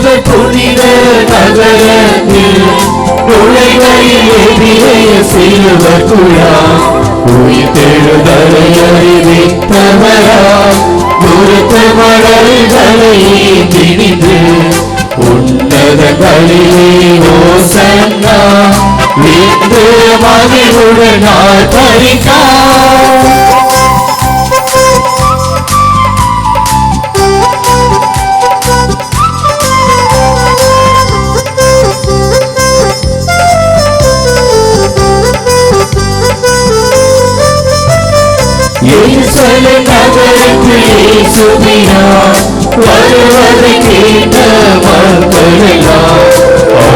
ஆண்டவர் புனித நகரத்தில் நுழைகையில் எதிரேய சிலுவர் குழாம் உயிர்த்தெழுதலை அறிவித்தவராம் குருத்த மடல்களை திணிந்து உன்னதங்களிலே ஓசன்னா விந்து மகிழ்வுடன் ஆர்ப்பரித்தார். எருசலேம் நகருக்கு இயேசுவினார் வருவதை கேட்ட மக்களெல்லாம்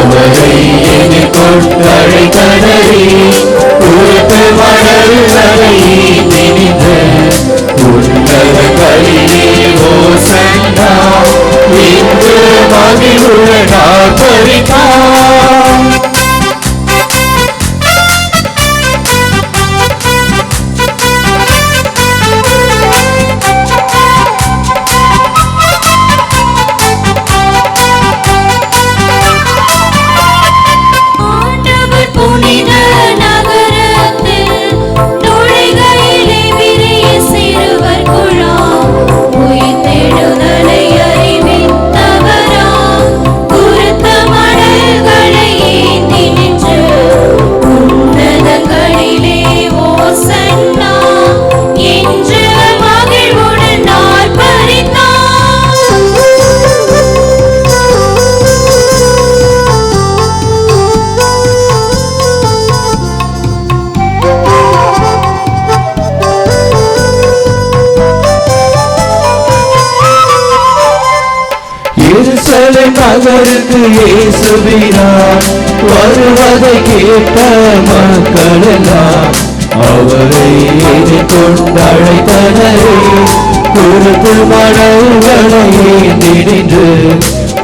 அவரை எதிர்கொண்டழைத்தனரே உரத்த மணல்களை திணிந்த உன்னதங்களிலே ஓசன்னா இன்று மகிழ்வுடன் ஆர்ப்பரித்தார். எருசலேம் நகருக்கு இயேசுவினார் வருவதை கேட்ட மக்களெல்லாம் அவரை எதிர்கொண்டழைத்தனரே குருத்து மணல்களை திணிந்து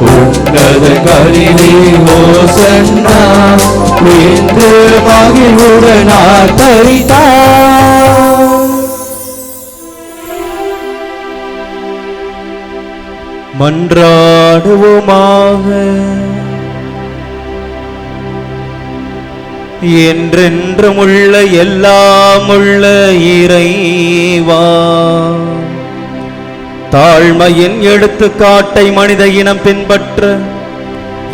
உன்னதங்களிலே ஓசன்னா இன்று மகிழ்வுடன் ஆர்ப்பரித்தார். மன்றாடுவோமாக. என்றென்றுமுள்ள எல்லாமுள்ள இறைவா, தாழ்மையின் எடுத்துக்காட்டை மனித இனம் பின்பற்ற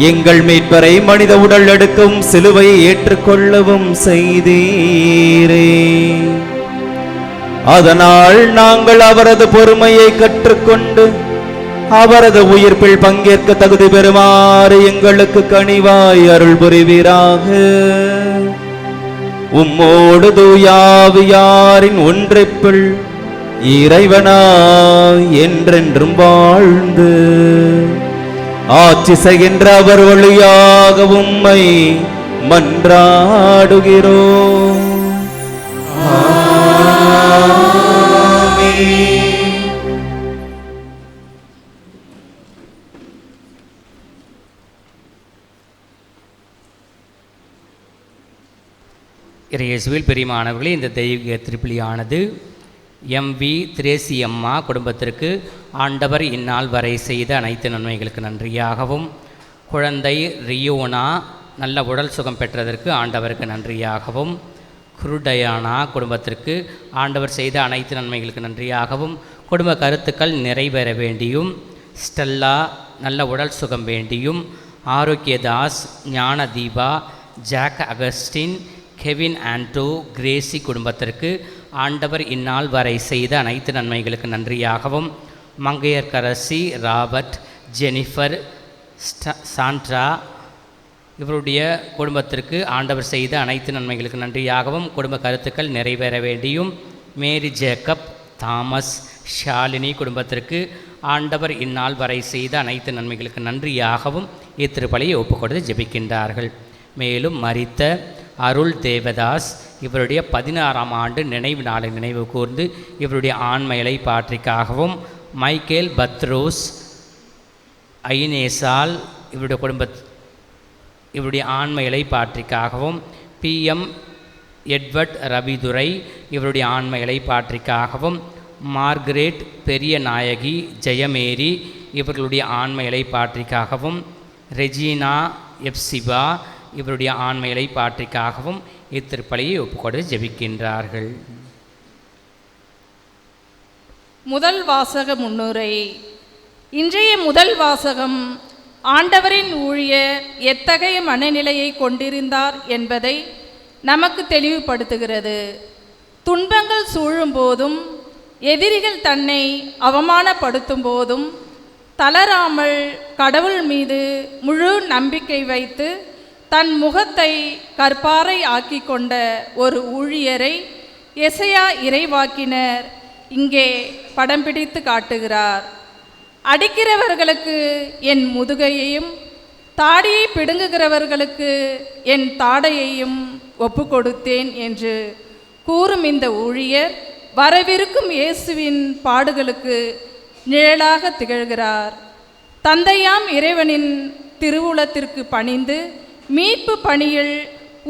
எங்கள் மீட்பரை மனித உடல் எடுக்கும் சிலுவையை ஏற்றுக்கொள்ளவும் செய்தீரே. அதனால் நாங்கள் அவரது பொறுமையை கற்றுக்கொண்டு அவரது உயிர்ப்பில் பங்கேற்க தகுதி பெறுமாறு எங்களுக்கு கனிவாய் அருள் புரிவீராக. உம்மோடு தூயாவியாரின் ஒன்றிப்பில் இறைவனாய் என்றென்றும் வாழ்ந்து ஆட்சி செய்கின்ற அவர் வழியாக உம்மை மன்றாடுகிறோம். இயேசுவில் பிரியமானவர்களே, இந்த தெய்வீக திருப்பலியானது எம்.வி. திரேசியம்மா குடும்பத்திற்கு ஆண்டவர் இந்நாள் வரை செய்த அனைத்து நன்மைகளுக்கு நன்றியாகவும், குழந்தை ரியோனா நல்ல உடல் சுகம் பெற்றதற்கு ஆண்டவருக்கு நன்றியாகவும், குருடயானா குடும்பத்திற்கு ஆண்டவர் செய்த அனைத்து நன்மைகளுக்கு நன்றியாகவும், குடும்ப கருத்துக்கள் நிறைவேற வேண்டியும், ஸ்டெல்லா நல்ல உடல் சுகம் வேண்டியும், ஆரோக்கியதாஸ், ஞான தீபா, ஜாக் அகஸ்டின், கெவின் ஆண்டோ, கிரேசி குடும்பத்திற்கு ஆண்டவர் இந்நாள் வரை செய்த அனைத்து நன்மைகளுக்கு நன்றியாகவும், மங்கையர்கரசி, ராபர்ட், ஜெனிஃபர், சாண்ட்ரா இவருடைய குடும்பத்திற்கு ஆண்டவர் செய்த அனைத்து நன்மைகளுக்கு நன்றியாகவும், குடும்ப கருத்துக்கள் நிறைவேற வேண்டியும், மேரி ஜேக்கப், தாமஸ், ஷாலினி குடும்பத்திற்கு ஆண்டவர் இந்நாள் வரை செய்த அனைத்து நன்மைகளுக்கு நன்றியாகவும் இத்திருப்பலியை ஒப்புக்கொடுத்து ஜெபிக்கின்றார்கள். மேலும் மரித்த அருள் தேவதாஸ் இவருடைய 16ஆம் ஆண்டு நினைவு நாளை நினைவு கூர்ந்து இவருடைய ஆண்மையை பாற்றிக்காகவும், மைக்கேல் பத்ரோஸ், ஐனேசால் இவருடைய ஆண்மையை பாற்றிக்காகவும், PM எட்வர்ட் ரவிதுரை இவருடைய ஆண்மையை பாற்றிக்காகவும், மார்கரெட் பெரிய நாயகி ஜெயமேரி இவர்களுடைய ஆன்ம இலைப்பாற்றிக்காகவும், ரெஜினா எப்சிபா இவருடைய ஆன்ம இலைப்பாற்றிக்காகவும் இத்திருப்பலியை ஒப்புக்கொண்டு ஜெபிக்கின்றார்கள். முதல் வாசக முன்னுரை. இன்றைய முதல் வாசகம் ஆண்டவரின் ஊழியர் எத்தகைய மனநிலையை கொண்டிருந்தார் என்பதை நமக்கு தெளிவுபடுத்துகிறது. துன்பங்கள் சூழும் போதும், எதிரிகள் தன்னை அவமானப்படுத்தும் போதும் தளராமல் கடவுள் மீது முழு நம்பிக்கை வைத்து தன் முகத்தை கற்பாறை ஆக்கி கொண்ட ஒரு ஊழியரை எசையா இறைவாக்கினர் இங்கே படம் பிடித்து காட்டுகிறார். அடிக்கிறவர்களுக்கு என் முதுகையையும், தாடியை பிடுங்குகிறவர்களுக்கு என் தாடையையும் ஒப்பு கொடுத்தேன் என்று கூறும் இந்த ஊழியர் வரவிருக்கும் இயேசுவின் பாடுகளுக்கு நிழலாக திகழ்கிறார். தந்தையாம் இறைவனின் திருவுளத்திற்கு பணிந்து மீட்பு பணியில்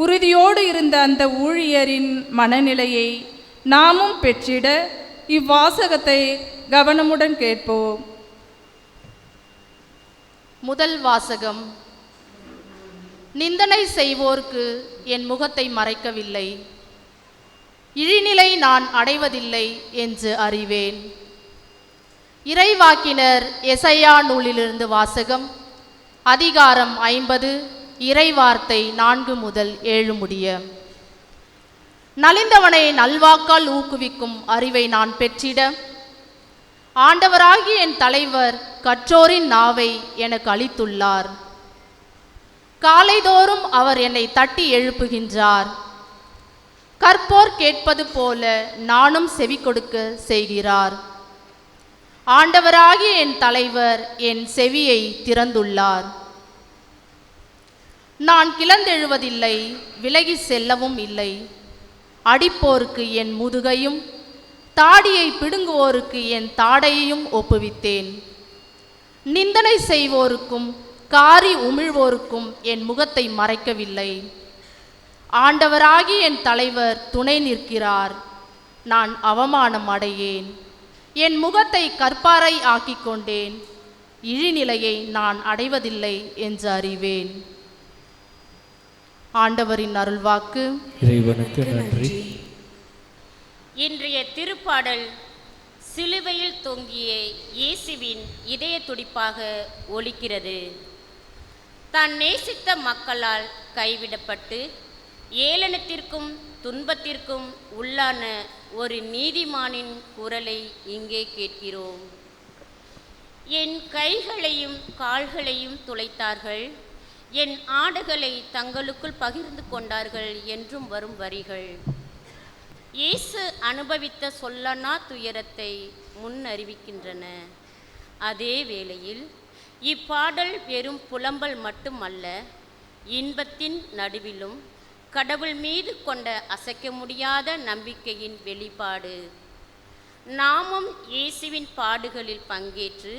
உறுதியோடு இருந்த அந்த ஊழியரின் மனநிலையை நாமும் பெற்றிட இவ்வாசகத்தை கவனமுடன் கேட்போம். முதல் வாசகம். நிந்தனை செய்வோர்க்கு என் முகத்தை மறைக்கவில்லை, இழிநிலை நான் அடைவதில்லை என்று அறிவேன். இறைவாக்கினர் எசையா நூலிலிருந்து வாசகம். அதிகாரம் 50, இறைவார்த்தை 4 முதல் 7 முடிய. நலிந்தவனை நல்வாக்கால் ஊக்குவிக்கும் அறிவை நான் பெற்றிட ஆண்டவராகிய என் தலைவர் கற்றோரின் நாவை எனக்கு அளித்துள்ளார். காலைதோறும் அவர் என்னை தட்டி எழுப்புகின்றார். கற்போர் கேட்பது போல நானும் செவி கொடுக்க செய்கிறார். ஆண்டவராகிய என் தலைவர் என் செவியை திறந்துள்ளார். நான் கிளந்தெழுவதில்லை, விலகி செல்லவும் இல்லை. அடிப்போருக்கு என் முதுகையும், தாடியை பிடுங்குவோருக்கு என் தாடையையும் ஒப்புவித்தேன். நிந்தனை செய்வோருக்கும் காரி உமிழ்வோருக்கும் என் முகத்தை மறைக்கவில்லை. ஆண்டவராகி என் தலைவர் துணை நிற்கிறார். நான் அவமானம் அடையேன். என் முகத்தை கற்பாறை ஆக்கிக் கொண்டேன். இழிநிலையை நான் அடைவதில்லை என்று அறிவேன். ஆண்டவரின் அருள்வாக்கு. இறைவனுக்கு நன்றி. இன்றைய திருப்பாடல் சிலுவையில் தொங்கிய இயேசுவின் இதய துடிப்பாக ஒலிக்கிறது. தான் நேசித்த மக்களால் கைவிடப்பட்டு ஏளனத்திற்கும் துன்பத்திற்கும் உள்ளான ஒரு நீதிமானின் குரலை இங்கே கேட்கிறோம். என் கைகளையும் கால்களையும் துளைத்தார்கள், என் ஆடுகளை தங்களுக்குள் பகிர்ந்து கொண்டார்கள் என்றும் வரும் வரிகள் இயேசு அனுபவித்த சொல்லனா துயரத்தை முன்னறிவிக்கின்றன. அதே வேளையில் இப்பாடல் வெறும் புலம்பல் மட்டுமல்ல, இன்பத்தின் நடுவிலும் கடவுள் மீது கொண்ட அசைக்க முடியாத நம்பிக்கையின் வெளிப்பாடு. நாமும் இயேசுவின் பாடுகளில் பங்கேற்று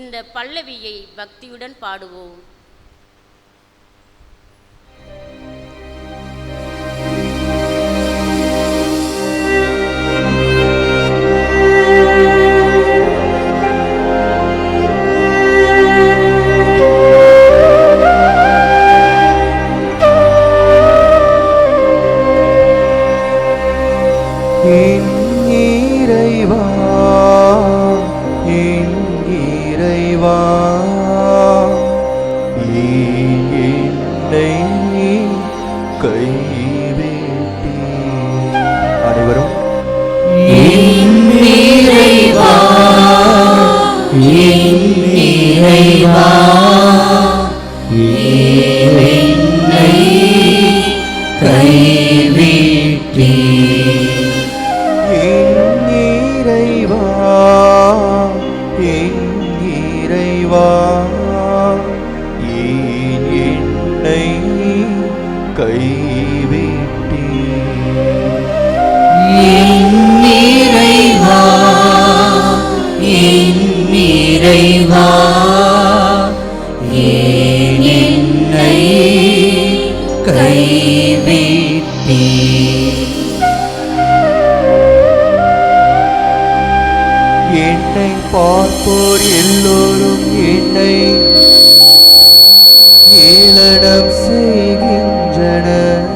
இந்த பல்லவியை பக்தியுடன் பாடுவோம். என்னை பார்ப்போர் எல்லோரும் என்னை ஏளனம் செய்கின்றனர்.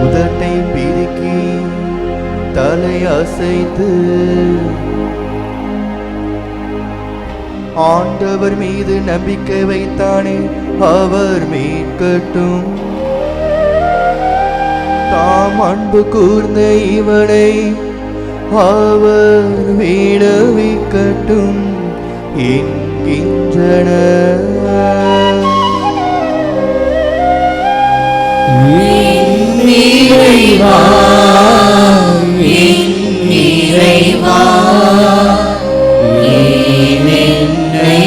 உதட்டை பிதுக்கி தலை அசைத்து ஆண்டவர் மீது நம்பிக்கை வைத்தானே அவர் மீட்கட்டும். தாம் அன்பு கூர்ந்த இவனை அவர் விடுவிக்கட்டும் என்கின்றனர். இறைவா, என் இறைவா, ஏன் என்னை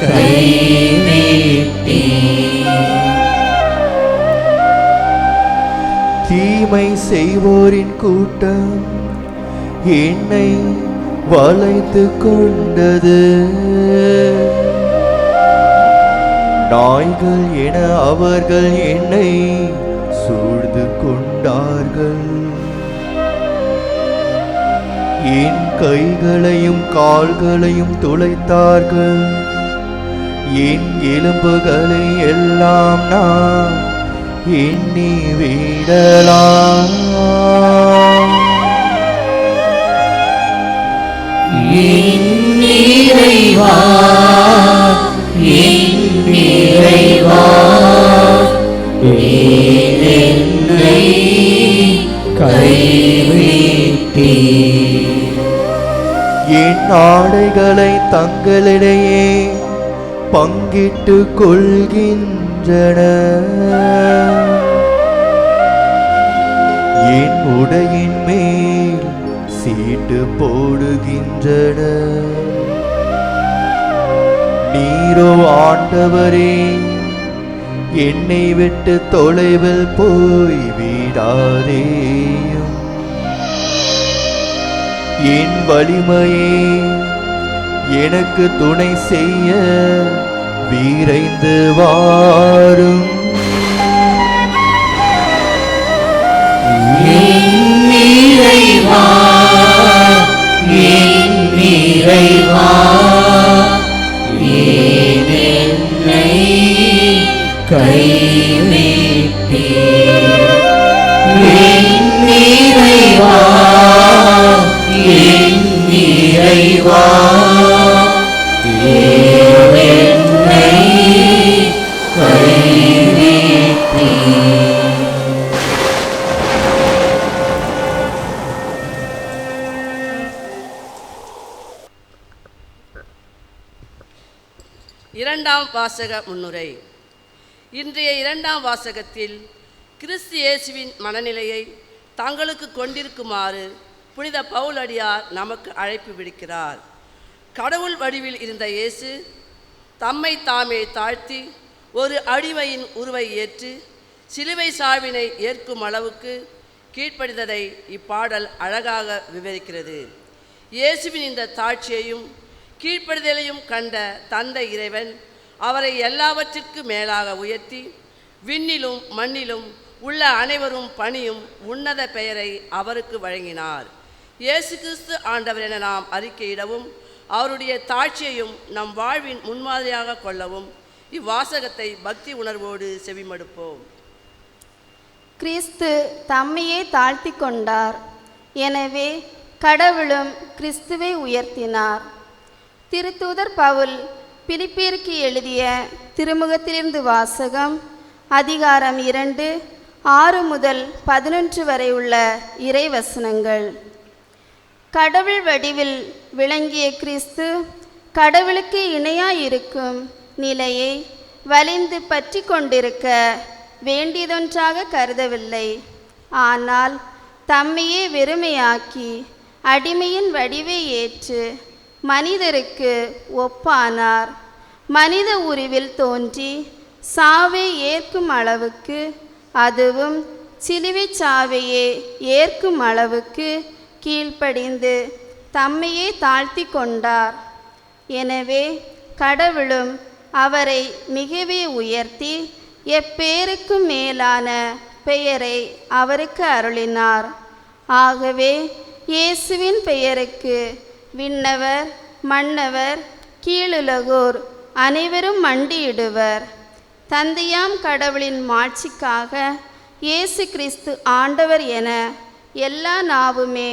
கைவிட்டீர்? தீமை செய்வோரின் கூட்டம் என்னை வளைத்து கொண்டது. நாய்கள் என அவர்கள் என்னை சூழ்ந்து கொண்டார்கள். என் கைகளையும் கால்களையும் துளைத்தார்கள். என் எலும்புகளை எல்லாம் நான் எண்ணி விடலாம். என் இறைவா, என் இறைவா, ஏன் என்னை கைவிட்டீர்? என் ஆடைகளை தங்களிடையே பங்கிட்டு கொள்கின்றனர். என் உடையின் மேல் சீட்டு போடுகின்றனர். நீரோ ஆண்டவரே, என்னை விட்டு தொலைவில் போய் விடாதேயும். என் வலிமையே, எனக்கு துணை செய்ய விரைந்து வாரும். என் இறைவா, என் இறைவா, ஏன் என்னை கைவிட்டீர்? என் இறைவா, என் இறைவா, ஏன் என்னை கைவிட்டீர்? இரண்டாம் வாசக முன்னுரை. இன்றைய இரண்டாம் வாசகத்தில் கிறிஸ்து இயேசுவின் மனநிலையை தங்களுக்கு கொண்டிருக்குமாறு புனித பவுலடியார் நமக்கு அழைப்பு விடுக்கிறார். கடவுள் வடிவில் இருந்த இயேசு தம்மை தாமே தாழ்த்தி ஒரு அடிமையின் உருவை ஏற்று சிலுவை சாவினை ஏற்கும் அளவுக்கு கீழ்ப்படிந்ததை இப்பாடல் அழகாக விவரிக்கிறது. இயேசுவின் இந்த தாட்சியையும் கீழ்ப்படுதலையும் கண்ட தந்தை இறைவன் அவரை எல்லாவற்றிற்கும் மேலாக உயர்த்தி விண்ணிலும் மண்ணிலும் உள்ள அனைவரும் பணியும் உன்னத பெயரை அவருக்கு வழங்கினார். இயேசு கிறிஸ்து ஆண்டவர் என நாம் அறிக்கையிடவும் அவருடைய தாட்சியையும் நம் வாழ்வின் முன்மாதிரியாக கொள்ளவும் இவ்வாசகத்தை பக்தி உணர்வோடு செவிமடுப்போம். கிறிஸ்து தம்மையே தாழ்த்தி கொண்டார். எனவே கடவுளும் கிறிஸ்துவை உயர்த்தினார். திருத்தூதர் பவுல் பிலிப்பியருக்கு எழுதிய திருமுகத்திலிருந்து வாசகம். அதிகாரம் 2, 6 முதல் 11 வரை உள்ள இறைவசனங்கள். கடவுள் வடிவில் விளங்கிய கிறிஸ்து கடவுளுக்கு இணையாயிருக்கும் நிலையை வலிந்து பற்றி கொண்டிருக்க வேண்டியதொன்றாக கருதவில்லை. ஆனால் தம்மையே வெறுமையாக்கி அடிமையின் வடிவை ஏற்று மனிதருக்கு ஒப்பானார். மனித உருவில் தோன்றி சாவை ஏற்கும் அளவுக்கு, அதுவும் சிலுவை சாவையே ஏற்கும் அளவுக்கு கீழ்ப்படிந்து தம்மையே தாழ்த்தி கொண்டார். எனவே கடவுளும் அவரை மிகவே உயர்த்தி எப்பேருக்கும் மேலான பெயரை அவருக்கு அருளினார். ஆகவே இயேசுவின் பெயருக்கு விண்ணவர் மன்னவர் கீழுலகோர் அனைவரும் மண்டியிடுவர். தந்தையாம் கடவுளின் மாட்சிக்காக இயேசு கிறிஸ்து ஆண்டவர் என எல்லா நாவுமே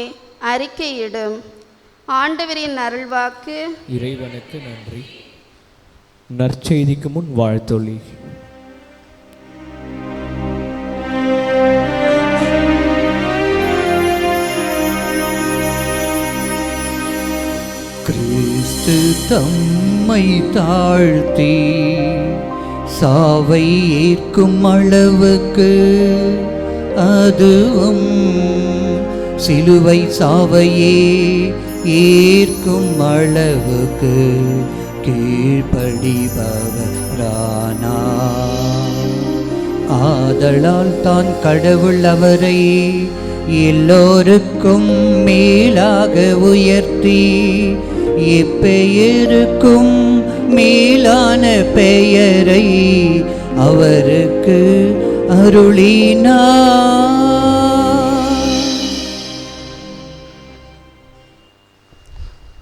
அறிக்கையிடும். ஆண்டவரின் அருள்வாக்கு. இறைவனுக்கு நன்றி. நற்செய்திக்கு முன் வாழ்த்தொலி. கிறிஸ்து தம்மை தாழ்த்தி சாவை ஏற்கும் அளவுக்கு, அதுவும் சிலுவை சாவையே ஏற்கும் அளவுக்கு கீழ்ப்படிபவரானார். ஆதலால் தான் கடவுள் அவரை எல்லோருக்கும் மேலாக உயர்த்தி எப்பெயருக்கும் மேலான பெயரை அவருக்கு அருளினார்.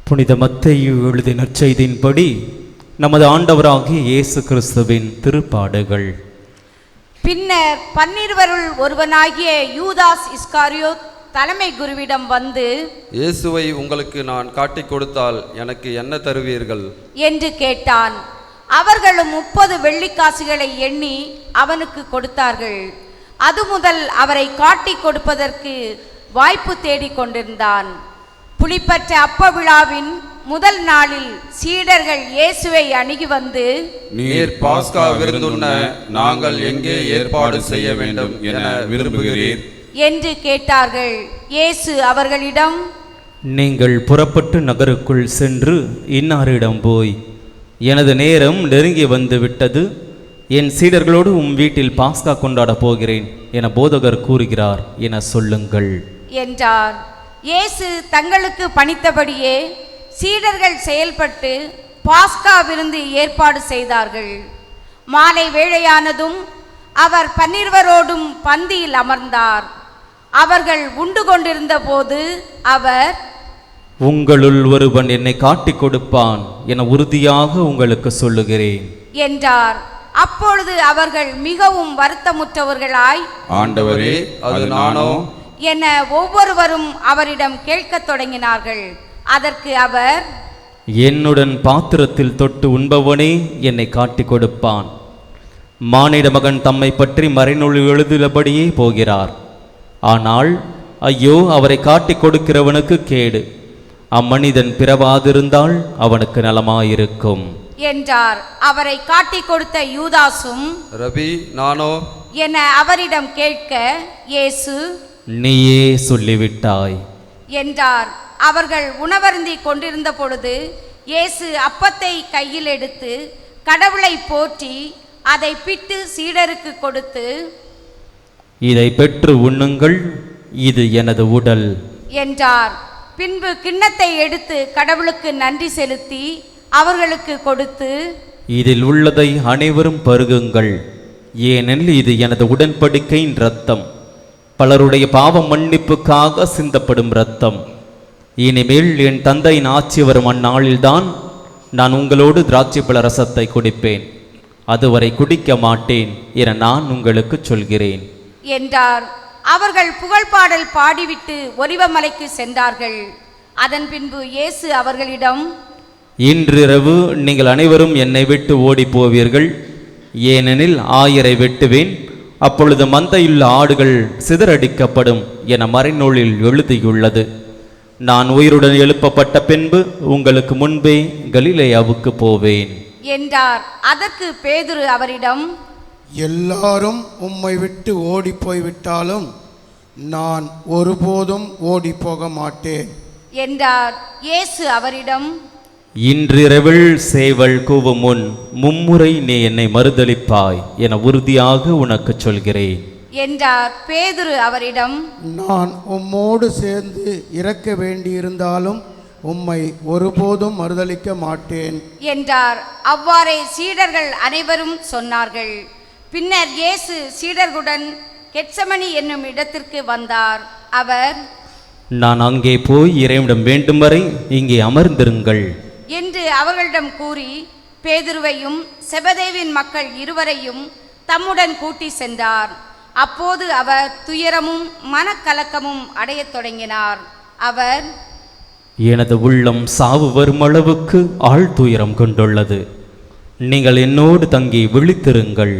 புனித மத்தேயு எழுதிய நற்செய்தியின்படி நமது ஆண்டவராகிய இயேசு கிறிஸ்துவின் திருப்பாடுகள். பின்னர் 12 ஒருவனாகிய யூதாஸ் இஸ்காரியோத் தலைமை குருவிடம் வந்து, இயேசுவை உங்களுக்கு நான் காட்டிக் கொடுத்தால் எனக்கு என்ன தருவீர்கள் என்று கேட்டான். அவர்களும் 30 வெள்ளிக்காசுகளை எண்ணி அவனுக்கு கொடுத்தார்கள். அது முதல் அவரை காட்டிக் கொடுப்பதற்கு வாய்ப்பு தேடிக் கொண்டிருந்தான். புளிப்பற்ற அப்ப விழாவின் முதல் நாளில் சீடர்கள் இயேசுவை அணுகி வந்து, நீர் பாஸ்கா விருந்துண்ண நாங்கள் எங்கே ஏற்பாடு செய்ய வேண்டும் என விரும்புகிறீர் என்று கேட்டார்கள். இயேசு அவர்களிடம், நீங்கள் புறப்பட்டு நகருக்குள் சென்று இன்னாரிடம் போய், எனது நேரம் நெருங்கி வந்து விட்டது, என் சீடர்களோடு வீட்டில் பாஸ்கா கொண்டாடப் போகிறேன் என போதகர் கூறுகிறார் என சொல்லுங்கள் என்றார். இயேசு தங்களுக்கு பணித்தபடியே சீடர்கள் செயல்பட்டு பாஸ்கா விருந்து ஏற்பாடு செய்தார்கள். மாலை வேளையானதும் அவர் 12 பந்தியில் அமர்ந்தார். அவர்கள் உண்டு கொண்டிருந்த போது அவர், உங்களுள் ஒருவன் என்னை காட்டிக் கொடுப்பான் என உறுதியாக உங்களுக்கு சொல்லுகிறேன் என்றார். அப்பொழுது அவர்கள் மிகவும் வருத்தமுற்றவர்களாய், ஆண்டவரே, அது நானோ என ஒவ்வொருவரும் அவரிடம் கேட்கத் தொடங்கினார்கள். அதற்கு அவர், என்னுடன் பாத்திரத்தில் தொட்டு உண்பவனே என்னை காட்டிக் கொடுப்பான். மானிட மகன் தம்மை பற்றி மறைநூல் எழுதுபடியே போகிறார். ஆனால் ஐயோ, அவரை காட்டிக் கொடுக்கிறவனுக்கு கேடு. அம்மனிதன் பிறவாதிருந்தால் அவனுக்கு நலமாயிருக்கும் என்றார். அவரை காட்டிக் கொடுத்த யூதாசும், ரபி, நானோ என அவரிடம் கேட்க, இயேசு, நீயே சொல்லிவிட்டாய் என்றார். அவர்கள் உணவருந்தி கொண்டிருந்த பொழுது இயேசு அப்பத்தை கையில் எடுத்து கடவுளை போற்றி அதை பிட்டு சீடருக்கு கொடுத்து, இதை பெற்று உண்ணுங்கள், இது எனது உடல் என்றார். பின்பு கிண்ணத்தை எடுத்து கடவுளுக்கு நன்றி செலுத்தி அவர்களுக்கு கொடுத்து, இதில் உள்ளதை அனைவரும் பருகுங்கள், ஏனெனில் இது எனது உடன்படிக்கையின் இரத்தம், பலருடைய பாவ மன்னிப்புக்காக சிந்தப்படும் இரத்தம். இனிமேல் என் தந்தையின் ஆட்சி வரும் அந்நாளில்தான் நான் உங்களோடு திராட்சைப்பழ ரசத்தை குடிப்பேன். அதுவரை குடிக்க மாட்டேன் என நான் உங்களுக்கு சொல்கிறேன் என்றார். அவர்கள் புகழ்பாடல் பாடிவிட்டு ஒலிவமலைக்கு சென்றார்கள். அதன் பின்பு இயேசு அவர்களிடம், இன்றிரவு நீங்கள் அனைவரும் என்னை விட்டு ஓடி போவீர்கள். ஏனெனில் 1000 வெட்டுவேன், அப்பொழுது மந்தையுள்ள ஆடுகள் சிதறடிக்கப்படும் என மறைநூலில் எழுதியுள்ளது. நான் உயிருடன் எழுப்பப்பட்ட பின்பு உங்களுக்கு முன்பே கலிலேயாவுக்கு போவேன் என்றார். அதற்கு பேதுரு அவரிடம், எல்லாரும் உம்மை விட்டு ஓடி போய்விட்டாலும் நான் ஒருபோதும் ஓடி போக மாட்டேன் என்றார். இயேசு அவரிடம், இன்றிரவில் சேவல் கூவும் முன் 3 முறை நீ என்னை மறுதலிப்பாய் என உறுதியாக உனக்கு சொல்கிறேன் என்றார். பேதுரு அவரிடம், நான் உம்மோடு சேர்ந்து இறக்க வேண்டியிருந்தாலும் உம்மை ஒருபோதும் மறுதலிக்க மாட்டேன் என்றார். அவ்வாறே சீடர்கள் அனைவரும் சொன்னார்கள். பின்னர் இயேசு சீடர்களுடன் கெத்சமனி என்னும் இடத்திற்கு வந்தார். அவர், நான் அங்கே போய் இறைவனிடம் வேண்டும் வரை இங்கே அமர்ந்திருங்கள் என்று அவர்களிடம் கூறி பேதுருவையும் செபதேவின் மக்கள் இருவரையும் தம்முடன் கூட்டி சென்றார். அப்போது அவர் துயரமும் மனக்கலக்கமும் அடையத் தொடங்கினார். அவர், எனது உள்ளம் சாவு வரும் அளவுக்கு ஆழ்துயரம் கொண்டுள்ளது, நீங்கள் என்னோடு தங்கி விழித்திருங்கள்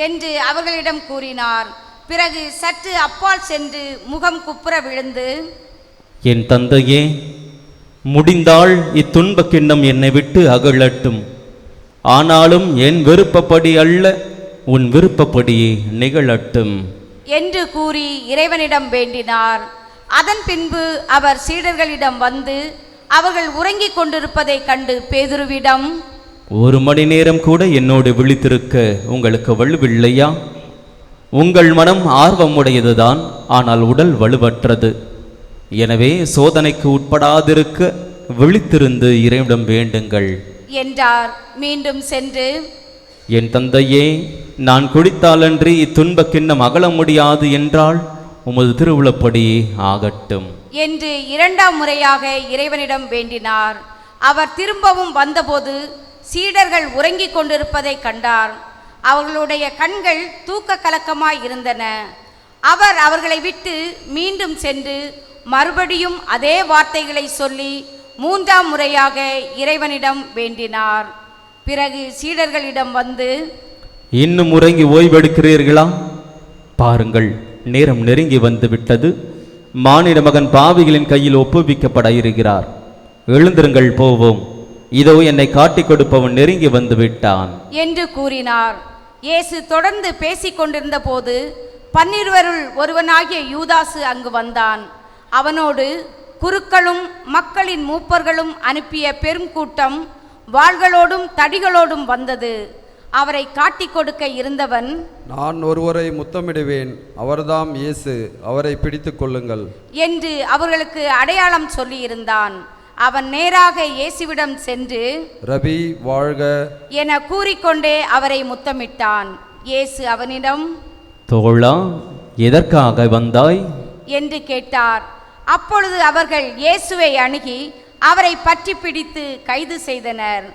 என்று அவர்களிடம் கூறினார். பிறகு சற்று அப்பால் சென்று முகம் குப்புற விழுந்து, என் தந்தையே, முடிந்தால் இத்துன்பக் கிண்ணம் என்னை விட்டு அகழட்டும், ஆனாலும் என் விருப்பப்படி அல்ல, உன் விருப்பப்படியே நிகழட்டும் என்று கூறி இறைவனிடம் வேண்டினார். அதன் பின்பு அவர் சீடர்களிடம் வந்து அவர்கள் உறங்கிக் கொண்டிருப்பதை கண்டு பேதுருவிடம், 1 மணி நேரம் கூட என்னோடு விழித்திருக்க உங்களுக்கு வலுவில்லையா? உங்கள் மனம் ஆர்வமுடையதுதான், ஆனால் உடல் வலுவற்றது. எனவே சோதனைக்கு உட்படாதிருக்க விழித்திருந்து இறைவனிடம் வேண்டுங்கள் என்றார். மீண்டும் சென்று, என் தந்தையே, நான் குடித்தாலன்றி இத்துன்பக் கிண்ணம் அகல முடியாது என்றால் உமது திருவுளப்படியே ஆகட்டும் என்று 2ஆம் முறையாக இறைவனிடம் வேண்டினார். அவர் திரும்பவும் வந்தபோது சீடர்கள் உறங்கிக் கொண்டிருப்பதை கண்டார். அவர்களுடைய கண்கள் தூக்க கலக்கமாய் இருந்தன. அவர் அவர்களை விட்டு மீண்டும் சென்று மறுபடியும் அதே வார்த்தைகளை சொல்லி 3ஆம் முறையாக இறைவனிடம் வேண்டினார். பிறகு சீடர்களிடம் வந்து, இன்னும் உறங்கி ஓய்வெடுக்கிறீர்களா? பாருங்கள், நேரம் நெருங்கி வந்து விட்டது. மானிட மகன் பாவிகளின் கையில் ஒப்புவிக்கப்பட இருக்கிறார். எழுந்திருங்கள், போவோம். இதோ என்னை காட்டிக் கொடுப்பவன் நெருங்கி வந்து விட்டான் என்று கூறினார். இயேசு தொடர்ந்து பேசிக் கொண்டிருந்த போது 12 ஒருவனாகிய யூதாசு அங்கு வந்தான். அவனோடு குருக்களும் மக்களின் மூப்பர்களும் அனுப்பிய பெரும் கூட்டம் வாள்களோடும் தடிகளோடும் வந்தது. அவரை காட்டிக் கொடுக்க இருந்தவன், நான் ஒருவரை முத்தமிடுவேன், அவர்தாம் இயேசு, அவரை பிடித்து கொள்ளுங்கள் என்று அவர்களுக்கு அடையாளம் சொல்லியிருந்தான். அவன் நேராக இயேசுவிடம் சென்று, ரபி வாழ்க என கூறிக்கொண்டே அவரை முத்தமிட்டான். இயேசு அவனிடம், தோழா, எதற்காக வந்தாய் என்று கேட்டார். அப்பொழுது அவர்கள் இயேசுவை அணுகி அவரை பற்றி பிடித்து கைது செய்தனர்.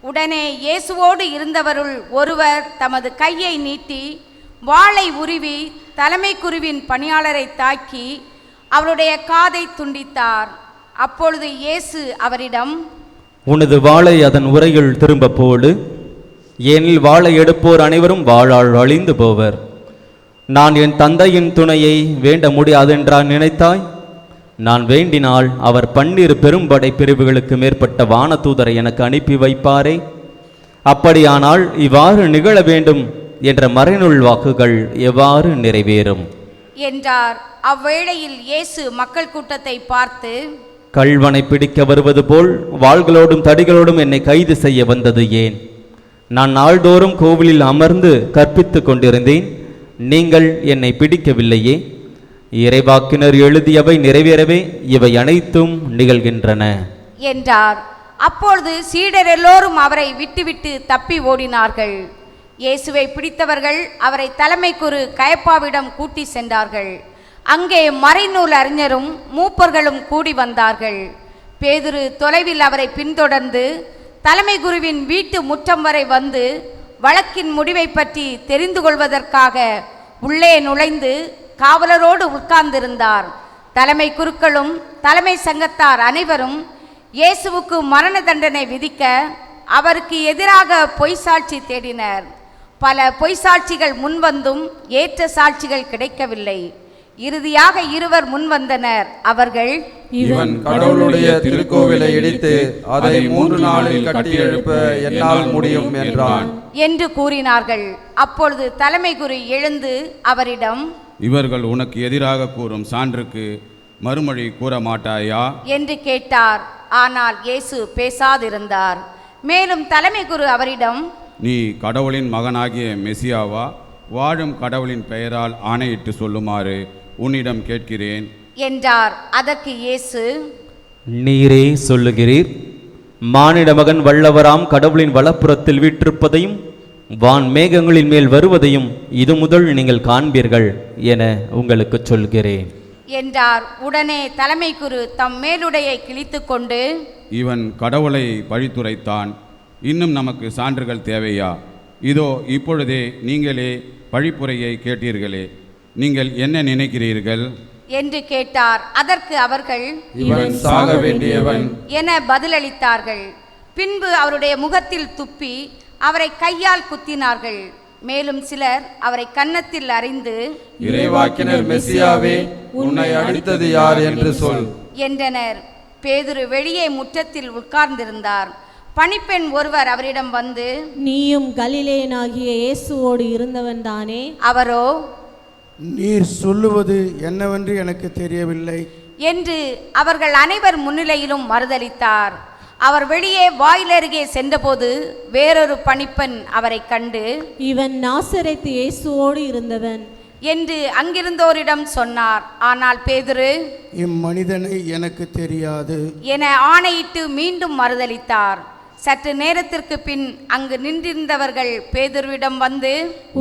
உடனே இயேசுவோடு இருந்தவருள் ஒருவர் தமது கையை நீட்டி வாளை உருவி தலைமை குருவின் பணியாளரை தாக்கி அவருடைய காதை துண்டித்தார். அப்பொழுது இயேசு அவரிடம், உனது வாளை அதன் உரையில் திரும்ப போடு, ஏனில் வாளை எடுப்போர் அனைவரும் வாளால் அழிந்து போவர். நான் என் தந்தையின் துணையை வேண்ட முடியாதென்றா நினைத்தாய்? நான் வேண்டினால் அவர் 12 பெரும்படை பிரிவுகளுக்கு மேற்பட்ட வானதூதரை எனக்கு அனுப்பி வைப்பாரே. அப்படியானால் இவ்வாறு நிகழ வேண்டும் என்ற மறைநூல் வாக்குகள் எவ்வாறு நிறைவேறும் என்றார். அவ்வேளையில் இயேசு மக்கள் கூட்டத்தை பார்த்து, கள்வனை பிடிக்க வருவது போல் வாள்களோடும் தடிகளோடும் என்னை கைது செய்ய வந்தது ஏன்? நான் நாள்தோறும் கோவிலில் அமர்ந்து கற்பித்து கொண்டிருந்தேன், நீங்கள் என்னை பிடிக்கவில்லையே. இறைவாக்கினர் எழுதியவை நிறைவேறவே இவை அனைத்தும் நிகழ்கின்றன என்றார். அப்பொழுது சீடர் எல்லோரும் அவரை விட்டுவிட்டு தப்பி ஓடினார்கள். இயேசுவை பிடித்தவர்கள் அவரை தலைமை குரு கயப்பாவிடம் கூட்டி சென்றார்கள். அங்கே மறைநூல் அறிஞரும் மூப்பர்களும் கூடி வந்தார்கள். பேதுரு தொலைவில் அவரை பின்தொடர்ந்து தலைமை குருவின் வீட்டு முற்றம் வரை வந்து வழக்கின் முடிவை பற்றி தெரிந்து கொள்வதற்காக உள்ளே நுழைந்து காவலரோடு உட்கார்ந்திருந்தார். தலைமை குருக்களும் தலைமை சங்கத்தார் அனைவரும் இயேசுவுக்கு மரண தண்டனை விதிக்க அவருக்கு எதிராக பொய் சாட்சி தேடினர். பல பொய் சாட்சிகள் முன்வந்தும் ஏற்ற சாட்சிகள் கிடைக்கவில்லை. இறுதியாக இருவர் முன்வந்தனர். அவர்கள், இவன் கடவுளுடைய திருக்கோவிலை இடித்து அதை 3 நாளில் கட்டி எழுப்ப என்னால் முடியும் என்றான் என்று கூறினார்கள். அப்பொழுது தலைமை குரு எழுந்து அவரிடம், இவர்கள் உனக்கு எதிராக கூறும் சான்றுக்கு மறுமொழி கூற மாட்டாயா என்று கேட்டார். ஆனால் இயேசு பேசாதிருந்தார். மேலும் தலைமை குரு அவரிடம், நீ கடவுளின் மகனாகிய மெசியாவா? வாழும் கடவுளின் பெயரால் ஆணையிட்டு சொல்லுமாறு உன்னிடம் கேட்கிறேன் என்றார். அதற்கு இயேசு, நீரே சொல்லுகிறீர். மானிட மகன் வல்லவராம் கடவுளின் வலப்புறத்தில் வீற்றிருப்பதையும் வான் மேகங்களின் மேல் வருவதையும் இது முதல் நீங்கள் காண்பீர்கள் என உங்களுக்கு சொல்கிறேன் என்றார். உடனே தலைமை குரு தம் மேலுடையை கிழித்து கொண்டு, இவன் கடவுளை பழித்துரைத்தான், இன்னும் நமக்கு சான்றுகள் தேவையா? இதோ இப்பொழுதே நீங்களே பழிப்புரையை கேட்டீர்களே, நீங்கள் என்ன நினைக்கிறீர்கள் என்று கேட்டார். அதற்கு அவர்கள், இவன் சாக வேண்டியவன் என பதிலளித்தார்கள். பின்பு அவருடைய முகத்தில் துப்பி அவரை கையால் குத்தினார்கள். மேலும் சிலர் அவரை கன்னத்தில் அறைந்து, இறைவாக்கினர் மெசியாவே, உன்னை அடித்தது யார் என்று சொல் என்றனர். பேதுரு வெளியே முற்றத்தில் உட்கார்ந்திருந்தார். பணிப்பெண் ஒருவர் அவரிடம் வந்து, நீயும் கலிலேயனாகிய இயேசுவோடு இருந்தவன் தானே? அவரோ, நீர் சொல்லுவது என்னவென்று எனக்கு தெரியவில்லை என்று அவர்கள் அனைவர் முன்னிலையிலும் மறுதலித்தார். அவர் வெளியே வாயிலருகே சென்றபோது வேறொரு பணிப்பெண் அவரை கண்டு, இவன் நாசரேத்து இயேசுவோடு இருந்தவன் என்று அங்கிருந்தோரிடம் சொன்னார். ஆனால் பேதுரு, இம்மனிதனை எனக்கு தெரியாது என ஆணையிட்டு மீண்டும் மறுதலித்தார். சற்று நேரத்திற்கு பின் அங்கு நின்றிருந்தவர்கள் பேதுருவிடம் வந்து,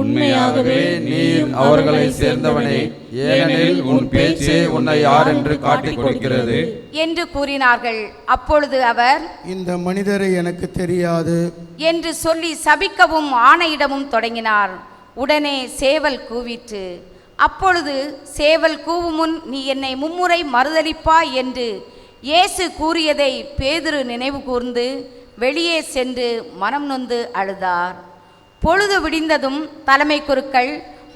உண்மையாகவே நீர் அவர்களை சேர்ந்தவனே, ஏனெனில் உன் பேச்சே உன்னை யார் என்று காட்டிக் கொடுக்கிறது என்று கூறினார்கள். அப்பொழுது அவர், இந்த மனிதரை எனக்கு தெரியாது என்று சொல்லி சபிக்கவும் ஆணையிடவும் தொடங்கினார். உடனே சேவல் கூவிற்று. அப்பொழுது சேவல் கூவுமுன் நீ என்னை மும்முறை மறுதலிப்பாய் என்று இயேசு கூறியதை பேதுரு நினைவு கூர்ந்து வெளியே சென்று மனம் நொந்து அழுதார். பொழுது விடிந்ததும் தலைமை குருக்கள்,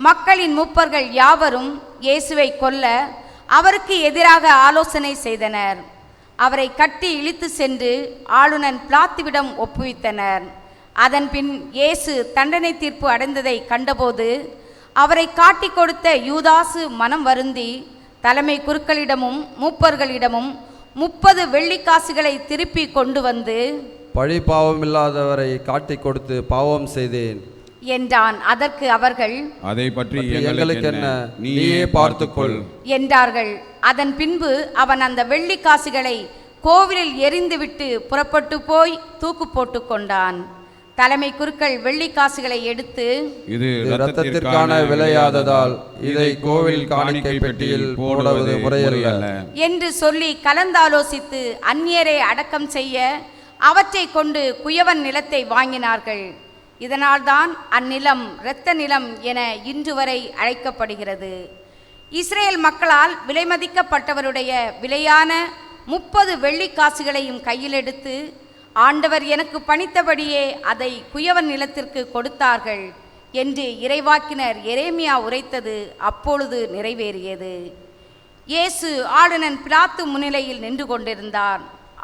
மக்களின் மூப்பர்கள் யாவரும் இயேசுவை கொல்ல அவருக்கு எதிராக ஆலோசனை செய்தனர். அவரை கட்டி இழுத்து சென்று ஆளுநன் பிலாத்துவிடம் ஒப்புவித்தனர். அதன்பின் இயேசு தண்டனை தீர்ப்பு அடைந்ததை கண்டபோது அவரை காட்டிக் கொடுத்த யூதாசு மனம் வருந்தி தலைமை குருக்களிடமும் மூப்பர்களிடமும் 30 வெள்ளிக்காசுகளை திருப்பி கொண்டு வந்து, பழி பாவமில்லாதவரை காட்டிக் கொடுத்து பாவம் செய்தேன் என்றான். அதற்கு அவர்கள், அதை பற்றி எங்களுக்கு என்ன, நீயே பார்த்துக்கொள் என்றார்கள். அதன் பின்பு அவன் அந்த வெள்ளிக்காசுகளை கோவிலில் எறிந்துவிட்டு புறப்பட்டு போய் தூக்கு போட்டு கொண்டான். தலைமை குருக்கள் வெள்ளிக்காசுகளை எடுத்து, இது இரத்தத்திற்கான விலையாததால் இதை கோவில் காணிக்கை பெட்டியில் போடுவது முறையல்ல என்று சொல்லி கலந்தாலோசித்து அந்நியரை அடக்கம் செய்ய அவற்றை கொண்டு குயவன் நிலத்தை வாங்கினார்கள். இதனால்தான் அந்நிலம் இரத்த நிலம் என இன்று வரை அழைக்கப்படுகிறது. இஸ்ரேல் மக்களால் விலைமதிக்கப்பட்டவருடைய விலையான 30 வெள்ளிக்காசுகளையும் கையில் எடுத்து, ஆண்டவர் எனக்கு பணித்தபடியே அதை குயவன் நிலத்திற்கு கொடுத்தார்கள் என்று இறைவாக்கினர் எரேமியா உரைத்தது அப்பொழுது நிறைவேறியது. இயேசு ஆளுநன் பிலாத்து முன்னிலையில் நின்று கொண்டிருந்தார்.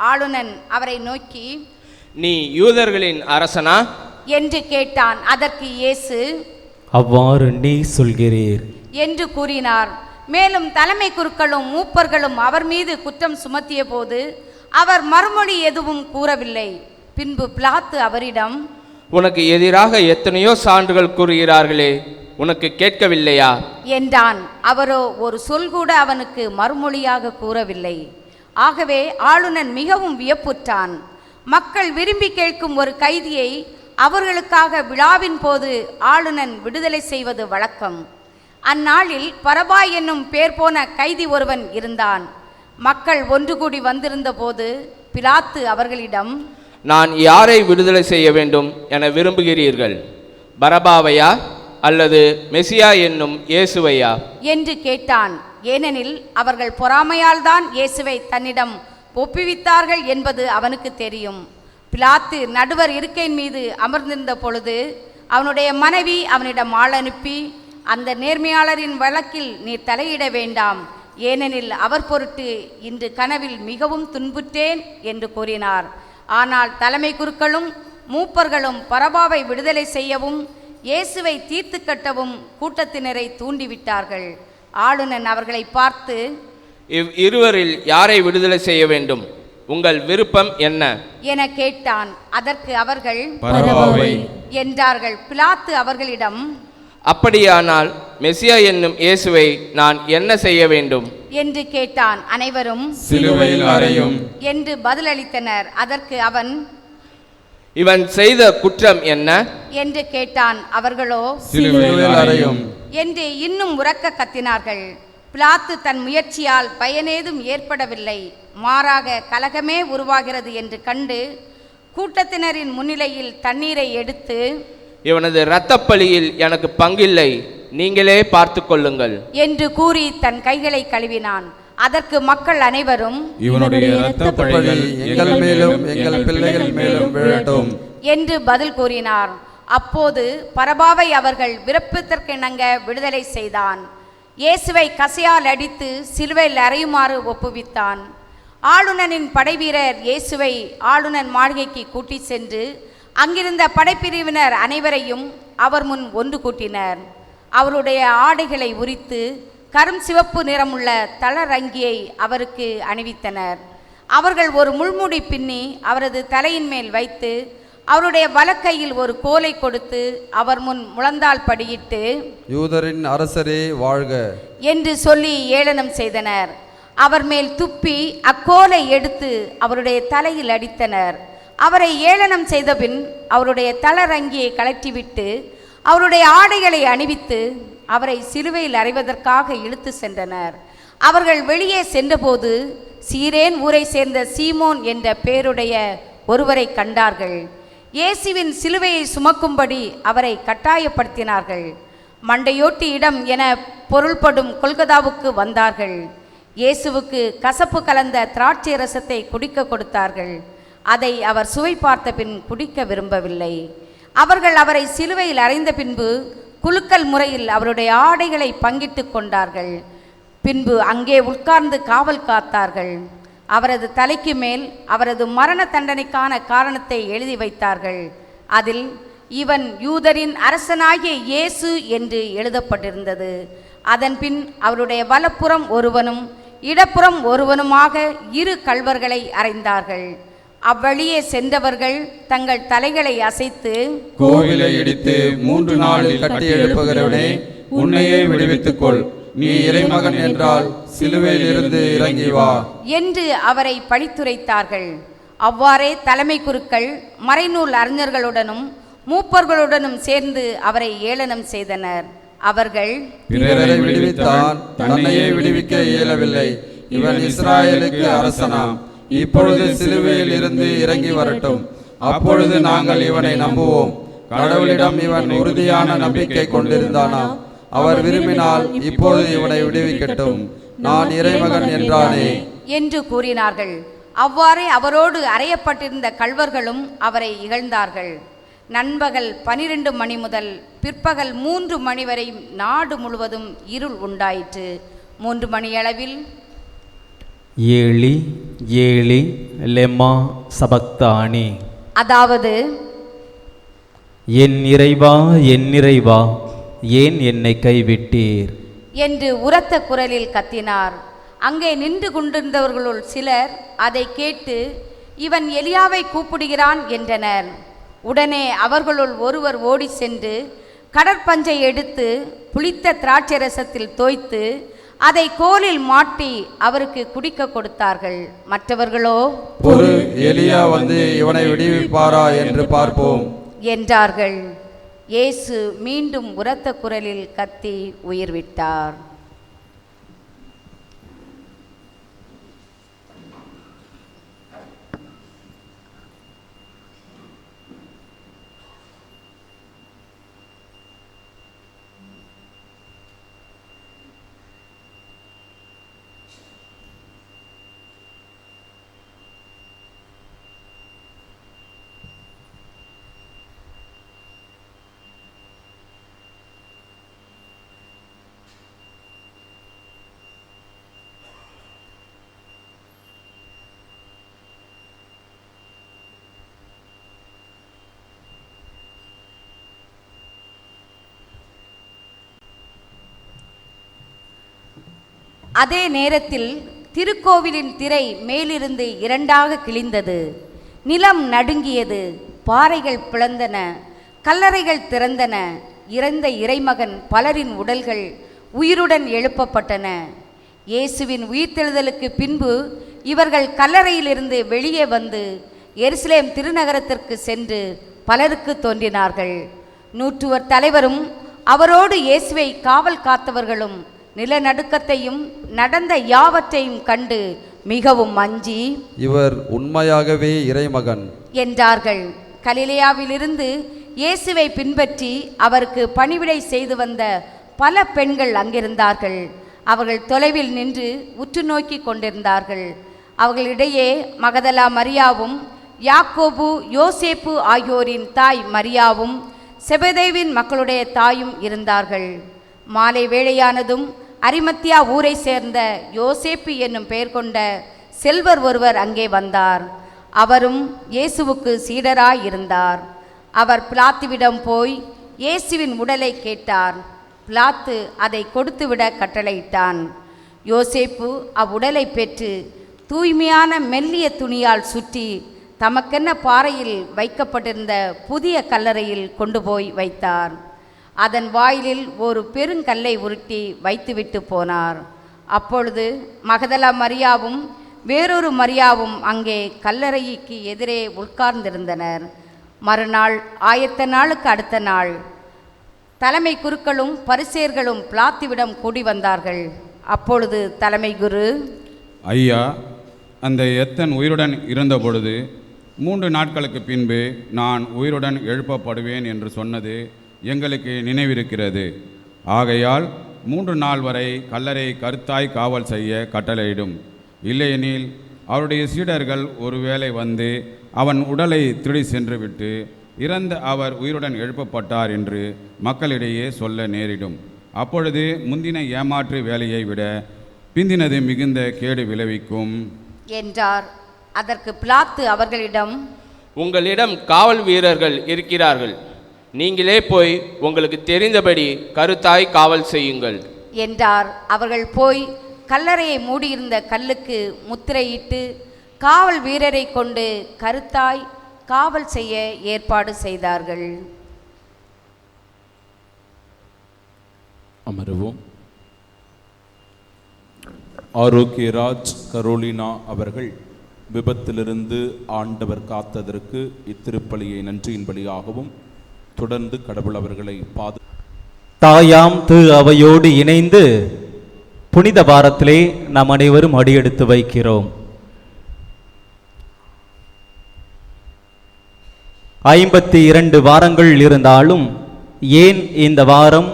ஆளுநன் அவரை நோக்கி, நீ யூதர்களின் அரசனா என்று கேட்டான். அதற்கு இயேசு, அவ்வாறு நீ சொல்கிறீர் என்று கூறினார். மேலும் தலைமை குருக்களும் மூப்பர்களும் அவர் மீது குற்றம் சுமத்திய போது அவர் மறுமொழி எதுவும் கூறவில்லை. பின்பு பிலாத்து அவரிடம், உனக்கு எதிராக எத்தனையோ சான்றுகள் கூறுகிறார்களே, உனக்கு கேட்கவில்லையா என்றான். அவரோ ஒரு சொல் கூட அவனுக்கு மறுமொழியாக கூறவில்லை. ஆகவே ஆளுநன் மிகவும் வியப்புற்றான். மக்கள் விரும்பி கேட்கும் ஒரு கைதியை அவர்களுக்காக விழாவின் போது ஆளுநன் விடுதலை செய்வது வழக்கம். அந்நாளில் பரபா என்னும் பேர் போன கைதி ஒருவன் இருந்தான். மக்கள் ஒன்று கூடி வந்திருந்த போது பிலாத்து அவர்களிடம், நான் யாரை விடுதலை செய்ய வேண்டும் என விரும்புகிறீர்கள், பரபாவையா அல்லது மெசியா என்னும் இயேசுவையா என்று கேட்டான். ஏனெனில் அவர்கள் பொறாமையால் தான் இயேசுவை தன்னிடம் ஒப்புவித்தார்கள் என்பது அவனுக்கு தெரியும். பிலாத்து நடுவர் இருக்கையின் மீது அமர்ந்திருந்த பொழுது அவனுடைய மனைவி அவனிடம் ஆள் அனுப்பி, அந்த நேர்மையாளரின் வழக்கில் நீ தலையிட வேண்டாம், ஏனெனில் அவர் பொருட்டு இன்று கனவில் மிகவும் துன்புற்றேன் என்று கூறினார். ஆனால் தலைமை குருக்களும் மூப்பர்களும் பரபாவை விடுதலை செய்யவும் இயேசுவை தீர்த்து கட்டவும் கூட்டத்தினரை தூண்டிவிட்டார்கள். ஆளுநன் அவர்களை பார்த்து, இருவரில் யாரை விடுதலை செய்ய வேண்டும், உங்கள் விருப்பம் என்ன என கேட்டான். அதற்கு அவர்கள் பரபாவை என்றார்கள். பிலாத்து அவர்களிடம், அப்படியானால் மெசியா என்னும் இயேசுவை நான் என்ன செய்ய வேண்டும் என்று கேட்டான். அனைவரும் சிலுவையில் அறையும் என்று பதிலளித்தனர். அதற்கு அவன், இவன் செய்த குற்றம் என்ன என்று கேட்டான். அவர்களோ சிலுவையில் அறையும் என்று இன்னும் உரக்க கத்தினார்கள். பிலாத்து தன் முயற்சியால் பயனேதும் ஏற்படவில்லை, மாறாக கலகமே உருவாகிறது என்று கண்டு கூட்டத்தினரின் முன்னிலையில் தண்ணீரை எடுத்து, இவனது இரத்தப்பழியில் எனக்கு பங்கில்லை, நீங்களே பார்த்து கொள்ளுங்கள் என்று கூறி தன் கைகளை கழுவினான். அதற்கு மக்கள் அனைவரும், இவனுடைய இரத்தப்பழி எங்கள் மேலும் எங்கள் பிள்ளைகள் மேலும் விழட்டும் என்று பதில் கூறினார். அப்போது பரபாவை அவர்கள் விருப்பத்திற்கிணங்க விடுதலை செய்தான். இயேசுவை கசையால் அடித்து சிலுவையில் அறையுமாறு ஒப்புவித்தான். ஆளுநனின் படைவீரர் இயேசுவை ஆளுநன் மாளிகைக்கு கூட்டி சென்று அங்கிருந்த படைப்பிரிவினர் அனைவரையும் அவர் முன் ஒன்று கூட்டினர். அவருடைய ஆடைகளை உரித்து கரும் சிவப்பு நிறமுள்ள தளரங்கியை அவருக்கு அணிவித்தனர். அவர்கள் ஒரு முள்முடி பின்னி அவரது தலையின் மேல் வைத்து அவருடைய வலக்கையில் ஒரு கோலை கொடுத்து அவர் முன் முழந்தாள் படியிட்டு, யூதரின் அரசரே வாழ்க என்று சொல்லி ஏளனம் செய்தனர். அவர் மேல் துப்பி அக்கோலை எடுத்து அவருடைய தலையில் அடித்தனர். அவரை ஏளனம் செய்தபின் அவருடைய தளரங்கியை கழற்றிவிட்டு அவருடைய ஆடைகளை அணிவித்து அவரை சிலுவையில் அறைவதற்காக இழுத்து சென்றனர். அவர்கள் வெளியே சென்றபோது சீரேன் ஊரை சேர்ந்த சீமோன் என்ற பெயருடைய ஒருவரை கண்டார்கள். இயேசுவின் சிலுவையை சுமக்கும்படி அவரை கட்டாயப்படுத்தினார்கள். மண்டையோட்டி இடம் என பொருள்படும் கொல்கதாவுக்கு வந்தார்கள். இயேசுவுக்கு கசப்பு கலந்த திராட்சை ரசத்தை குடிக்க கொடுத்தார்கள். அதை அவர் சுவை பார்த்த பின் குடிக்க விரும்பவில்லை. அவர்கள் அவரை சிலுவையில் அறைந்த பின்பு குலுக்கல் முறையில் அவருடைய ஆடைகளை பங்கிட்டு கொண்டார்கள். பின்பு அங்கே உட்கார்ந்து காவல் காத்தார்கள். அவரது தலைக்கு மேல் அவரது மரண தண்டனைக்கான காரணத்தை எழுதி வைத்தார்கள். அதில் இவன் யூதரின் அரசனாகிய இயேசு என்று எழுதப்பட்டிருந்தது. அதன்பின் அவருடைய வலப்புறம் ஒருவனும் இடப்புறம் ஒருவனுமாக 2 கள்வர்களை அறைந்தார்கள். அவ்வழியே சென்றவர்கள் தங்கள் தலைகளை அசைத்து, கோவிலை இடித்து 3 நாளில் கட்டி எழுப்புகிறவனே, உன்னையே விடுவித்துக் கொள், நீ இறைமகன் என்றால் சிலுவையில் இருந்து இறங்கி வா என்று அவரை பழித்துரைத்தார்கள். அவ்வாறே தலைமை குருக்கள் மறைநூல் அறிஞர்களுடனும் மூப்பர்களுடனும் சேர்ந்து அவரை ஏளனம் செய்தனர். அவர்கள், பிறரை விடுவித்தான், தன்னையே விடுவிக்க இயலவில்லை. இவன் இஸ்ராயலுக்கு அரசனாம். இப்பொழுது சிலுவையில் இருந்து இறங்கி வரட்டும், அப்பொழுது நாங்கள் இவனை நம்புவோம். கடவுளிடம் இவன் உறுதியான நம்பிக்கை கொண்டிருந்தானாம். அவர் விரும்பினால் இப்போது இவனை விடுவிக்கட்டும், நான் இறைமகன் என்றானே என்று கூறினார்கள். அவ்வாறே அவரோடு அறையப்பட்டிருந்த கள்வர்களும் அவரை இகழ்ந்தார்கள். நண்பகல் 12 மணி முதல் பிற்பகல் 3 மணி வரை நாடு முழுவதும் இருள் உண்டாயிற்று. 3 மணியளவில், ஏலி ஏலி லெமா சபக்தானி, அதாவது என் இறைவா ஏன் என்னை கைவிட்டீர் என்று உரத்த குரலில் கத்தினார். அங்கே நின்று கொண்டிருந்தவர்களுள் சிலர் அதை கேட்டு, இவன் எலியாவை கூப்பிடுகிறான் என்றனர். உடனே அவர்களுள் ஒருவர் ஓடி சென்று கடற்பஞ்சை எடுத்து புளித்த திராட்சை ரசத்தில் தோய்த்து அதை கோலில் மாட்டி அவருக்கு குடிக்க கொடுத்தார்கள். மற்றவர்களோ, எலியா வந்து இவனை விடுவிப்பாரா என்று பார்ப்போம் என்றார்கள். இயேசு மீண்டும் உரத்த குரலில் கத்தி உயிர் விட்டார். அதே நேரத்தில் திருக்கோவிலின் திரை மேலிருந்து 2ஆக கிழிந்தது. நிலம் நடுங்கியது, பாறைகள் பிளந்தன, கல்லறைகள் திறந்தன. இறந்த இறைமகன் பலரின் உடல்கள் உயிருடன் எழுப்பப்பட்டன. இயேசுவின் உயிர்த்தெழுதலுக்கு பின்பு இவர்கள் கல்லறையிலிருந்து வெளியே வந்து எருசலேம் திருநகரத்திற்கு சென்று பலருக்கு தோன்றினார்கள். 100 தலைவரும் அவரோடு இயேசுவை காவல் காத்தவர்களும் நிலநடுக்கத்தையும் நடந்த யாவற்றையும் கண்டு மிகவும் அஞ்சி, இவர் உண்மையாகவே இறைமகன் என்றார்கள். கலிலேயாவிலிருந்து இயேசுவை பின்பற்றி அவருக்கு பணிவிடை செய்து வந்த பல பெண்கள் அங்கிருந்தார்கள். அவர்கள் தொலைவில் நின்று உற்று நோக்கி கொண்டிருந்தார்கள். அவர்களிடையே மகதலா மரியாவும், யாக்கோபு, யோசேப்பு ஆகியோரின் தாய் மரியாவும், செபதேவின் மக்களுடைய தாயும் இருந்தார்கள். மாலை வேளையானதும் அரிமத்தியா ஊரை சேர்ந்த யோசேப்பு என்னும் பெயர் கொண்ட செல்வர் ஒருவர் அங்கே வந்தார். அவரும் இயேசுவுக்கு சீடராய் இருந்தார். அவர் பிலாத்துவிடம் போய் இயேசுவின் உடலை கேட்டார். பிலாத்து அதை கொடுத்துவிட கட்டளையிட்டான். யோசேப்பு அவ்வுடலை பெற்று தூய்மையான மெல்லிய துணியால் சுற்றி தமக்கென்ன பாறையில் வைக்கப்பட்டிருந்த புதிய கல்லறையில் கொண்டு போய் வைத்தார். அதன் வாயிலில் ஒரு பெருங்கல்லை உருட்டி வைத்துவிட்டு போனார். அப்பொழுது மகதலா மரியாவும் வேறொரு மரியாவும் அங்கே கல்லறைக்கு எதிரே உட்கார்ந்திருந்தனர். மறுநாள் ஆயத்த நாளுக்கு அடுத்த நாள் தலைமை குருக்களும் பரிசேயர்களும் பிலாத்துவிடம் கூடி வந்தார்கள். அப்பொழுது தலைமை குரு, ஐயா, அந்த எத்தன் உயிருடன் இருந்தபொழுது 3 நாட்களுக்கு பின்பு நான் உயிருடன் எழுப்பப்படுவேன் என்று சொன்னது எங்களுக்கு நினைவிருக்கிறது. ஆகையால் 3 நாள் வரை கல்லறை கருத்தாய் காவல் செய்ய கட்டளையிடும். இல்லையெனில் அவருடைய சீடர்கள் ஒருவேளை வந்து அவன் உடலை திருடி சென்றுவிட்டு இறந்த அவர் உயிருடன் எழுப்பப்பட்டார் என்று மக்களிடையே சொல்ல நேரிடும். அப்பொழுது முந்தின ஏமாற்று வேலையை விட பிந்தினது மிகுந்த கேடு விளைவிக்கும் என்றார். அதற்கு பிலாத்து அவர்களிடம், உங்களிடம் காவல் வீரர்கள் இருக்கிறார்கள், நீங்களே போய் உங்களுக்கு தெரிந்தபடி கருத்தாய் காவல் செய்யுங்கள் என்றார். அவர்கள் போய் கல்லறையை மூடியிருந்த கல்லுக்கு முத்திரையிட்டு காவல் வீரரை கொண்டு கருத்தாய் காவல் செய்ய ஏற்பாடு செய்தார்கள். அமருவோம். ஆரோக்கியராஜ் கரோலினா அவர்கள் விபத்திலிருந்து ஆண்டவர் காத்ததற்கு இத்திருப்பலியை நன்றியின் பலியாகவும் தொடர்ந்து கடவுள் அவர்களை தாயாம் திரு அவையோடு இணைந்து புனித வாரத்திலே நாம் அனைவரும் அடியெடுத்து வைக்கிறோம். 52 வாரங்கள் இருந்தாலும் ஏன் இந்த வாரம்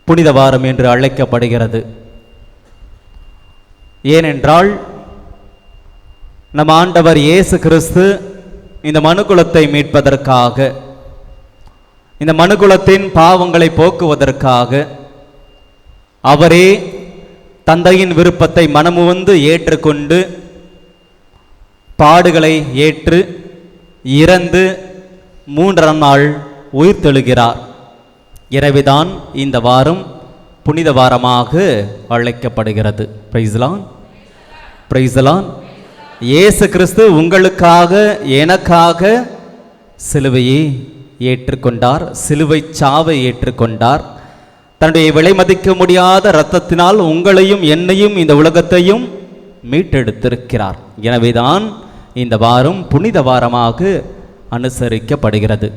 புனித வாரம் என்று அழைக்கப்படுகிறது? ஏனென்றால் நம் ஆண்டவர் இயேசு கிறிஸ்து இந்த மனுக்குலத்தை மீட்பதற்காக, இந்த மனுக்குலத்தின் பாவங்களை போக்குவதற்காக அவரே தந்தையின் விருப்பத்தை மனமுவந்து ஏற்றுக்கொண்டு பாடுகளை ஏற்று இறந்து 3ஆம் நாள் உயிர்த்தெழுகிறார். எனவேதான் இந்த வாரம் புனித வாரமாக அழைக்கப்படுகிறது. பிரைஸ்லான், பிரைஸ்லான். இயேசு கிறிஸ்து உங்களுக்காக எனக்காக சிலுவையை ஏற்றுக்கொண்டார், சிலுவை சாவை ஏற்றுக்கொண்டார். தன்னுடைய விலை மதிக்க முடியாத இரத்தத்தினால் உங்களையும் என்னையும் இந்த உலகத்தையும் மீட்டெடுத்திருக்கிறார். எனவேதான் இந்த வாரம் புனித வாரமாக அனுசரிக்கப்படுகிறது.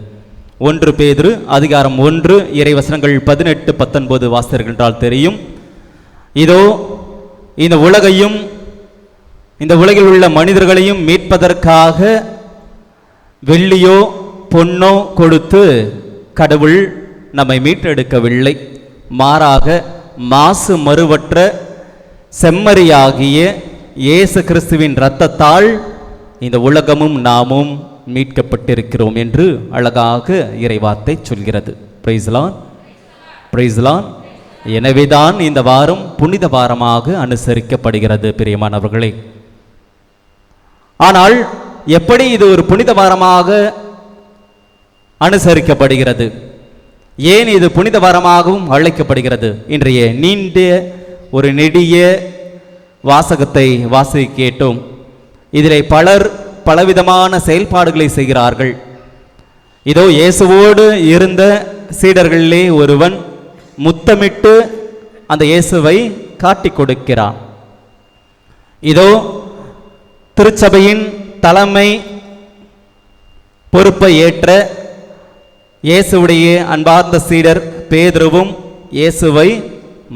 1 பேதுரு அதிகாரம் 1 இறைவசனங்கள் 18-19 வாசிக்கின்றால் தெரியும். இதோ இந்த உலகையும் இந்த உலகில் உள்ள மனிதர்களையும் மீட்பதற்காக வெள்ளியோ பொன்னோ கொடுத்து கடவுள் நம்மை மீட்டெடுக்கவில்லை. மாறாக மாசு மறுவற்ற செம்மறியாகிய இயேசு கிறிஸ்துவின் இரத்தத்தால் இந்த உலகமும் நாமும் மீட்கப்பட்டிருக்கிறோம் என்று அழகாக இறைவார்த்தை சொல்கிறது. பிரைஸ்லான், பிரைஸ்லான். எனவேதான் இந்த வாரம் புனித வாரமாக அனுசரிக்கப்படுகிறது பிரியமானவர்களே. ஆனால் எப்படி இது ஒரு புனித வாரமாக அனுசரிக்கப்படுகிறது, ஏன் இது புனித வாரமாகவும் அழைக்கப்படுகிறது? இன்றைய நீண்ட ஒரு நெடிய வாசகத்தை வாசிக்க கேட்டோம். இதிலே பலர் பலவிதமான செயல்பாடுகளை செய்கிறார்கள். இதோ இயேசுவோடு இருந்த சீடர்களிலே ஒருவன் முத்தமிட்டு அந்த இயேசுவை காட்டிக் கொடுக்கிறான். இதோ திருச்சபையின் தலைமை பொறுப்பை ஏற்ற இயேசுவுடைய அன்பார்ந்த சீடர் பேதுருவும் இயேசுவை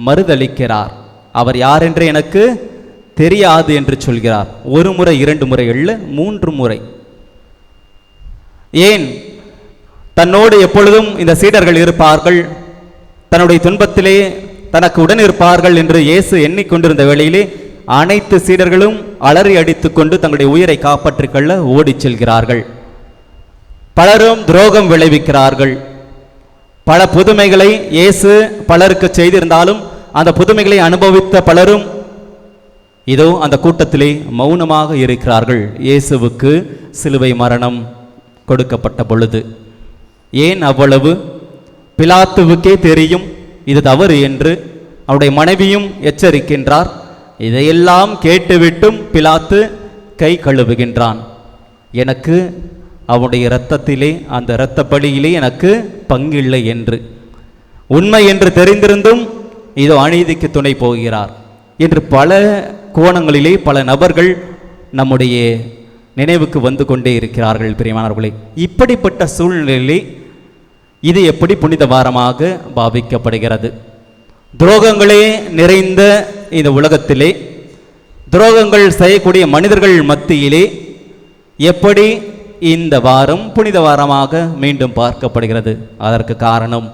மறுதளிக்கிறார். அவர் யார் என்று எனக்கு தெரியாது என்று சொல்கிறார். ஒரு முறை, 2 முறை இல்ல, 3 முறை. ஏன்? தன்னோடு எப்பொழுதும் இந்த சீடர்கள் இருப்பார்கள், தன்னுடைய துன்பத்திலே தனக்கு உடன் இருப்பார்கள் என்று இயேசு எண்ணிக்கொண்டிருந்த வேளையிலே அனைத்து சீடர்களும் அலறி அடித்துக் கொண்டு தங்களுடைய உயிரை காப்பாற்றிக் கொள்ள ஓடிச் செல்கிறார்கள். பலரும் துரோகம் விளைவிக்கிறார்கள். பல புதுமைகளை இயேசு பலருக்கு செய்திருந்தாலும் அந்த புதுமைகளை அனுபவித்த பலரும் இதோ அந்த கூட்டத்திலே மௌனமாக இருக்கிறார்கள். இயேசுவுக்கு சிலுவை மரணம் கொடுக்கப்பட்ட பொழுது ஏன் அவ்வளவு? பிலாத்துவுக்கே தெரியும் இது தவறு என்று. அவருடைய மனைவியும் எச்சரிக்கின்றார். இதையெல்லாம் கேட்டுவிட்டும் பிலாத்து கை கழுவுகின்றான். எனக்கு அவனுடைய இரத்தத்திலே, அந்த இரத்த பலியிலே எனக்கு பங்கில்லை என்று. உண்மை என்று தெரிந்திருந்தும் இதோ அநீதிக்கு துணை போகிறார் என்று பல கோணங்களிலே பல நபர்கள் நம்முடைய நினைவுக்கு வந்து கொண்டே இருக்கிறார்கள். பிரியமானவர்களே, இப்படிப்பட்ட சூழ்நிலையிலே இது எப்படி புனித வாரமாக பாவிக்கப்படுகிறது? துரோகங்களே நிறைந்த இந்த உலகத்திலே, துரோகங்கள் செய்யக்கூடிய மனிதர்கள் மத்தியிலே எப்படி இந்த வாரம் புனித வாரமாக மீண்டும் பார்க்கப்படுகிறது? அதற்கு காரணம்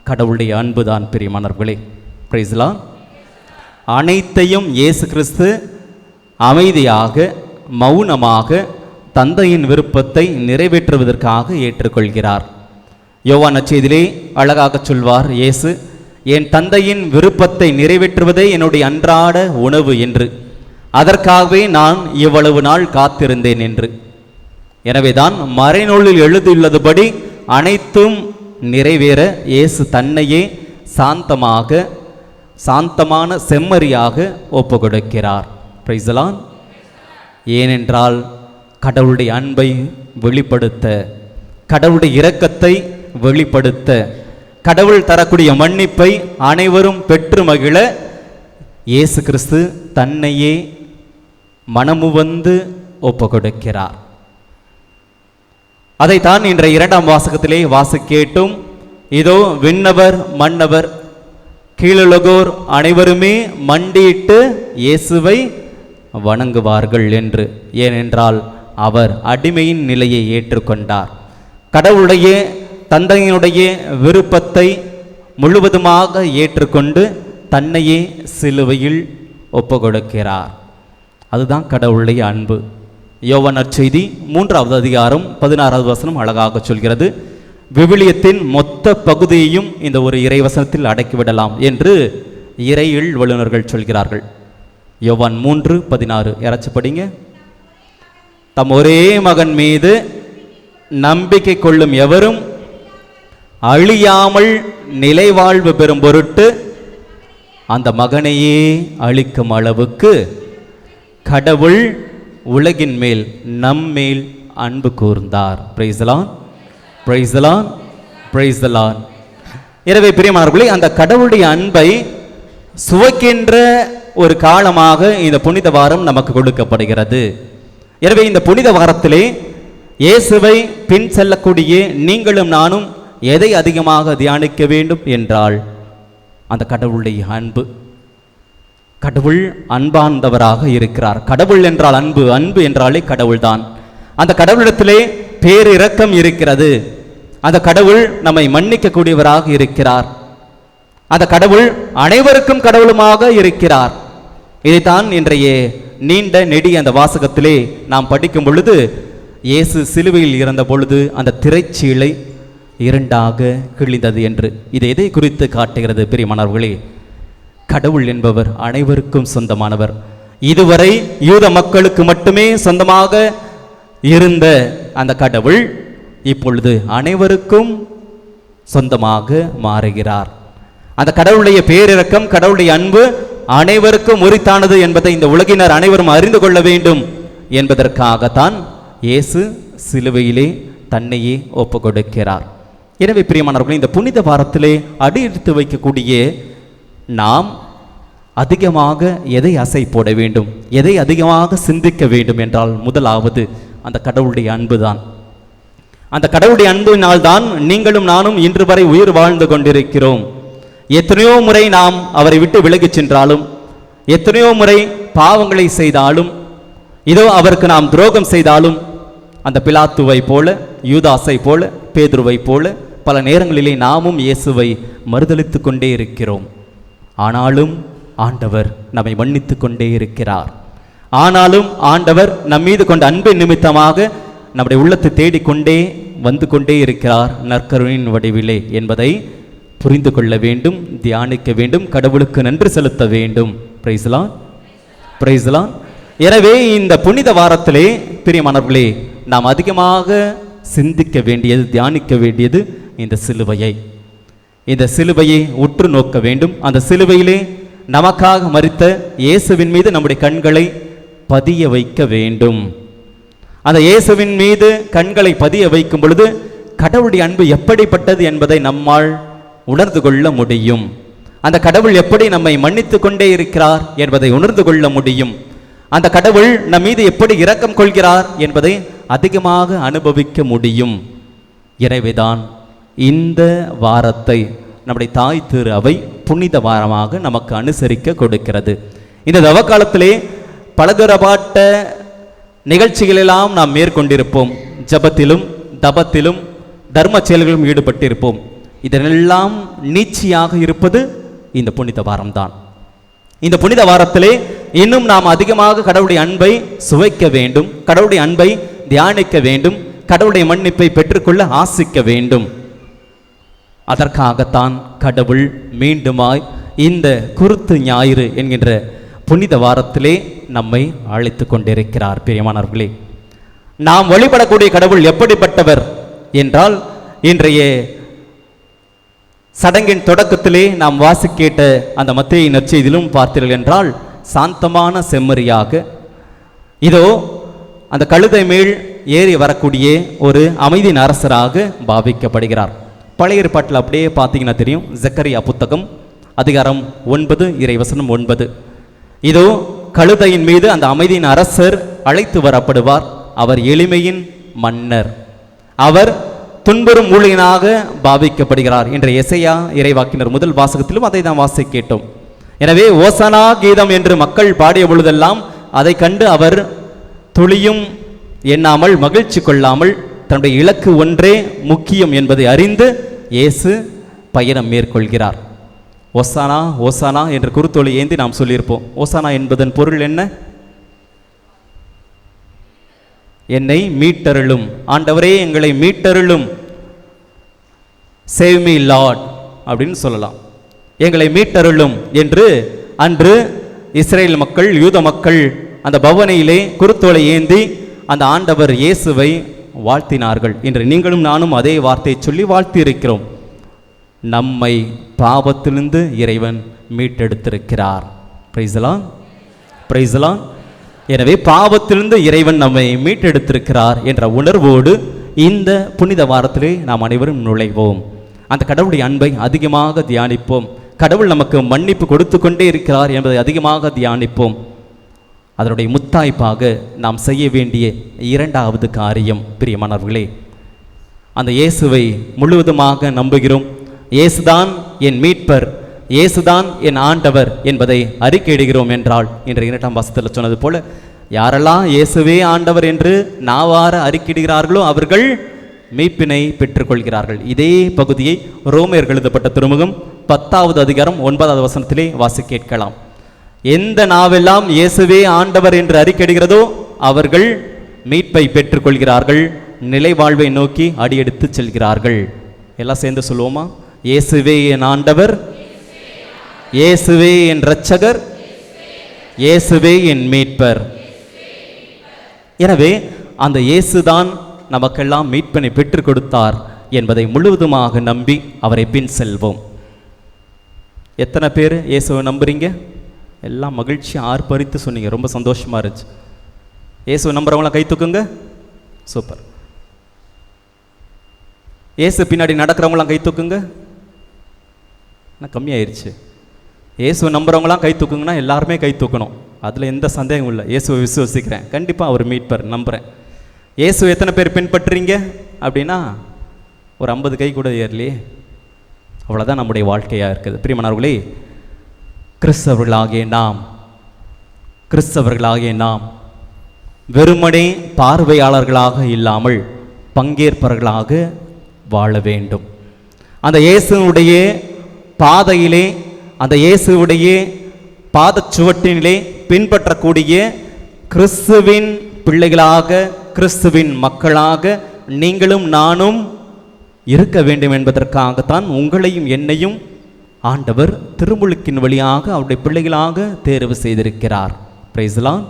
கடவுளுடைய அன்புதான். பிரியமானவர்களே, பிரைஸ் தி லார்ட். அனைத்தையும் இயேசு கிறிஸ்து அமைதியாக மௌனமாக தந்தையின் விருப்பத்தை நிறைவேற்றுவதற்காக ஏற்றுக்கொள்கிறார். யோவான் நற்செய்தியிலே அழகாக சொல்வார் இயேசு, என் தந்தையின் விருப்பத்தை நிறைவேற்றுவதே என்னுடைய அன்றாட உணவு என்று. அதற்காகவே நான் இவ்வளவு நாள் காத்திருந்தேன் என்று. எனவேதான் மறைநூலில் எழுதியுள்ளதுபடி அனைத்தும் நிறைவேற இயேசு தன்னையே சாந்தமான செம்மறியாக ஒப்பு கொடுக்கிறார். Price the Lord. ஏனென்றால் கடவுளுடைய அன்பை வெளிப்படுத்த, கடவுளுடைய இரக்கத்தை வெளிப்படுத்த, கடவுள் தரக்கூடிய மன்னிப்பை அனைவரும் பெற்று மகிழ இயேசு கிறிஸ்து தன்னையே மனமுவந்து ஒப்பு கொடுக்கிறார். அதைத்தான் இன்றைய 2ஆம் வாசகத்திலே வாசிக்கேட்டும். இதோ விண்ணவர் மன்னவர் கீழுலகோர் அனைவருமே மண்டியிட்டு இயேசுவை வணங்குவார்கள் என்று. ஏனென்றால் அவர் அடிமையின் நிலையை ஏற்றுக்கொண்டார். கடவுளுடைய தந்தையினுடைய விருப்பத்தை முழுவதுமாக ஏற்றுக்கொண்டு தன்னையே சிலுவையில் ஒப்பு கொடுக்கிறார். அதுதான் கடவுளுடைய அன்பு. யோவான் நற்செய்தி 3ஆவது அதிகாரம் 16வது வசனம் அழகாக சொல்கிறது. விவிலியத்தின் மொத்த பகுதியையும் இந்த ஒரு இறைவசனத்தில் அடக்கிவிடலாம் என்று இறையில் வல்லுநர்கள் சொல்கிறார்கள். யோவான் 3:16 யாராச்சும் படிங்க. தம் ஒரே மகன் மீது நம்பிக்கை கொள்ளும் எவரும் அழியாமல் நிலைவாழ்வு பெறும் பொருட்டு அந்த மகனையே அளிக்கும் அளவுக்கு கடவுள் உலகின் மேல் நம்மேல் அன்பு கூர்ந்தார். Price the Lord, praise the Lord, praise the Lord. எனவே பிரியமானவர்களே, அந்த கடவுளுடைய அன்பை சுவைக்கின்ற ஒரு காலமாக இந்த புனித வாரம் நமக்கு கொடுக்கப்படுகிறது. எனவே இந்த புனித வாரத்திலே இயேசுவை பின் செல்லக்கூடிய நீங்களும் நானும் எதை அதிகமாக தியானிக்க வேண்டும் என்றால் அந்த கடவுளுடைய அன்பு. கடவுள் அன்பார்ந்தவராக இருக்கிறார். கடவுள் என்றால் அன்பு, அன்பு என்றாலே கடவுள்தான். அந்த கடவுளிடத்திலே பேரிரக்கம் இருக்கிறது. அந்த கடவுள் நம்மை மன்னிக்கக்கூடியவராக இருக்கிறார். அந்த கடவுள் அனைவருக்கும் கடவுளுமாக இருக்கிறார். இதைத்தான் இன்றைய நீண்ட நெடிய அந்த வாசகத்திலே நாம் படிக்கும் பொழுது, இயேசு சிலுவையில் இறந்த பொழுது அந்த திரைச்சீலை 2ஆக கிழிந்தது என்று. இது எதை குறித்து காட்டுகிறது பிரியமானவர்களே? கடவுள் என்பவர் அனைவருக்கும் சொந்தமானவர். இதுவரை யூத மக்களுக்கு மட்டுமே சொந்தமாக இருந்த அந்த கடவுள் இப்பொழுது அனைவருக்கும் சொந்தமாக மாறுகிறார். அந்த கடவுளுடைய பேரிரக்கம், கடவுளுடைய அன்பு அனைவருக்கும் உரித்தானது என்பதை இந்த உலகினர் அனைவரும் அறிந்து கொள்ள வேண்டும் என்பதற்காகத்தான் இயேசு சிலுவையிலே தன்னையே ஒப்பு கொடுக்கிறார். எனவே பிரியமானவர்களே, இந்த புனித வாரத்திலே அடியெடுத்து வைக்கக்கூடிய நாம் அதிகமாக எதை அசை போட வேண்டும், எதை அதிகமாக சிந்திக்க வேண்டும் என்றால் முதலாவது அந்த கடவுளுடைய அன்பு தான். அந்த கடவுளுடைய அன்பினால் தான் நீங்களும் நானும் இன்று வரை உயிர் வாழ்ந்து கொண்டிருக்கிறோம். எத்தனையோ முறை நாம் அவரை விட்டு விலகிச் சென்றாலும், எத்தனையோ முறை பாவங்களை செய்தாலும், இதோ அவருக்கு நாம் துரோகம் செய்தாலும், அந்த பிலாத்துவை போல, யூதாசை போல, பேதுருவை போல பல நேரங்களிலே நாமும் இயேசுவை மறுதலித்து கொண்டே இருக்கிறோம். ஆனாலும் ஆண்டவர் நம்மை மன்னித்து கொண்டே இருக்கிறார். ஆனாலும் ஆண்டவர் நம் மீது கொண்ட அன்பின் நிமித்தமாக நம்முடைய உள்ளத்தை தேடிக்கொண்டே வந்து கொண்டே இருக்கிறார் நற்கருணையின் வடிவிலே என்பதை புரிந்து கொள்ள வேண்டும், தியானிக்க வேண்டும், கடவுளுக்கு நன்றி செலுத்த வேண்டும். பிரைஸ்லான், பிரைஸ்லான். எனவே இந்த புனித வாரத்திலே பிரியமானவர்களே, நாம் அதிகமாக சிந்திக்க வேண்டியது, தியானிக்க வேண்டியது இந்த சிலுவையை. இந்த சிலுவையை உற்று நோக்க வேண்டும். அந்த சிலுவையிலே நமக்காக மரித்த இயேசுவின் மீது நம்முடைய கண்களை பதிய வைக்க வேண்டும். அந்த இயேசுவின் மீது கண்களை பதிய வைக்கும் பொழுது கடவுளுடைய அன்பு எப்படிப்பட்டது என்பதை நம்மால் உணர்ந்து கொள்ள முடியும். அந்த கடவுள் எப்படி நம்மை மன்னித்து கொண்டே இருக்கிறார் என்பதை உணர்ந்து கொள்ள முடியும். அந்த கடவுள் நம் மீது எப்படி இரக்கம் கொள்கிறார் என்பதை அதிகமாக அனுபவிக்க முடியும். எனவேதான் இந்த வாரத்தை நம்முடைய தாய் திரு அவை புனித வாரமாக நமக்கு அனுசரிக்க கொடுக்கிறது. இந்த தவக்காலத்திலே பலதரப்பட்ட நிகழ்ச்சிகளெல்லாம் நாம் மேற்கொண்டிருப்போம். ஜபத்திலும் தபத்திலும் தர்ம செயல்களிலும் ஈடுபட்டிருப்போம். இதனெல்லாம் நீட்சியாக இருப்பது இந்த புனித வாரம்தான். இந்த புனித வாரத்திலே இன்னும் நாம் அதிகமாக கடவுளுடைய அன்பை சுவைக்க வேண்டும், கடவுளுடைய அன்பை தியானிக்க வேண்டும், கடவுளுடைய மன்னிப்பை பெற்றுக்கொள்ள ஆசிக்க வேண்டும். அதற்காகத்தான் கடவுள் மீண்டுமாய் இந்த குருத்து ஞாயிறு என்கின்ற புனித வாரத்திலே நம்மை அழைத்து கொண்டிருக்கிறார். பிரியமானவர்களே, நாம் வழிபடக்கூடிய கடவுள் எப்படிப்பட்டவர் என்றால், இன்றைய சடங்கின் தொடக்கத்திலே நாம் வாசிக்கேட்ட அந்த மத்தேயு நற்செய்தியிலும் பார்த்தீர்கள் என்றால், சாந்தமான செம்மறியாக இதோ அந்த கழுதை மேல் ஏறி வரக்கூடிய ஒரு அமைதியின் அரசராக பாவிக்கப்படுகிறார். பழைய ஏற்பாட்டில் அப்படியே பார்த்தீங்கன்னா தெரியும். ஜக்கரியா புத்தகம் அதிகாரம் 9 இறைவசனம் 9. இதோ கழுதையின் மீது அந்த அமைதியின் அரசர் அழைத்து வரப்படுவார். அவர் எளிமையின் மன்னர், அவர் துன்புறும் ஊழியனாக பாவிக்கப்படுகிறார் என்ற எசையா இறைவாக்கினர் முதல் வாசகத்திலும் அதை நாம் வாசி கேட்டோம். எனவே ஓசனா கீதம் என்று மக்கள் பாடிய பொழுதெல்லாம் அதை கண்டு அவர் துளியும் எண்ணாமல், மகிழ்ச்சி கொள்ளாமல், தன்னுடைய இலக்கு ஒன்றே முக்கியம் என்பதை அறிந்து இயேசு பயணம் மேற்கொள்கிறார். ஓசானா ஓசானா என்ற குருத்தோலை ஏந்தி நாம் சொல்லியிருப்போம். ஓசானா என்பதன் பொருள் என்ன? என்னை மீட்டருளும், ஆண்டவரே எங்களை மீட்டருளும், சேவ் மீ லார்ட் அப்படின்னு சொல்லலாம். எங்களை மீட்டருளும் என்று அன்று இஸ்ரேல் மக்கள், யூத மக்கள் அந்த பவனையிலே குருத்தோலை ஏந்தி அந்த ஆண்டவர் இயேசுவை வாழ்த்தினார்கள். இன்று நீங்களும் நானும் அதே வார்த்தையை சொல்லி வாழ்த்தி இருக்கிறோம். நம்மை பாவத்திலிருந்து இறைவன் மீட்டெடுத்திருக்கிறார். பிரைஸ்லான், பிரைஸ்லான். எனவே பாவத்திலிருந்து இறைவன் நம்மை மீட்டெடுத்திருக்கிறார் என்ற உணர்வோடு இந்த புனித வாரத்திலே நாம் அனைவரும் நுழைவோம். அந்த கடவுளுடைய அன்பை அதிகமாக தியானிப்போம். கடவுள் நமக்கு மன்னிப்பு கொடுத்து கொண்டே இருக்கிறார் என்பதை அதிகமாக தியானிப்போம். அதனுடைய முத்தாய்ப்பாக நாம் செய்ய வேண்டிய இரண்டாவது காரியம், பிரியமானவர்களே, அந்த இயேசுவை முழுவதுமாக நம்புகிறோம். இயேசுதான் என் மீட்பர், இயேசுதான் என் ஆண்டவர் என்பதை அறிக்கையிடுகிறோம் என்றால், இன்று 2ஆம் வசனத்தில் சொன்னது போல, யாரெல்லாம் இயேசுவே ஆண்டவர் என்று நாவார அறிக்கையிடுகிறார்களோ அவர்கள் மீட்பினை பெற்றுக்கொள்கிறார்கள். இதே பகுதியை ரோமையர் எழுதப்பட்ட திருமுகம் 10வது அதிகாரம் 9வது வசனத்திலே வாசி கேட்கலாம். எந்த நாவெல்லாம் இயேசுவே ஆண்டவர் என்று அறிக்கையிடுகிறதோ அவர்கள் மீட்பை பெற்றுக்கொள்கிறார்கள், நிலை வாழ்வை நோக்கி அடியெடுத்து செல்கிறார்கள். எல்லாம் சேர்ந்து சொல்லுவோமா? இயேசுவே என் ஆண்டவர், இயேசுவே என் இரட்சகர், இயேசுவே என் மீட்பர். எனவே அந்த இயேசுதான் நமக்கெல்லாம் மீட்பினை பெற்றுக் கொடுத்தார் என்பதை முழுவதுமாக நம்பி அவரை பின் செல்வோம். எத்தனை பேர் இயேசுவை நம்புறீங்க? எல்லாம் மகிழ்ச்சி ஆர்ப்பரித்து சொன்னீங்க, ரொம்ப சந்தோஷமா இருந்துச்சு. இயேசுவை நம்புறவங்களாம் கை தூக்குங்க. சூப்பர். இயேசு பின்னாடி நடக்கிறவங்களாம் கை தூக்குங்க. கம்மியாயிருச்சு. இயேசுவை நம்புறவங்களாம் கை தூக்குங்கன்னா எல்லாருமே கை தூக்கணும், அதில் எந்த சந்தேகமும் இல்லை. இயேசுவை விசுவசிக்கிறேன், கண்டிப்பாக அவர் மீட்பர், நம்புகிறேன். இயேசு எத்தனை பேர் பின்பற்றுறீங்க அப்படின்னா ஒரு 50 கை கூட ஏறலையே. அவ்வளோதான் நம்முடைய வாழ்க்கையாக இருக்குது. பிரியமானவர்களே, கிறிஸ்தவர்களாகிய நாம் வெறுமனே பார்வையாளர்களாக இல்லாமல் பங்கேற்பவர்களாக வாழ வேண்டும். அந்த இயேசுவுடைய பாதையிலே, அந்த இயேசுவுடைய பாதச்சுவட்டினிலே பின்பற்றக்கூடிய கிறிஸ்துவின் பிள்ளைகளாக, கிறிஸ்துவின் மக்களாக நீங்களும் நானும் இருக்க வேண்டும் என்பதற்காகத்தான் உங்களையும் என்னையும் ஆண்டவர் திருமுழுக்கின் வழியாக அவருடைய பிள்ளைகளாக தேர்வு செய்திருக்கிறார். Price the Lord.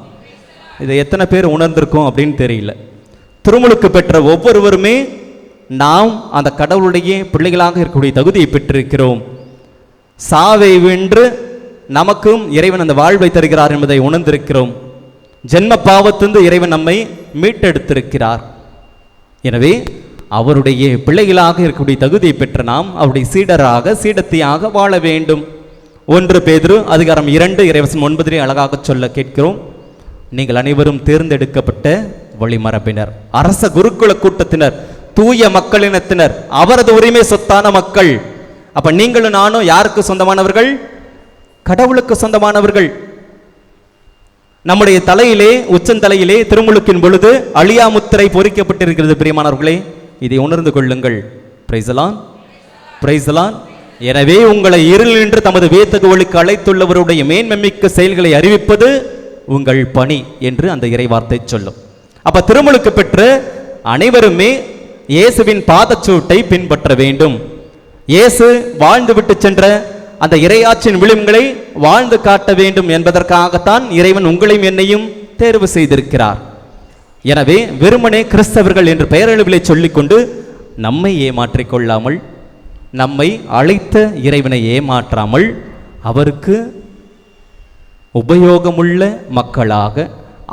இதை எத்தனை பேர் உணர்ந்திருக்கோம் அப்படின்னு தெரியல. திருமுழுக்கு பெற்ற ஒவ்வொருவருமே நாம் அந்த கடவுளுடைய பிள்ளைகளாக இருக்கக்கூடிய தகுதியை பெற்றிருக்கிறோம். சாவை வென்று நமக்கும் இறைவன் அந்த வாழ்வை தருகிறார் என்பதை உணர்ந்திருக்கிறோம். ஜென்ம பாவத்திலிருந்து இறைவன் நம்மை மீட்டெடுத்திருக்கிறார். எனவே அவருடைய பிள்ளைகளாக இருக்கக்கூடிய தகுதியை பெற்ற நாம் அவருடைய சீடராக, சீடத்தியாக வாழ வேண்டும். 1 பேதுரு அதிகாரம் 2 இறைவசனம் 9 அழகாக சொல்ல கேட்கிறோம். நீங்கள் அனைவரும் தேர்ந்தெடுக்கப்பட்ட வழிமரபினர், அரச குருகுல கூட்டத்தினர், தூய மக்களினத்தினர், அவரது உரிமை சொத்தான மக்கள். அப்ப நீங்களும் நானும் யாருக்கு சொந்தமானவர்கள்? கடவுளுக்கு சொந்தமானவர்கள். நம்முடைய தலையிலே, உச்சந்தலையிலே திருமுழுக்கின் பொழுது அழியா முத்திரை பொறிக்கப்பட்டிருக்கிறது. பிரியமானவர்களே, இதை உணர்ந்து கொள்ளுங்கள். Price the Lord, praise the Lord. எனவே உங்களை இருள் என்று தமது வேதக ஒளிக்கு அழைத்துள்ளவருடைய மேன்மைமிக்க செயல்களை அறிவிப்பது உங்கள் பணி என்று அந்த இறைவார்த்தை சொல்லும். அப்ப திருமுழுக்கு பெற்று அனைவருமே இயேசுவின் பாதச்சூட்டை பின்பற்ற வேண்டும். இயேசு வாழ்ந்து விட்டு சென்ற அந்த இறையாட்சியின் விளிம்புகளை வாழ்ந்து காட்ட வேண்டும் என்பதற்காகத்தான் இறைவன் உங்களையும் என்னையும் தேர்வு செய்திருக்கிறார். எனவே வெறுமனே கிறிஸ்தவர்கள் என்று பெயரளவிலே சொல்லிக்கொண்டு நம்மை ஏமாற்றிக் கொள்ளாமல், நம்மை அழைத்த இறைவனை ஏமாற்றாமல், அவருக்கு உபயோகமுள்ள மக்களாக,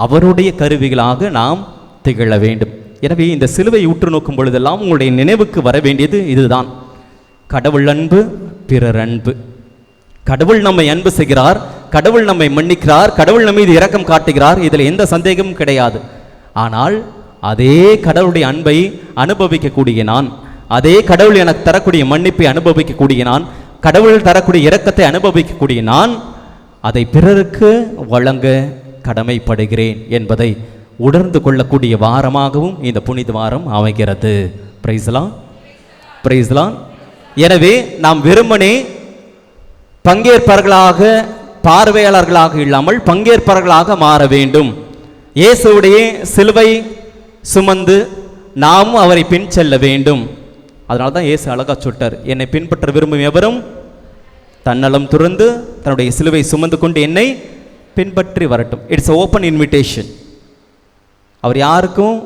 அவருடைய கருவிகளாக நாம் திகழ வேண்டும். எனவே இந்த சிலுவை உற்று நோக்கும் பொழுதெல்லாம் உங்களுடைய நினைவுக்கு வர வேண்டியது இதுதான். கடவுள் அன்பு, பிறர் அன்பு. கடவுள் நம்மை அன்பு செய்கிறார், கடவுள் நம்மை மன்னிக்கிறார், கடவுள் நம்ம மீது இரக்கம் காட்டுகிறார். இதில் எந்த சந்தேகமும் கிடையாது. ஆனால் அதே கடவுளுடைய அன்பை அனுபவிக்கக்கூடிய நான், அதே கடவுள் எனக்கு தரக்கூடிய மன்னிப்பை அனுபவிக்கக்கூடிய நான், கடவுள் தரக்கூடிய இரக்கத்தை அனுபவிக்கக்கூடிய நான் அதை பிறருக்கு வழங்க கடமைப்படுகிறேன் என்பதை உணர்ந்து கொள்ளக்கூடிய வாரமாகவும் இந்த புனித வாரம் அமைகிறது. Price the Lord, praise the Lord. எனவே நாம் வெறுமனே பங்கேற்பாளர்களாக, பார்வையாளர்களாக இல்லாமல் பங்கேற்பாளர்களாக மாற வேண்டும். இயேசுவுடைய சிலுவை சுமந்து நாமும் அவரை பின் செல்ல வேண்டும். அதனால தான் இயேசு அழகா சொல்லிட்டார், என்னை பின்பற்ற விரும்பும் எவரும் தன்னலம் துறந்து தன்னுடைய சிலுவை சுமந்து கொண்டு என்னை பின்பற்றி வரட்டும். It's open invitation. அவர் யாருக்கும்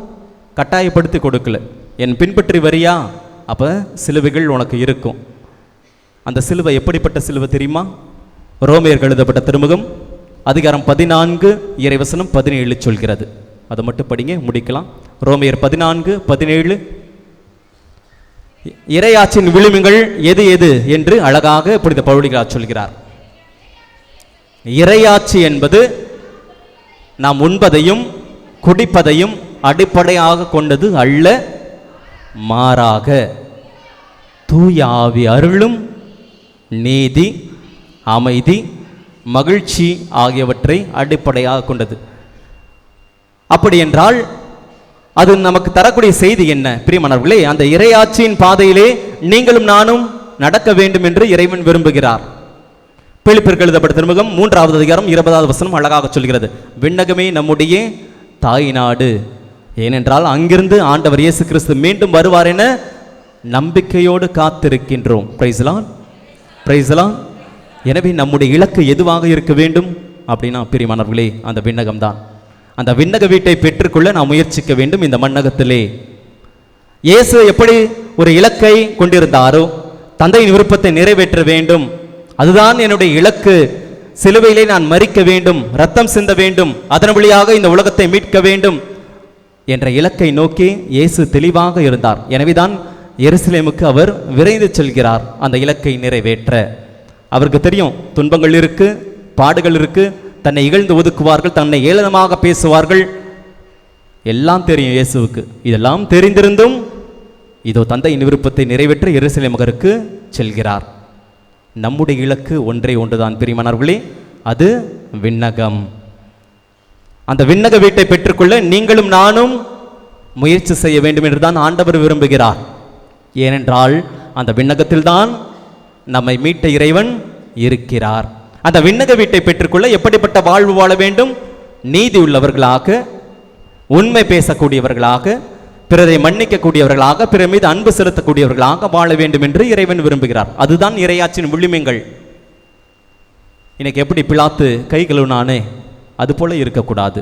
கட்டாயப்படுத்தி கொடுக்கல. என் பின்பற்றி வரியா, அப்போ சிலுவைகள் உனக்கு இருக்கும். அந்த சிலுவை எப்படிப்பட்ட சிலுவை தெரியுமா? ரோமையர் எழுதப்பட்ட திருமுகம் அதிகாரம் 14 இறைவசனம் 17 சொல்கிறது. அதை மட்டும் படிங்க, முடிக்கலாம். ரோமையர் 14:17 இறையாட்சியின் விளிம்புகள் எது எது என்று அழகாக புனித பவுலியார் சொல்கிறார். இறையாட்சி என்பது நாம் உண்பதையும் குடிப்பதையும் அடிப்படையாக கொண்டது அல்ல, மாறாக தூய ஆவி அருளும், நீதி, அமைதி, மகிழ்ச்சி ஆகியவற்றை அடிப்படையாக கொண்டது. அப்படி என்றால் அது நமக்கு தரக்கூடிய செய்தி என்ன? பிரியமானவர்களே, அந்த இறையாட்சியின் பாதையிலே நீங்களும் நானும் நடக்க வேண்டும் என்று இறைவன் விரும்புகிறார். பிலிப்பியருக்கு எழுதப்பட்ட திருமுகம் 3வது அதிகாரம் 20வது வசனம் அழகாக சொல்கிறது, விண்ணகமே நம்முடைய தாய் நாடு, ஏனென்றால் அங்கிருந்து ஆண்டவர் இயேசு கிறிஸ்து மீண்டும் வருவார் என நம்பிக்கையோடு காத்திருக்கின்றோம். Praise the Lord, praise the Lord. எனவே நம்முடைய இலக்கு எதுவாக இருக்க வேண்டும் அப்படின்னா பிரியமானவர்களே, அந்த விண்ணகம்தான். அந்த விண்ணக வீட்டை பெற்றுக்கொள்ள நாம் முயற்சிக்க வேண்டும். இந்த மண்ணகத்திலே இயேசு எப்படி ஒரு இலக்கை கொண்டிருந்தாரோ, தந்தையின் விருப்பத்தை நிறைவேற்ற வேண்டும், அதுதான் என்னுடைய இலக்கு, சிலுவையிலே நான் மரிக்க வேண்டும், ரத்தம் சிந்த வேண்டும், அதன் வழியாக இந்த உலகத்தை மீட்க வேண்டும் என்ற இலக்கை நோக்கி இயேசு தெளிவாக இருந்தார். எனவேதான் எருசலேமுக்கு அவர் விரைந்து செல்கிறார் அந்த இலக்கை நிறைவேற்ற. அவருக்கு தெரியும், துன்பங்கள் இருக்கு, பாடுகள் இருக்கு, தன்னை இகழ்ந்து ஒதுக்குவார்கள், தன்னை ஏளனமாக பேசுவார்கள், எல்லாம் தெரியும் இயேசுவுக்கு. இதெல்லாம் தெரிந்திருந்தும் இதோ தந்தையின் விருப்பத்தை நிறைவேற்ற எருசலேம் நகருக்கு செல்கிறார். நம்முடைய இலக்கு ஒன்றே ஒன்றுதான் பிரியமானவர்களே, அது விண்ணகம். அந்த விண்ணக வீட்டை பெற்றுக்கொள்ள நீங்களும் நானும் முயற்சி செய்ய வேண்டும் என்றுதான் ஆண்டவர் விரும்புகிறார். ஏனென்றால் அந்த விண்ணகத்தில்தான் நம்மை மீட்ட இறைவன் இருக்கிறார். அந்த விண்ணக வீட்டை பெற்றுக்கொள்ள எப்படிப்பட்ட வாழ்வு வாழ வேண்டும்? நீதி உள்ளவர்களாக, உண்மை பேசக்கூடியவர்களாக, பிறரை மன்னிக்கக்கூடியவர்களாக, பிறர் மீது அன்பு செலுத்தக்கூடியவர்களாக வாழ வேண்டும் என்று இறைவன் விரும்புகிறார். அதுதான் இறையாட்சியின் விழுமியங்கள். இன்னைக்கு எப்படி பிலாத்து கை கழுவுனானே அதுபோல இருக்கக்கூடாது.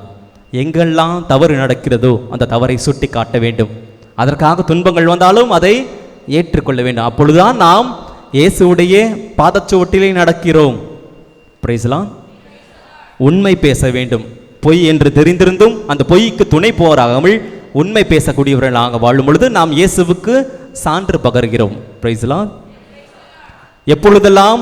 எங்கெல்லாம் தவறு நடக்கிறதோ அந்த தவறை சுட்டி காட்ட வேண்டும். அதற்காக துன்பங்கள் வந்தாலும் அதை ஏற்றுக்கொள்ள வேண்டும். அப்பொழுதுதான் நாம் இயேசுவுடைய பாதச்சுவட்டிலே நடக்கிறோம். பிரைஸ்லாம். உண்மை பேச வேண்டும். பொய் என்று தெரிந்திருந்தும் அந்த பொய்க்கு துணை போராகாமல் உண்மை பேசக்கூடியவர்களாக வாழும் பொழுது நாம் இயேசுவுக்கு சான்று பகர்கிறோம். பிரைஸ்லாம். எப்பொழுதெல்லாம்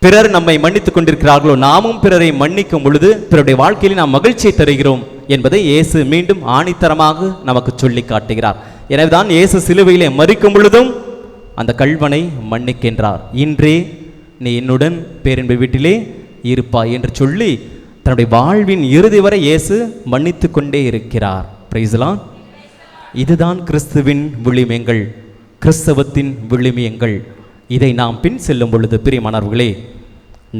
பிறர் நம்மை மன்னித்துக் கொண்டிருக்கிறார்களோ நாமும் பிறரை மன்னிக்கும் பொழுது பிறருடைய வாழ்க்கையில் நாம் மகிழ்ச்சியை தருகிறோம் என்பதை இயேசு மீண்டும் ஆணித்தரமாக நமக்கு சொல்லி காட்டுகிறார். எனவேதான் இயேசு சிலுவையிலே மரிக்கும் பொழுதும் அந்த கள்வனை மன்னிக்கின்றார். இன்றே நீ என்னுடன் பேரின்ப வீட்டிலே இருப்பாய் என்று சொல்லி தன்னுடைய வாழ்வின் இறுதி வரை இயேசு மன்னித்து கொண்டே இருக்கிறார். பிரைஸ்லான். இதுதான் கிறிஸ்துவின் விழுமியங்கள், கிறிஸ்தவத்தின் விழுமியங்கள். இதை நாம் பின் செல்லும் பொழுது பிரியமானவர்களே,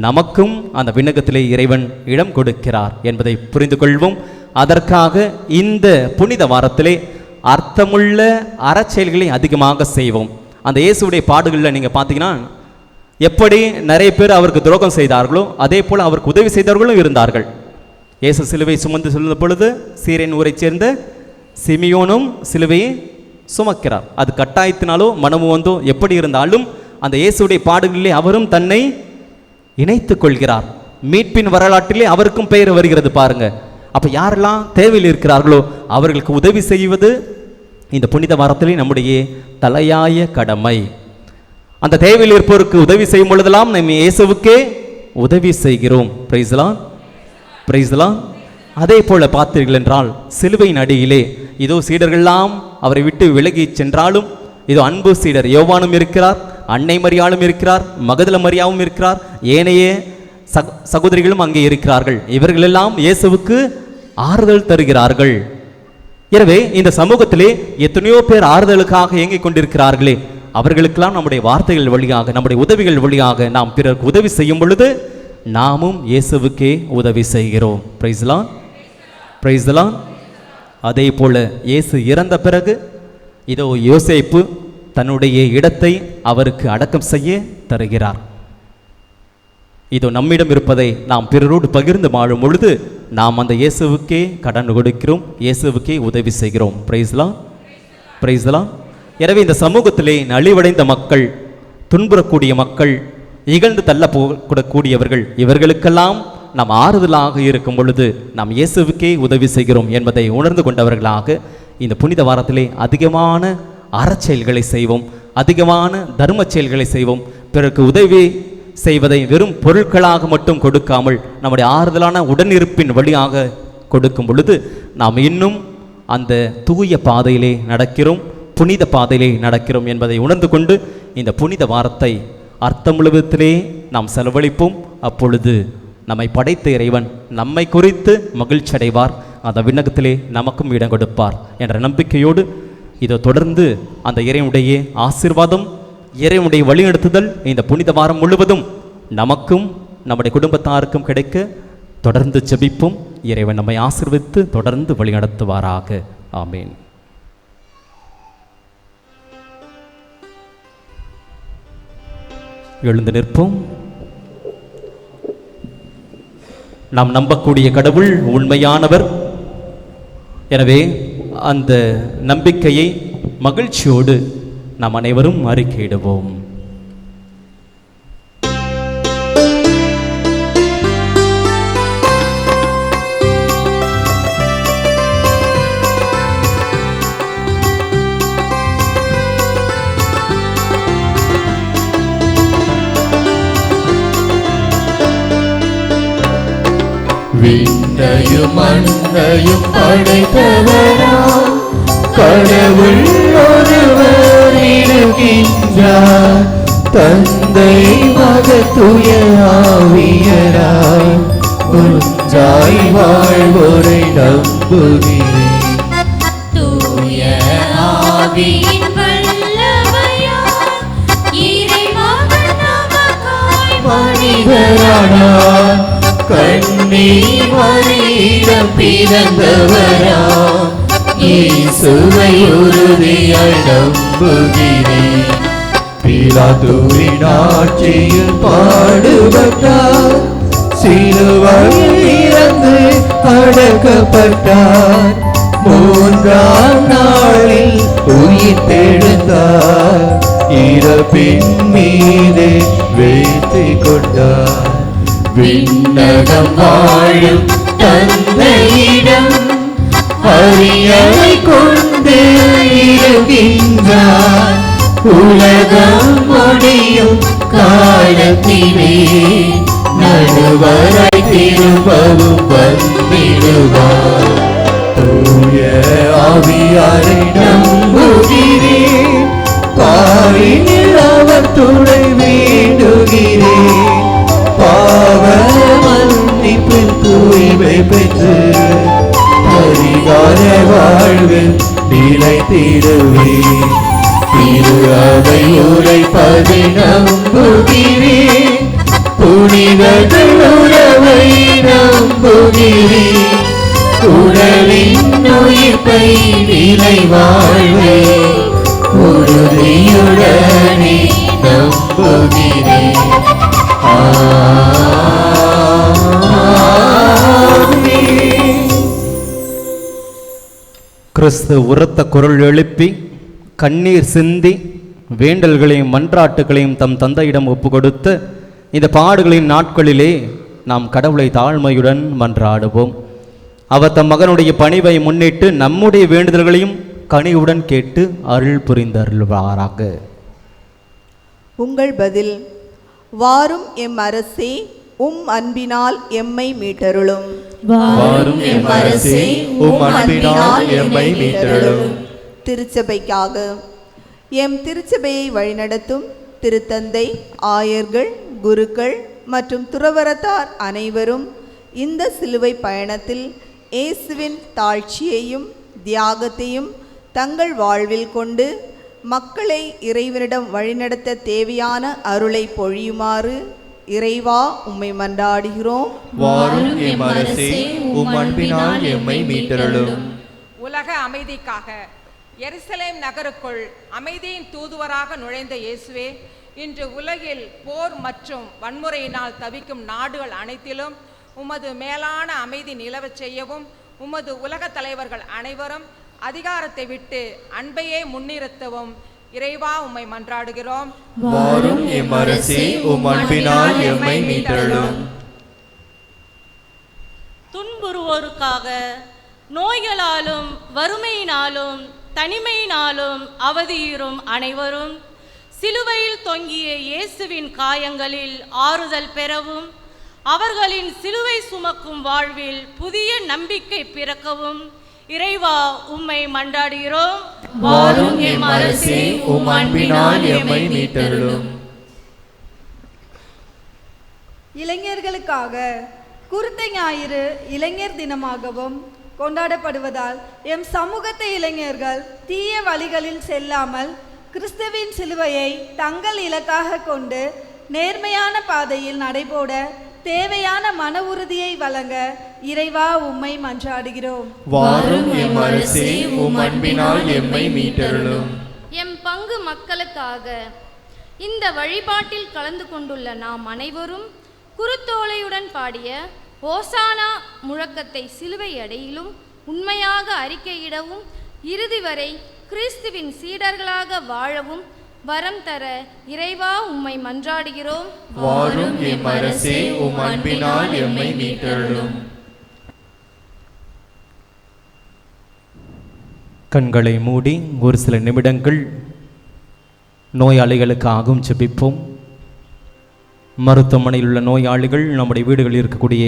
நமக்கும் அந்த விண்ணகத்திலே இறைவன் இடம் கொடுக்கிறார் என்பதை புரிந்து கொள்வோம். அதற்காக இந்த புனித வாரத்திலே அர்த்தமுள்ள அறச்செயல்களை அதிகமாக செய்வோம். அந்த இயேசுடைய பாடுகளில் நீங்கள் பார்த்தீங்கன்னா எப்படி நிறைய பேர் அவருக்கு துரோகம் செய்தார்களோ அதே போல் அவருக்கு உதவி செய்தவர்களும் இருந்தார்கள். இயேசு சிலுவை சுமந்து செல்லும் பொழுது சீரேன் ஊரைச் சேர்ந்த சிமியோனும் சிலுவையை சுமக்கிறார். அது கட்டாயத்தினாலோ மனமு வந்தோ எப்படி இருந்தாலும் அந்த இயேசுடைய பாடுகளிலே அவரும் தன்னை இணைத்துக் கொள்கிறார். மீட்பின் வரலாற்றிலே அவருக்கும் பெயர் வருகிறது பாருங்க. அப்போ யாரெல்லாம் தேவையில் இருக்கிறார்களோ அவர்களுக்கு உதவி செய்வது இந்த புனித வாரத்திலே நம்முடைய தலையாய கடமை. அந்த தேவையில் இருப்பவருக்கு உதவி செய்யும் பொழுதெல்லாம் நம்ம இயேசுவுக்கே உதவி செய்கிறோம். பிரைஸ்லான். பிரைஸ்லான். அதே போல பார்த்தீர்கள் என்றால் சிலுவையின் அடியிலே இதோ சீடர்கள்லாம் அவரை விட்டு விலகி சென்றாலும் இதோ அன்பு சீடர் யோவானும் இருக்கிறார், அன்னை மரியாளும் இருக்கிறார், மகதல மரியாவும் இருக்கிறார், ஏனைய சகோதரிகளும் அங்கே இருக்கிறார்கள். இவர்களெல்லாம் இயேசுவுக்கு ஆறுதல் தருகிறார்கள். எனவே இந்த சமூகத்திலே எத்தனையோ பேர் ஆறுதலுக்காக இயங்கிக் கொண்டிருக்கிறார்களே, அவர்களுக்கெல்லாம் நம்முடைய வார்த்தைகள் வழியாக, நம்முடைய உதவிகள் வழியாக நாம் பிறருக்கு உதவி செய்யும் பொழுது நாமும் இயேசுவுக்கே உதவி செய்கிறோம். பிரைஸ்லான். பிரைஸ்லான். அதே போல இயேசு இறந்த பிறகு இதோ யோசேப்பு தன்னுடைய இடத்தை அவருக்கு அடக்கம் செய்ய தருகிறார். இதோ நம்மிடம் இருப்பதை நாம் பிறரோடு பகிர்ந்து வாழும் பொழுது நாம் அந்த இயேசுவுக்கே கடன் கொடுக்கிறோம், இயேசுவுக்கே உதவி செய்கிறோம். பிரைஸ்லான். பிரைஸ்லான். எனவே இந்த சமூகத்திலே நலிவடைந்த மக்கள், துன்புறக்கூடிய மக்கள், இகழ்ந்து தள்ளக்கூடக்கூடியவர்கள், இவர்களுக்கெல்லாம் நாம் ஆறுதலாக இருக்கும் பொழுது நாம் இயேசுவுக்கே உதவி செய்கிறோம் என்பதை உணர்ந்து கொண்டவர்களாக இந்த புனித வாரத்திலே அதிகமான அறச்செயல்களை செய்வோம், அதிகமான தர்ம செயல்களை செய்வோம். பிறருக்கு உதவி செய்வதை வெறும் பொருட்களாக மட்டும் கொடுக்காமல் நம்முடைய ஆறுதலான உடனிருப்பின் வழியாக கொடுக்கும் பொழுது நாம் இன்னும் அந்த தூய பாதையிலே நடக்கிறோம், புனித பாதையிலே நடக்கிறோம் என்பதை உணர்ந்து கொண்டு இந்த புனித வாரத்தை அர்த்தமுழுவத்திலே நாம் செலவழிப்போம். அப்பொழுது நம்மை படைத்த இறைவன் நம்மை குறித்து மகிழ்ச்சி அடைவார், அந்த விண்ணகத்திலே நமக்கும் இடம் கொடுப்பார் என்ற நம்பிக்கையோடு இதை தொடர்ந்து அந்த இறைவனுடைய ஆசீர்வாதம், இறைவனுடைய வழிநடத்துதல் இந்த புனித வாரம் முழுவதும் நமக்கும் நம்முடைய குடும்பத்தாருக்கும் கிடைக்க தொடர்ந்து ஜெபிப்போம். இறைவன் நம்மை ஆசீர்வதித்து தொடர்ந்து வழிநடத்துவாராக. ஆமீன். எழுந்து நிற்போம். நாம் நம்பக்கூடிய கடவுள் உண்மையானவர். எனவே அந்த நம்பிக்கையை மகிழ்ச்சியோடு நாம் அனைவரும் அறிக்கையிடுவோம். விண்ணையும் மண்ணையும் படைத்தவரா கடவுள் ஒருவரே, இருக்கின்றார். தந்தை மகத்துய ஆவியராய் ஒன்றாய் வாழ்வோரை நம்புகிறேன். தூய ஆவியின் வல்லமையால் இறைமகன் நமக்காய் மனிதரானார். கன்னி மரியிடம் பிறந்தவராம் இயேசுவை உறுதியாய் நம்புகிறேன். பிலாத்துவின் ஆட்சியில் பாடுபட்டார். சிலுவையில் இறந்து அடக்கப்பட்டார். மூன்றாம் நாளில் உயிர்த்தெழுந்தார். இறப்பின் மீதே வெற்றி கொண்டார். விண்ணகம் வாழும் தந்தையிடம் அரியணை கொண்டு இருக்கின்றார். உலகம் முடியும் காலத்திலே நடுவரை திரும்பவும் வந்திடுவார். தூய ஆவியாரை நம்புகிறேன். பாரினில் அவர் துணை வேண்டுகிறேன். பாவ மன்னிப்பில் தூய்மை பெற்று பரிகார வாழ்வில் நிலைத்திடுவேன். திரு அவை உரைப்பதை நம்புகிறேன். புனிதர்கள் உறவை நம்புகிறேன். உடலின் உயிர்ப்பை நிலை வாழ்வை உறுதியுடனே நம்புகிறேன். கிறிஸ்து உரத்த குரல் எழுப்பி கண்ணீர் சிந்தி வேண்டல்களையும் மன்றாட்டுகளையும் தம் தந்தையிடம் ஒப்பு கொடுத்து இந்த பாடுகளின் நாட்களிலே நாம் கடவுளை தாழ்மையுடன் மன்றாடுவோம். அவர் தம் மகனுடைய பணிவை முன்னிட்டு நம்முடைய வேண்டுதல்களையும் கனிவுடன் கேட்டு அருள் புரிந்தருள்வாராக. உங்கள் பதில்: வாரும் எம் அரசே, அன்பினால் எம்மை மீட்டருளும். வாரும் எம் அரசே, அன்பினால் எம்மை மீட்டருளும். திருச்சபைக்காக எம் திருச்சபையை வழிநடத்தும் திருத்தந்தை, ஆயர்கள், குருக்கள் மற்றும் துறவரத்தார் அனைவரும் இந்த சிலுவை பயணத்தில் இயேசுவின் தாழ்ச்சியையும் தியாகத்தையும் தங்கள் வாழ்வில் கொண்டு மக்களை இறைவனிடம் வழிநடத்த தேவையான அருளை பொழியுமாறு இறைவா உம்மை மன்றாடுகிறோம். வாரும் எம் அரசே, அன்பினால் எம்மை மீட்டருளும். உலக அமைதிக்காக எருசலேம் நகருக்குள் அமைதியின் தூதுவராக நுழைந்த இயேசுவே, இன்று உலகில் போர் மற்றும் வன்முறையினால் தவிக்கும் நாடுகள் அனைத்திலும் உமது மேலான அமைதி நிலவச் செய்யவும் உமது உலக தலைவர்கள் அனைவரும் அதிகாரத்தை விட்டு அன்பையே முன்னிறுத்தவும் இறைவா உம்மை மன்றாடுகிறோம். வாரும் எம் அரசே, அன்பினால் எம்மை மீட்டருளும். துன்புறுவோருக்காக நோய்களாலும் வறுமையினாலும் தனிமையினாலும் அவதியுறும் அனைவரும் சிலுவையில் தொங்கிய இயேசுவின் காயங்களில் ஆறுதல் பெறவும் அவர்களின் சிலுவை சுமக்கும் வாழ்வில் புதிய நம்பிக்கை பிறக்கவும் இறைவா உம்மை மன்றாடுகிறோம். வாரும் எம் அரசே, அன்பினால் எம்மை மீட்டருளும். இளைஞர்களுக்காக குருத்த ஞாயிறு இளைஞர் தினமாகவும் கொண்டாடப்படுவதால் எம் சமூகத்தை இளைஞர்கள் தீய வழிகளில் செல்லாமல் கிறிஸ்துவின் சிலுவையை தங்கள் இலக்காக கொண்டு நேர்மையான பாதையில் நடைபோட தேவையான மன உறுதியை வழங்க இறைவா உம்மை மன்றாடுகிறோம். வாரும் எம் அரசே, அன்பினால் எம்மை மீட்டருளும். எம் பங்கு மக்களுக்காக இந்த வழிபாட்டில் கலந்து கொண்டுள்ள நாம் அனைவரும் குருத்தோலையுடன் பாடிய ஓசானா முழக்கத்தை சிலுவை அடையிலும் உண்மையாக அறிக்கையிடவும் இறுதி வரை கிறிஸ்துவின் சீடர்களாக வாழவும் வரம் தர இறைவா உம்மை மன்றாடுகிறோம். வாரும் எம் அரசே, அன்பினால் எம்மை மீட்டருளும். கண்களை மூடி ஒரு சில நிமிடங்கள் நோயாளிகளுக்காகவும் ஜெபிப்போம். மருத்துவமனையில் உள்ள நோயாளிகள், நம்முடைய வீடுகளில் இருக்கக்கூடிய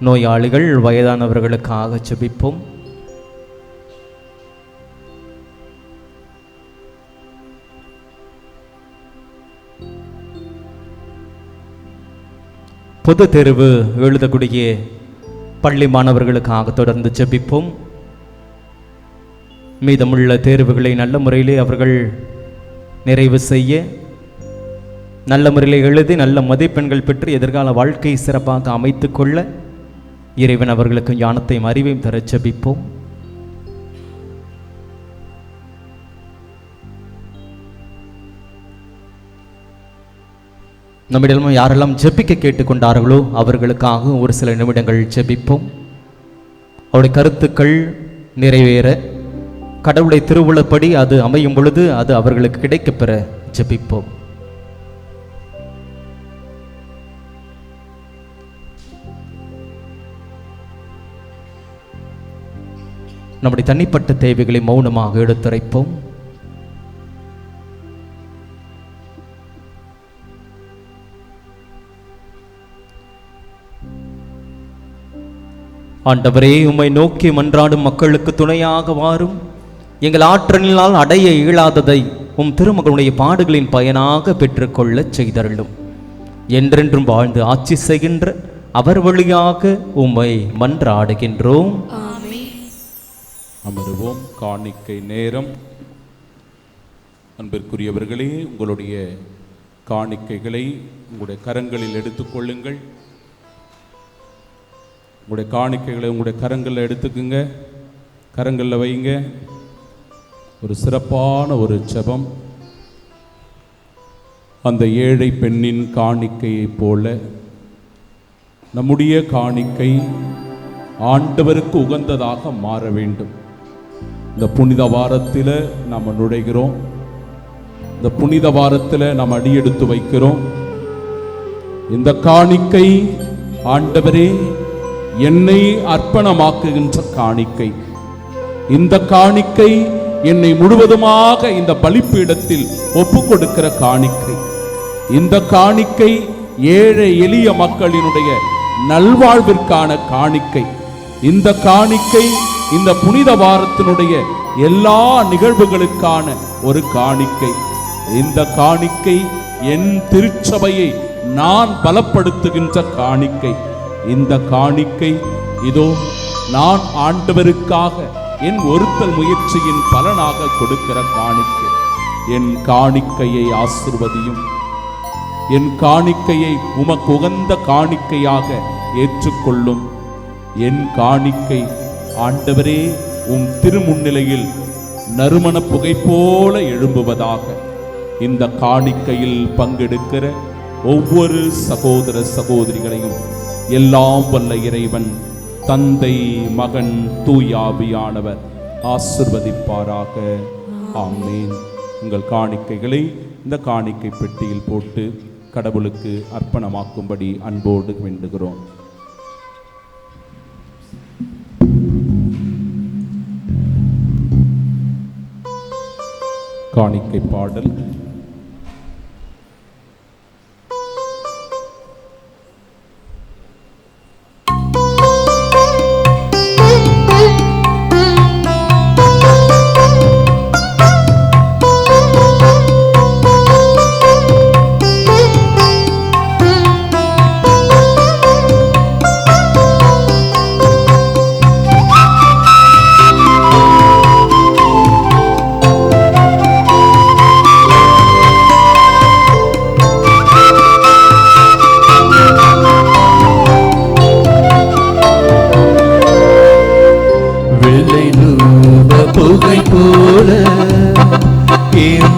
நோயாளிகள், வயதானவர்களுக்காக ஜெபிப்போம். பொது தேர்வு எழுதக்கூடிய பள்ளி மாணவர்களுக்காக தொடர்ந்து ஜெபிப்போம். மீதமுள்ள தேர்வுகளை நல்ல முறையிலே அவர்கள் நிறைவு செய்ய, நல்ல முறையில் எழுதி நல்ல மதிப்பெண்கள் பெற்று எதிர்கால வாழ்க்கை சிறப்பாக அமைத்துக் கொள்ள இறைவன் அவர்களுக்கு ஞானத்தையும் அறிவையும் தர ஜெபிப்போம். நம்மிடம் யாரெல்லாம் ஜெபிக்க கேட்டுக்கொண்டார்களோ அவர்களுக்காக ஒரு சில நிமிடங்கள் ஜெபிப்போம். அவருடைய கருத்துக்கள் நிறைவேற, கடவுளுடைய திருவுளப்படி அது அமையும் பொழுது அது அவர்களுக்கு கிடைக்கப்பெற ஜெபிப்போம். நம்முடைய தனிப்பட்ட தேவைகளை மௌனமாக எடுத்துரைப்போம். ஆண்டவரே, உம்மை நோக்கி மன்றாடும் மக்களுக்கு துணையாக வாரும். எங்கள் ஆற்றலினால் அடைய இயலாததை உம் திருமகனுடைய பாடுகளின் பயனாக பெற்றுக்கொள்ள செய்தருளும். என்றென்றும் வாழ்ந்து ஆட்சி செய்கின்ற அவர் வழியாக உம்மை மன்றாடுகின்றோம். அமருவோம். காணிக்கை நேரம். அன்பிற்குரியவர்களே, உங்களுடைய காணிக்கைகளை உங்களுடைய கரங்களில் எடுத்துக்கொள்ளுங்கள். உங்களுடைய காணிக்கைகளை உங்களுடைய கரங்களில் எடுத்துக்குங்க, கரங்களில் வைங்க. ஒரு சிறப்பான ஒரு ஜெபம். அந்த ஏழை பெண்ணின் காணிக்கையைப் போல நம்முடைய காணிக்கை ஆண்டவருக்கு உகந்ததாக மாற வேண்டும். இந்த புனித வாரத்தில் நாம் நுழைகிறோம். இந்த புனித வாரத்தில் நாம் அடியெடுத்து வைக்கிறோம். இந்த காணிக்கை ஆண்டவரே என்னை அர்ப்பணமாக்குகின்ற காணிக்கை. இந்த காணிக்கை என்னை முழுவதுமாக இந்த பலிப்பீடத்தில் ஒப்பு கொடுக்கிற காணிக்கை. இந்த காணிக்கை ஏழை எளிய மக்களினுடைய நல்வாழ்விற்கான காணிக்கை. இந்த காணிக்கை இந்த புனித வாரத்தினுடைய எல்லா நிகழ்வுகளுக்கான ஒரு காணிக்கை. இந்த காணிக்கை என் திருச்சபையை நான் பலப்படுத்துகின்ற காணிக்கை. இந்த காணிக்கை இதோ நான் ஆண்டவருக்காக என் ஒருத்தல் முயற்சியின் பலனாக கொடுக்கிற காணிக்கை. என் காணிக்கையை ஆசிர்வதியும். என் காணிக்கையை உமக்கு உகந்த காணிக்கையாக ஏற்றுக்கொள்ளும். என் காணிக்கை ஆண்டவரே உம் திருமுன்னிலையில் நறுமண புகை போல எழும்புவதாக. இந்த காணிக்கையில் பங்கெடுக்கிற ஒவ்வொரு சகோதர சகோதரிகளையும் எல்லாம் வல்ல இறைவன் தந்தை, மகன், தூயாவியானவர் ஆசிர்வதிப்பாராக. ஆமென். உங்கள் காணிக்கைகளை இந்த காணிக்கை பெட்டியில் போட்டு கடவுளுக்கு அர்ப்பணமாக்கும்படி அன்போடு வேண்டுகிறோம். காணிக்கை பாடல்.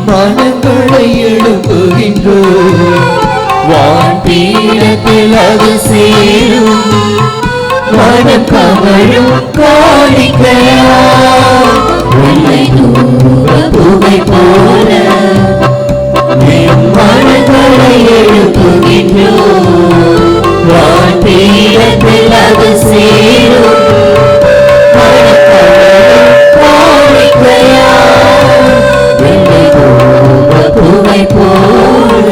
மனங்களை எழுப்புகின்றோம். வான்பீடத்தில் அது சேரும் மனம் கமழும் காணிக்கையா. வெள்ளை தூவ புகை போல என் மனங்களை எழுப்புகின்றோம். வான்பீடத்தில் அது சேரும் மனம் கமழும் காணிக்கையா. புகை போல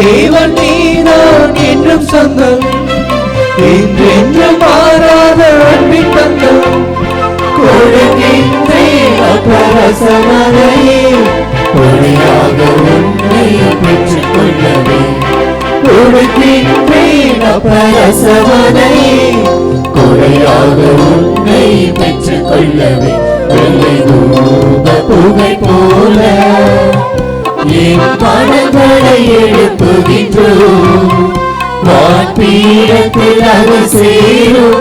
தேவன் நீதான் என்றும் சொந்தம், என்றென்றும் மாறாத அன்பின் பந்தம். கொடுக்கின்றேன் அப்பரசமனையே, கொடையாக உன்னை பெற்றுக் கொள்ளவே. கொடுக்கின்றேன் அப்பரசமனையே, கொடையாக உன்னை பெற்றுக் கொள்ளவே. வெள்ளை தூப புகை போல என் மனங்களை எழுப்புகின்றோம். வான்பீடத்தில் அது சேரும்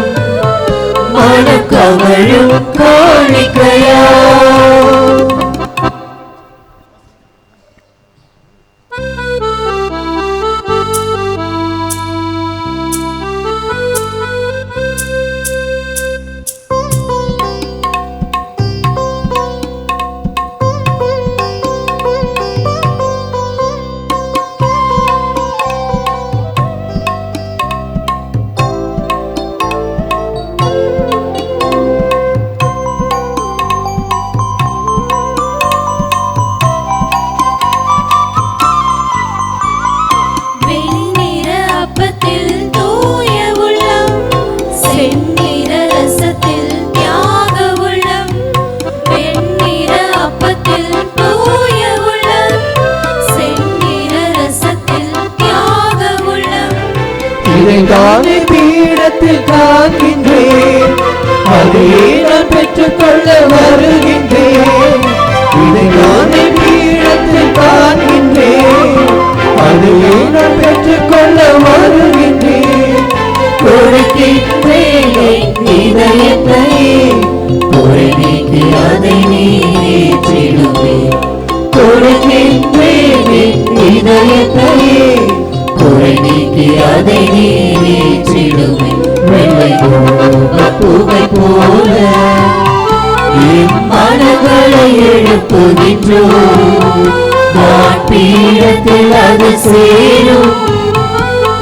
மனக்கமழும் காணிக்கையா. இதைதானே பீடத்தில் காக்கின்றேன், அதையே நான் பெற்றுக்கொள்ள வருகின்றேன். இதைதானே பீடத்தில் காக்கின்றேன், அதையே நான் பெற்றுக்கொள்ள வருகின்றேன். கொடுக்கின்றேன் இதயத்தையே, குறை நீக்கி அதை நீற்றிடுவே. கொடுக்கின்றேன் இதயத்தையே, குறை நீக்கி அதை நீற்றிடுவே. வெள்ளை தூப புகை போல என் மனங்களை எழுப்புகின்றோம். வான்பீடத்தில் அது சேரும்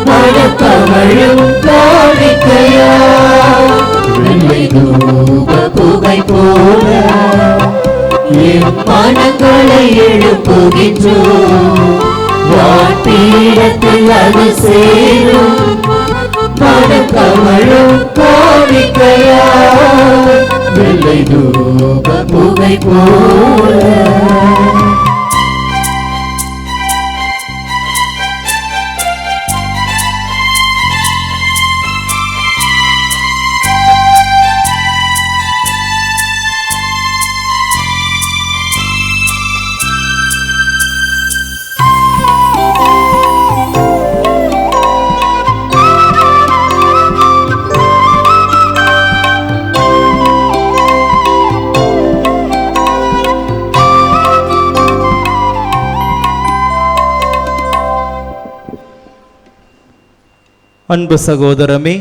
மனக்கமழும் காணிக்கையா. வெள்ளை தூப புகை போல என் மனங்களை எழுப்புகின்றோம். வான்பீடத்தில் அது சேரும் மனக்கமழும் காணிக்கையா. வெள்ளை தூப புகை போல. அன்பு சகோதரமே,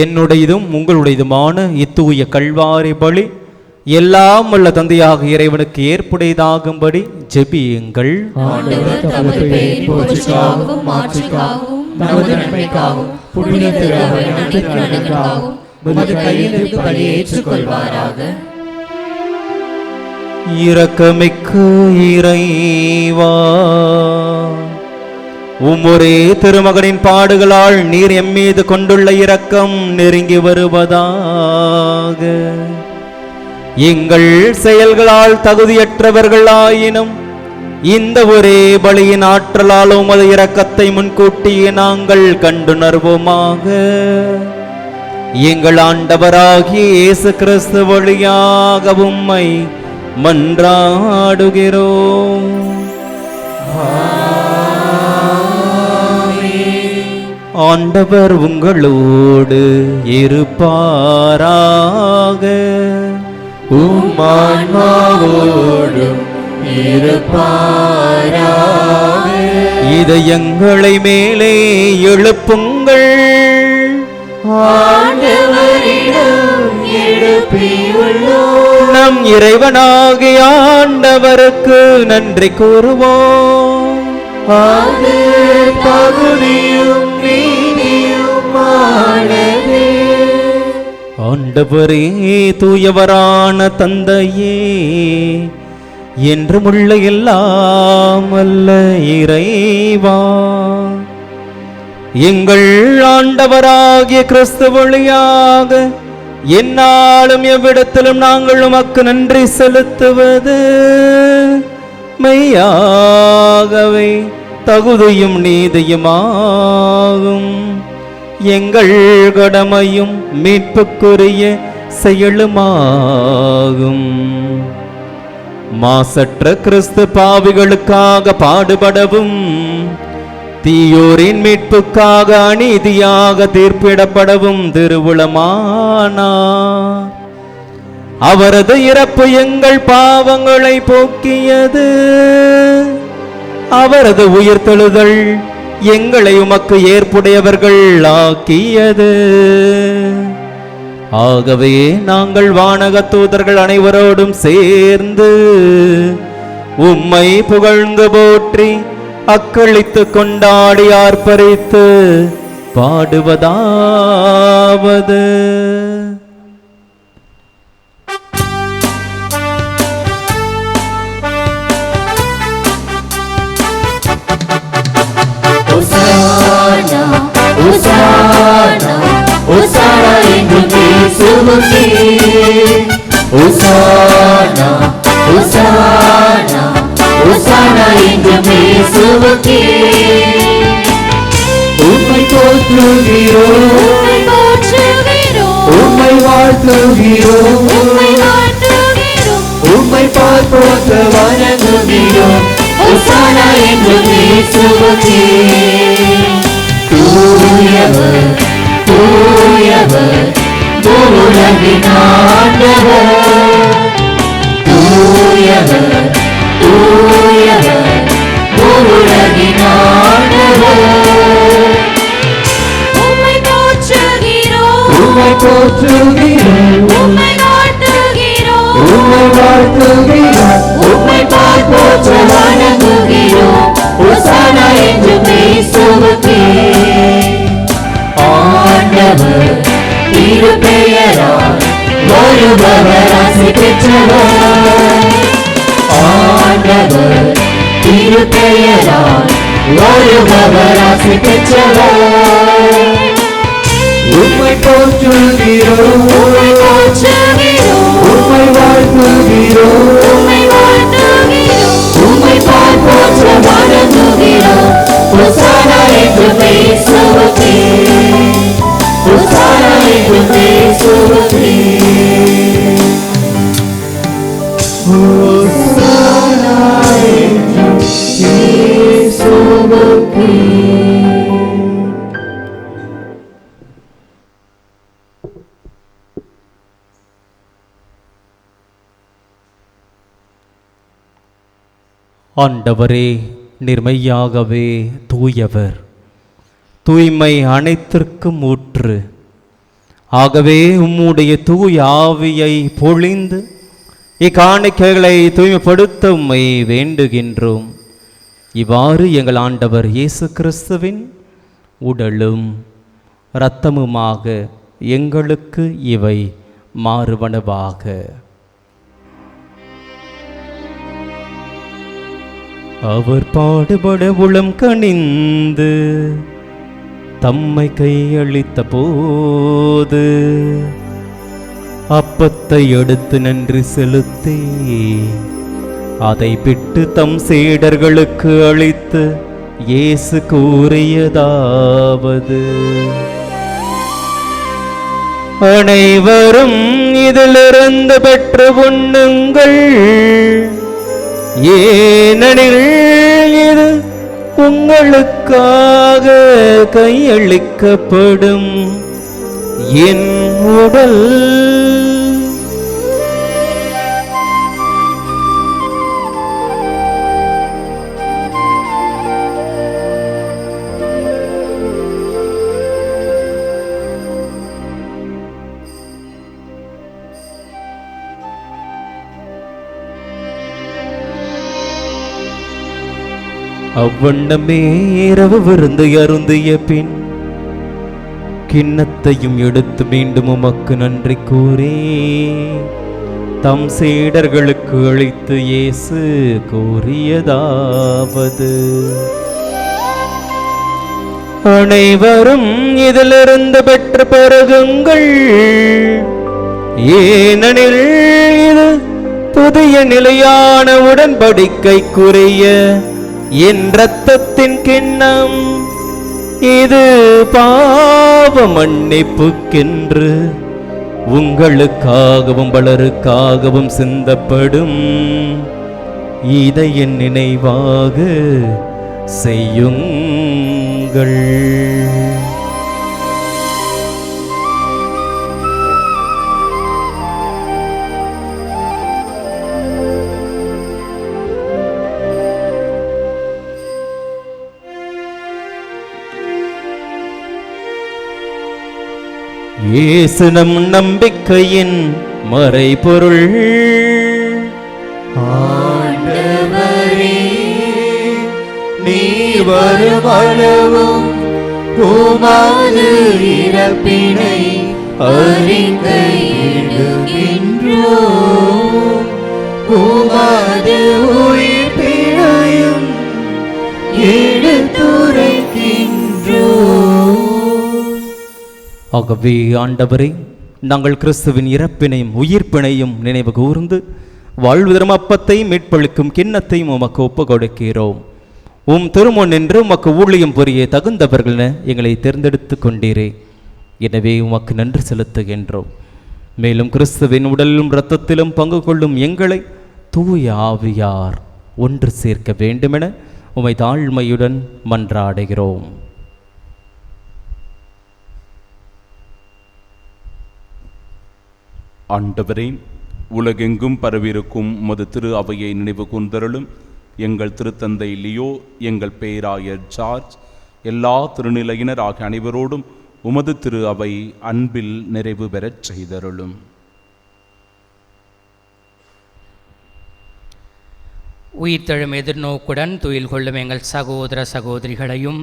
என்னுடையதும் உங்களுடையதுமான இத்தூய கல்வாரி பலி எல்லாம் உள்ள தந்தையாக இறைவனுக்கு ஏற்புடையதாகும்படி ஜெபியுங்கள். இரக்கமிக்க இறைவா, உம்முரே திருமகனின் பாடுகளால் நீர் எம்மீது கொண்டுள்ள இரக்கம் நெருங்கி வருவதாக. எங்கள் செயல்களால் தகுதியற்றவர்களாயினும் இந்த ஒரே பலியின் ஆற்றலால் உமது இரக்கத்தை முன்கூட்டியே நாங்கள் கண்டுணர்வோமாக. எங்கள் ஆண்டவராகிய இயேசு கிறிஸ்து வழியாக உம்மை மன்றாடுகிறோம். ஆண்டவர் உங்களோடு இருப்பாராக. உம்மான்மாவோடும் இருப்பாராக. இதயங்களை மேலே எழுப்புங்கள். ஆண்டவரிடம் எழுப்பியுள்ளோம். நம் இறைவனாகிய ஆண்டவருக்கு நன்றி கூறுவோம். அது தகுதியும் நீதியுமானதே. ஆண்டவரே, தூயவரான தந்தையே, என்றுமுள்ள எல்லாம் அல்ல இறைவா, எங்கள் ஆண்டவராகிய கிறிஸ்து வழியாக எந்நாளும் எவ்விடத்திலும் நாங்கள் உமக்கு நன்றி செலுத்துவது மெய்யாகவே தகுதியும் நீதியுமாகும். எங்கள் கடமையும் மீட்புக்குரிய செயலுமாகும். மாசற்ற கிறிஸ்து பாவிகளுக்காக பாடுபடவும் தீயோரின் மீட்புக்காக அநீதியாக தீர்ப்பிடப்படவும் திருவுளமானார். அவரது இறப்பு எங்கள் பாவங்களை போக்கியது. அவரது உயிர்த்தெழுதல் எங்களை உமக்கு ஏற்புடையவர்கள் ஆக்கியது. ஆகவே நாங்கள் வானக தூதர்கள் அனைவரோடும் சேர்ந்து உம்மை புகழ்ந்து போற்றி அக்களித்து கொண்டாடி ஆர்ப்பரித்து பாடுவதாவது. Hosanna, Hosanna, Hosanna என்றும் இயேசுவுக்கே. Hosanna, Hosanna, Hosanna என்றும் இயேசுவுக்கே. உம்மை போற்றுகிறோம், உம்மை போற்றுகிறோம், உம்மை வாழ்த்துகிறோம், உம்மை வாழ்த்துகிறோம், உம்மை போற்ற வணங்குகிறோம். Hosanna என்றும் இயேசுவுக்கே. தூயவர், தூயவர், உலகின் ஆண்டவர். தூயவர், தூயவர், உலகின் ஆண்டவர். உம்மை போற்றுகிறோம், உம்மை போற்றுகிறோம், உம்மை வாழ்த்துகிறோம், உம்மை வாழ்த்துகிறோம், உம்மை போற்ற வணங்குகிறோம். Hosanna என்றும் இயேசுவுக்கே. ஆண்டவர் திருப்பெயரால் வருபவர் ஆசி பெற்றவர். ஆண்டவர் திருப்பெயரால் வருபவர் ஆசி பெற்றவர். உம்மை போற்றுகிறோம், உம்மை போற்றுகிறோம், உம்மை வாழ்த்துகிறோம், உம்மை வாழ்த்துகிறோம், உம்மை போற்ற வணங்குகிறோம். Hosanna என்றும் இயேசுவுக்கே. Hosanna என்றும் இயேசுவுக்கே. Hosanna என்றும் இயேசுவுக்கே. ஆண்டவரே, நிர்மையாகவே தூயவர், தூய்மை அனைத்திற்கும் ஊற்று. ஆகவே உம்முடைய தூய ஆவியை பொழிந்து இக்காணிக்கைகளை தூய்மைப்படுத்த உம்மை வேண்டுகின்றோம். இவ்வாறு எங்கள் ஆண்டவர் இயேசு கிறிஸ்துவின் உடலும் இரத்தமுமாக எங்களுக்கு இவை மாறுவனவாக. அவர் பாடுபட உளம் கனிந்து தம்மை கையளித்த போது அப்பத்தை எடுத்து நன்றி செலுத்தி அதை விட்டு தம் சீடர்களுக்கு அளித்து இயேசு கூறியதாவது: அனைவரும் இதிலிருந்து பெற்று உண்ணுங்கள், ஏனெனில் இது உங்களுக்காக கையளிக்கப்படும் என் உடல். அவ்வண்ணமே இரவு விருந்து அருந்திய பின் கிண்ணத்தையும் எடுத்து மீண்டும் உமக்கு நன்றி கூறி தம் சீடர்களுக்கு அளித்து இயேசு கூறியதாவது: அனைவரும் இதிலிருந்து பெற்று பருகுங்கள், ஏனெனில் இது புதிய நிலையான உடன்படிக்கைக்குரிய என் இரத்தத்தின் கிண்ணம். இது பாவ மன்னிப்புக்கென்று உங்களுக்காகவும் பலருக்காகவும் சிந்தப்படும். இதை என் நினைவாக செய்யுங்கள். இயேசு நம் நம்பிக்கையின் மறைபொருள். ஆண்டவரே, நீர் வரும் அளவும் உமது இறப்பினை அறிக்கையிடுகின்றோம். உமது உயிர்ப்பினையும் எடுத்துரைக்கின்றோம். ஆகவே ஆண்டவரே, நாங்கள் கிறிஸ்துவின் இறப்பினையும் உயிர்ப்பினையும் நினைவு கூர்ந்து வாழ்வு தரும் அப்பத்தை மீட்பளிக்கும் கிண்ணத்தையும் உமக்கு ஒப்பு கொடுக்கிறோம். உம் திருமுன் நின்று உமக்கு ஊழியம் புரிய தகுந்தவர்கள் எங்களை தேர்ந்தெடுத்து கொண்டீரே. எனவே உமக்கு நன்றி செலுத்துகின்றோம். மேலும் கிறிஸ்துவின் உடலிலும் இரத்தத்திலும் பங்கு கொள்ளும் எங்களை தூய ஆவியார் ஒன்று சேர்க்க வேண்டுமென உமை தாழ்மையுடன் மன்றாடுகிறோம். ஆண்டவரே, உலகெங்கும் பரவியிருக்கும் உமது திரு அவையை நினைவு கூர்ந்தருளும். எங்கள் திருத்தந்தை லியோ, எங்கள் பேராயர் ஜார்ஜ், எல்லா திருநிலையினர் ஆகிய அனைவரோடும் உமது திரு அவை அன்பில் நிறைவு பெறச் செய்தருளும். உயிர்த்தெழும் எதிர்நோக்குடன் துயில் கொள்ளும் எங்கள் சகோதர சகோதரிகளையும்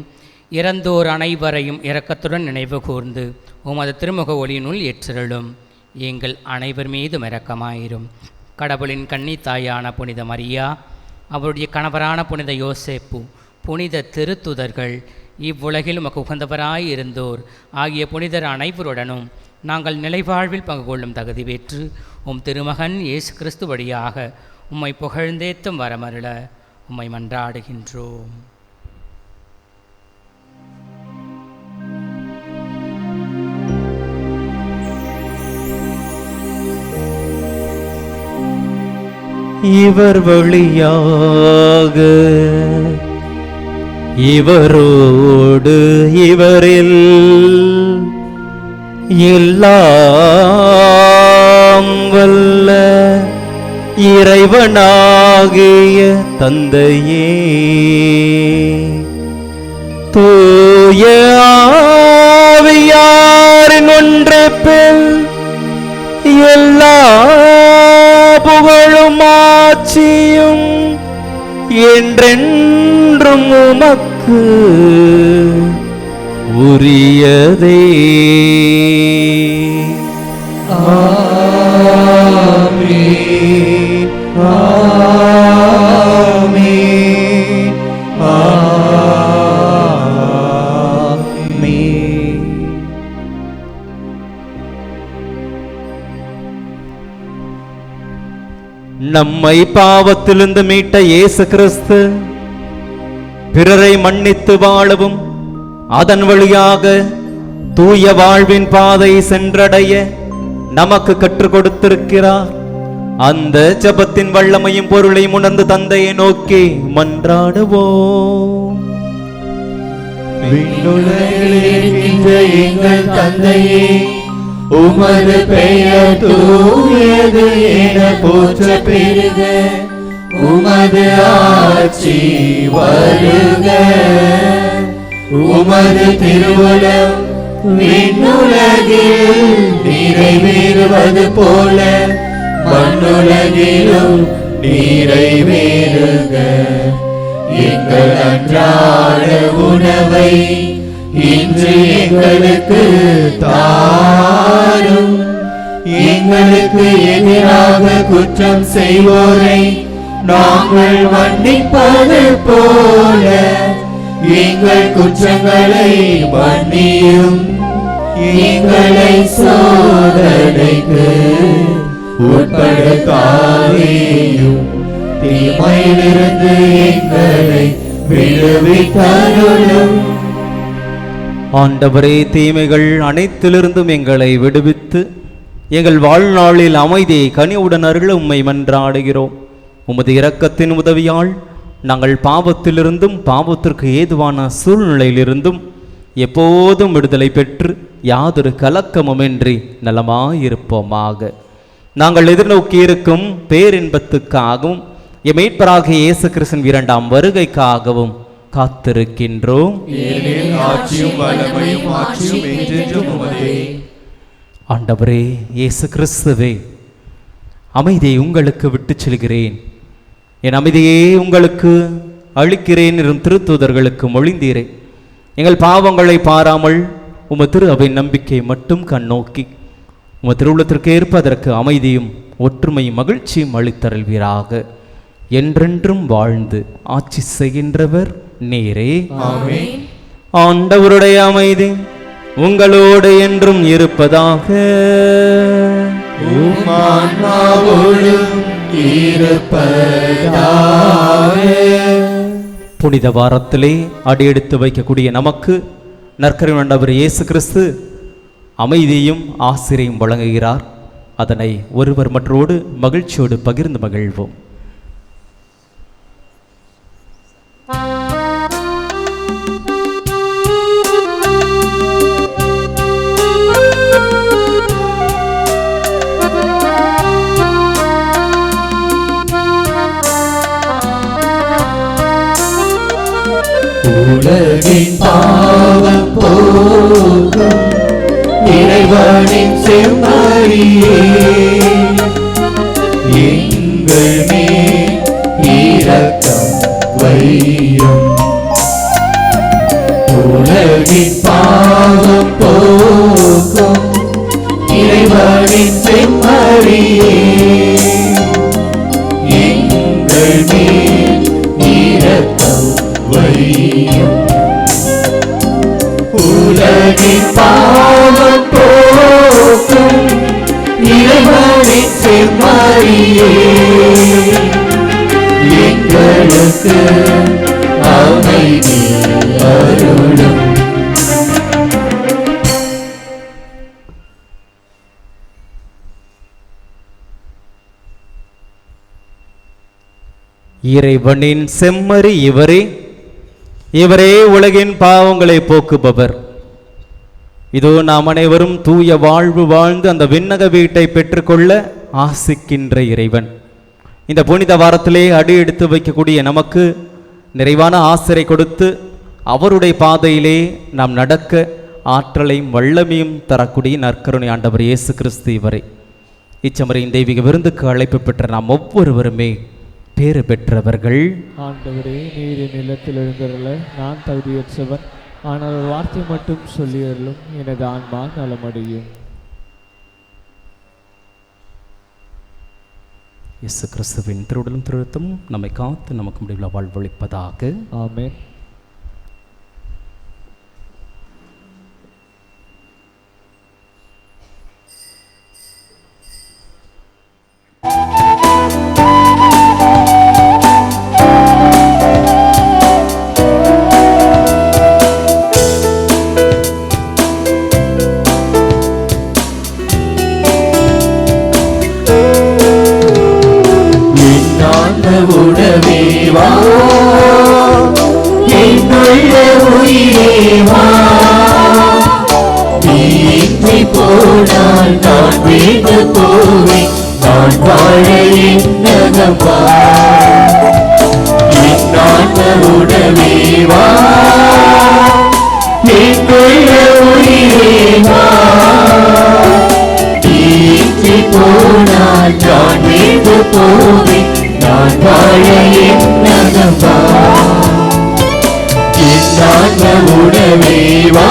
இறந்தோர் அனைவரையும் இரக்கத்துடன் நினைவு கூர்ந்து உமது திருமுக ஒளியினுள் ஏற்றருளும். எங்கள் அனைவர் மீதும் இரக்கமாயிரும். கடவுளின் கன்னித்தாயான புனித மரியா, அவருடைய கணவரான புனித யோசேப்பு, புனித திருத்துதர்கள், இவ்வுலகில் உமக்கு உகந்தவராய் இருந்தோர் ஆகிய புனிதர் அனைவருடனும் நாங்கள் நிலைவாழ்வில் பங்கு கொள்ளும் தகுதி பெற்று உம் திருமகன் இயேசு கிறிஸ்து வழியாக உம்மை புகழ்ந்தேத்தும் வரமருள உம்மை மன்றாடுகின்றோம். இவர் வழியாக இவரோடு இவரில் எல்லாம் வல்ல இறைவனாகிய தந்தையே, தூய ஆவியாரின் ஒன்றிப்பில் எல்லா புகழும் ஆட்சியும் என்றென்றும் உமக்கு உரியதே. ஆமென், ஆமென், ஆமென். நம்மை பாவத்திலிருந்து மீட்ட இயேசு கிறிஸ்து பிறரை மன்னித்து வாழவும் அதன் வழியாக தூய வாழ்வின் பாதை சென்றடைய நமக்கு கற்றுக் கொடுத்திருக்கிறார். அந்த ஜெபத்தின் வல்லமையும் பொருளையும் உணர்ந்து தந்தையை நோக்கி மன்றாடுவோம். விண்ணுலகில் இருக்கின்ற எங்கள் தந்தையே, உமது பெயர் தூயது என போற்ற பெறுக. உமது ஆட்சி வருக. உமது திருவுளம் விண்ணுலகில் நிறைவேறுவது போல மண்ணுலகிலும் நிறைவேறுக. எங்கள் அன்றாட உணவை இன்று எங்களுக்கு தாரும். எங்களுக்கு எதிராக குற்றம் செய்வோரை நாங்கள் மன்னிப்பது போல எங்கள் குற்றங்களை மன்னியும். எங்களை சோதனைக்கு உட்படுத்தாதேயும், தீமையிலிருந்து எங்களை விடுவித்தருளும். ஆண்டவரே, தீமைகள் அனைத்திலிருந்தும் எங்களை விடுவித்து எங்கள் வாழ்நாளில் அமைதியை கனிவுடன் அருள உம்மை மன்றாடுகிறோம். உமது இரக்கத்தின் உதவியால் நாங்கள் பாவத்திலிருந்தும் பாவத்திற்கு ஏதுவான சூழ்நிலையிலிருந்தும் எப்போதும் விடுதலை பெற்று யாதொரு கலக்கமுமின்றி நலமாயிருப்போமாக. நாங்கள் எதிர்நோக்கி இருக்கும் பேரின்பத்துக்காகவும் எம் மீட்பராகிய இயேசு கிறிஸ்துவின் இரண்டாம் வருகைக்காகவும் காத்திருக்கின்றோம். ஆண்டவரே இயேசு கிறிஸ்துவே, அமைதியை உங்களுக்கு விட்டுச் செல்கிறேன், என் அமைதியை உங்களுக்கு அளிக்கிறேன் என்றும் திருத்தூதர்களுக்கு மொழிந்தீரே. எங்கள் பாவங்களை பாராமல் உமது திரு அவை நம்பிக்கை மட்டும் கண்ணோக்கி உமது திருவுள்ளத்திற்கு ஏற்ப அதற்கு அமைதியும் ஒற்றுமையும் மகிழ்ச்சியும் அளித்தருள்வீராக. என்றென்றும் வாழ்ந்து ஆட்சி செய்கின்றவர் நீரே. ஆண்டவருடைய அமைதி உங்களோடு என்றும் இருப்பதாக. புனித வாரத்திலே அடியெடுத்து வைக்கக்கூடிய நமக்கு நற்கருணை ஆண்டவர் இயேசு கிறிஸ்து அமைதியும் ஆசிரியையும் வழங்குகிறார். அதனை ஒருவர் மற்றோடு மகிழ்ச்சியோடு பகிர்ந்து மகிழ்வோம். உலகின் பாவம் போக்கும் இறைவனின் செம்மறியே, எங்கள் மேல் இரக்கம் வையும். உலகின் பாவம் போக்கும் இறைவனின் செம்மறியே, எங்கள் மேல் இரக்கம் வையும். உலகின் பாவம் போக்கும் இறைவனின் செம்மறியே, எங்களுக்கு அமைதி அருளும். இறைவனின் செம்மறி இவரே, இவரே உலகின் பாவங்களை போக்குபவர். இதோ நாம் அனைவரும் தூய வாழ்வு வாழ்ந்து அந்த விண்ணக வீட்டை பெற்றுக்கொள்ள ஆசிக்கின்ற இறைவன். இந்த புனித வாரத்திலே அடி எடுத்து வைக்கக்கூடிய நமக்கு நிறைவான ஆசிரை கொடுத்து அவருடைய பாதையிலே நாம் நடக்க ஆற்றலையும் வல்லமையும் தரக்கூடிய நற்கருணை ஆண்டவர் இயேசு கிறிஸ்து இவரை. இச்சமரின் தெய்வீக விருந்துக்கு அழைப்பு பெற்ற நாம் ஒவ்வொருவருமே பேறு பெற்றவர்கள். ஆண்டவரே, நீர் நிலத்தில் எழுந்தருள நான் தகுதியற்றவன், ஆனால் ஒரு வார்த்தை மட்டும் சொல்லியருளும், எனது ஆன்மா நலமடையும். இயேசு கிறிஸ்துவின் திருவுடலும் திருத்தமும் நம்மை காத்து நமக்கு முடிவில் வாழ்வளிப்பதாக. ஆமென். உடவே வா, என்னுள்ள உயிரே வா, நீ போனால் நான் வீடு போவேன், நான் வாழ என்னகம் வா. என்னான உடவே வா, என்னுள்ள உயிரே வா, நீ போனால் நான் வீடு போவேன், நான் வாழ என்னகம் வா. என்னான உடவே வா.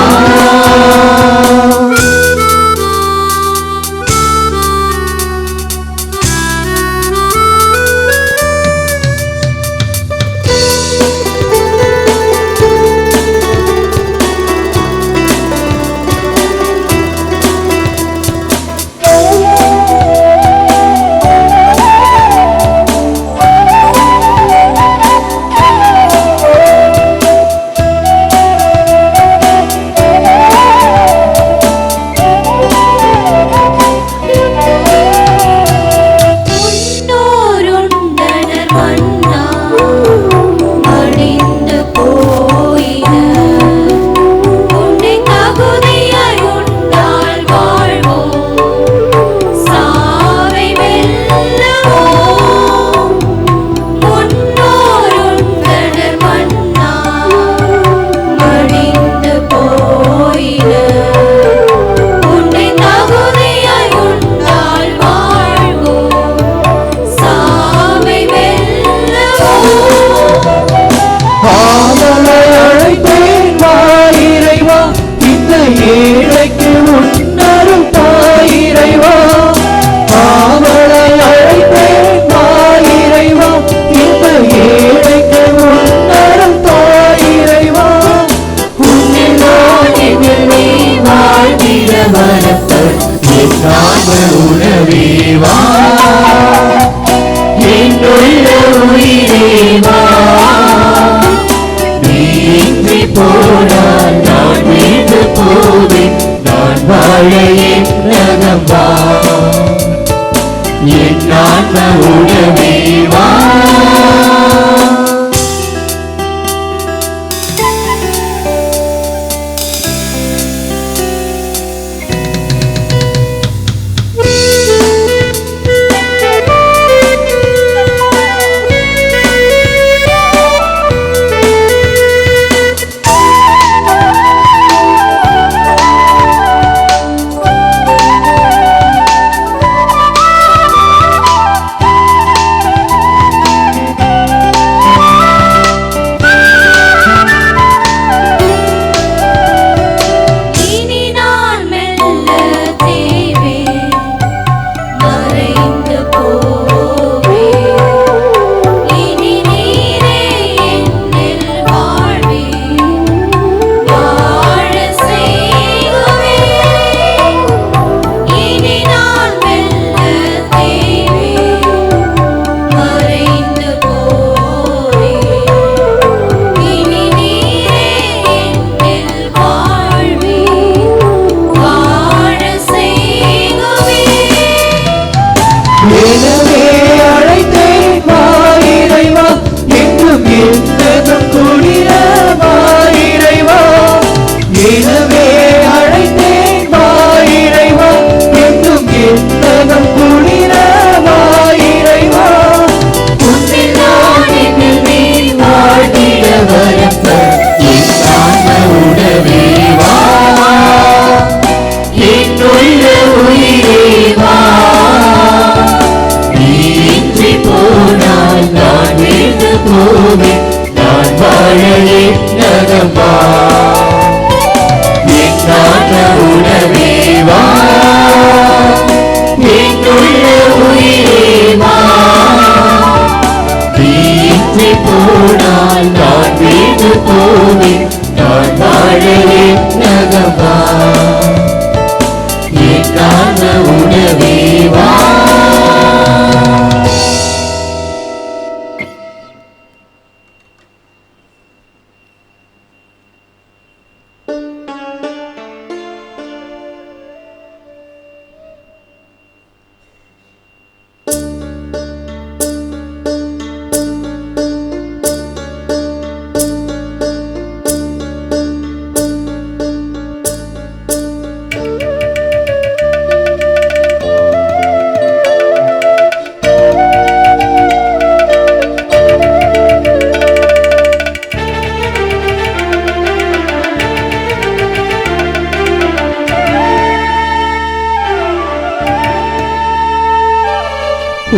உயிரேவா நீ இன்றி போனால் நான் வீழ்ந்து போவேன் நான் வாழ என் ரகம் வா என் ஆன்ம உணவேவா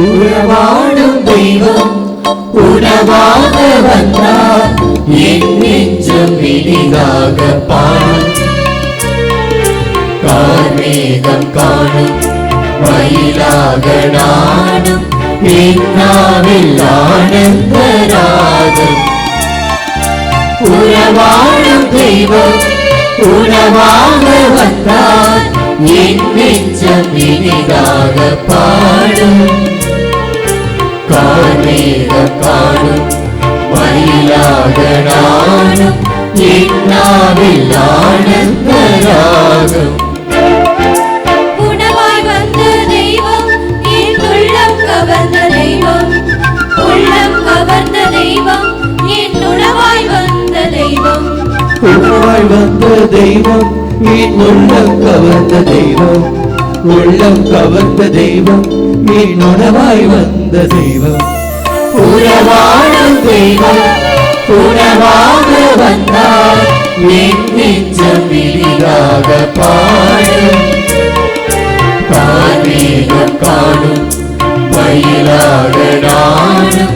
உறவாடும் தெய்வம் உணவாக வந்தார் என் நெஞ்சம் இனிதாக பாடும் கார்மேகம் காணும் மயிலாக நானும் என்னாவில் ஆனந்த ராகம் உறவாடும் தெய்வம் உணவாக வந்தார் என் நெஞ்சம் இனிதாக பாடும் கார்மேகம் காணும் மயிலாக நானும் என்னாவில் ஆனந்த ராகம் உணவாய் வந்த தெய்வம் என் உள்ளம் கவர்ந்த தெய்வம் உள்ளம் கவர்ந்த தெய்வம் என் உணவாய் வந்த தெய்வம் உணவாய் வந்த தெய்வம் என் உள்ளம் கவர்ந்த தெய்வம் உள்ளம் கவர்ந்த தெய்வம் என் உணவாய் வந்த தெய்வம் உறவாடும் தெய்வம் உணவாக வந்தார் என் நெஞ்சம் இனிதாக பாடும் கார்மேகம் காணும் மயிலாக நானும்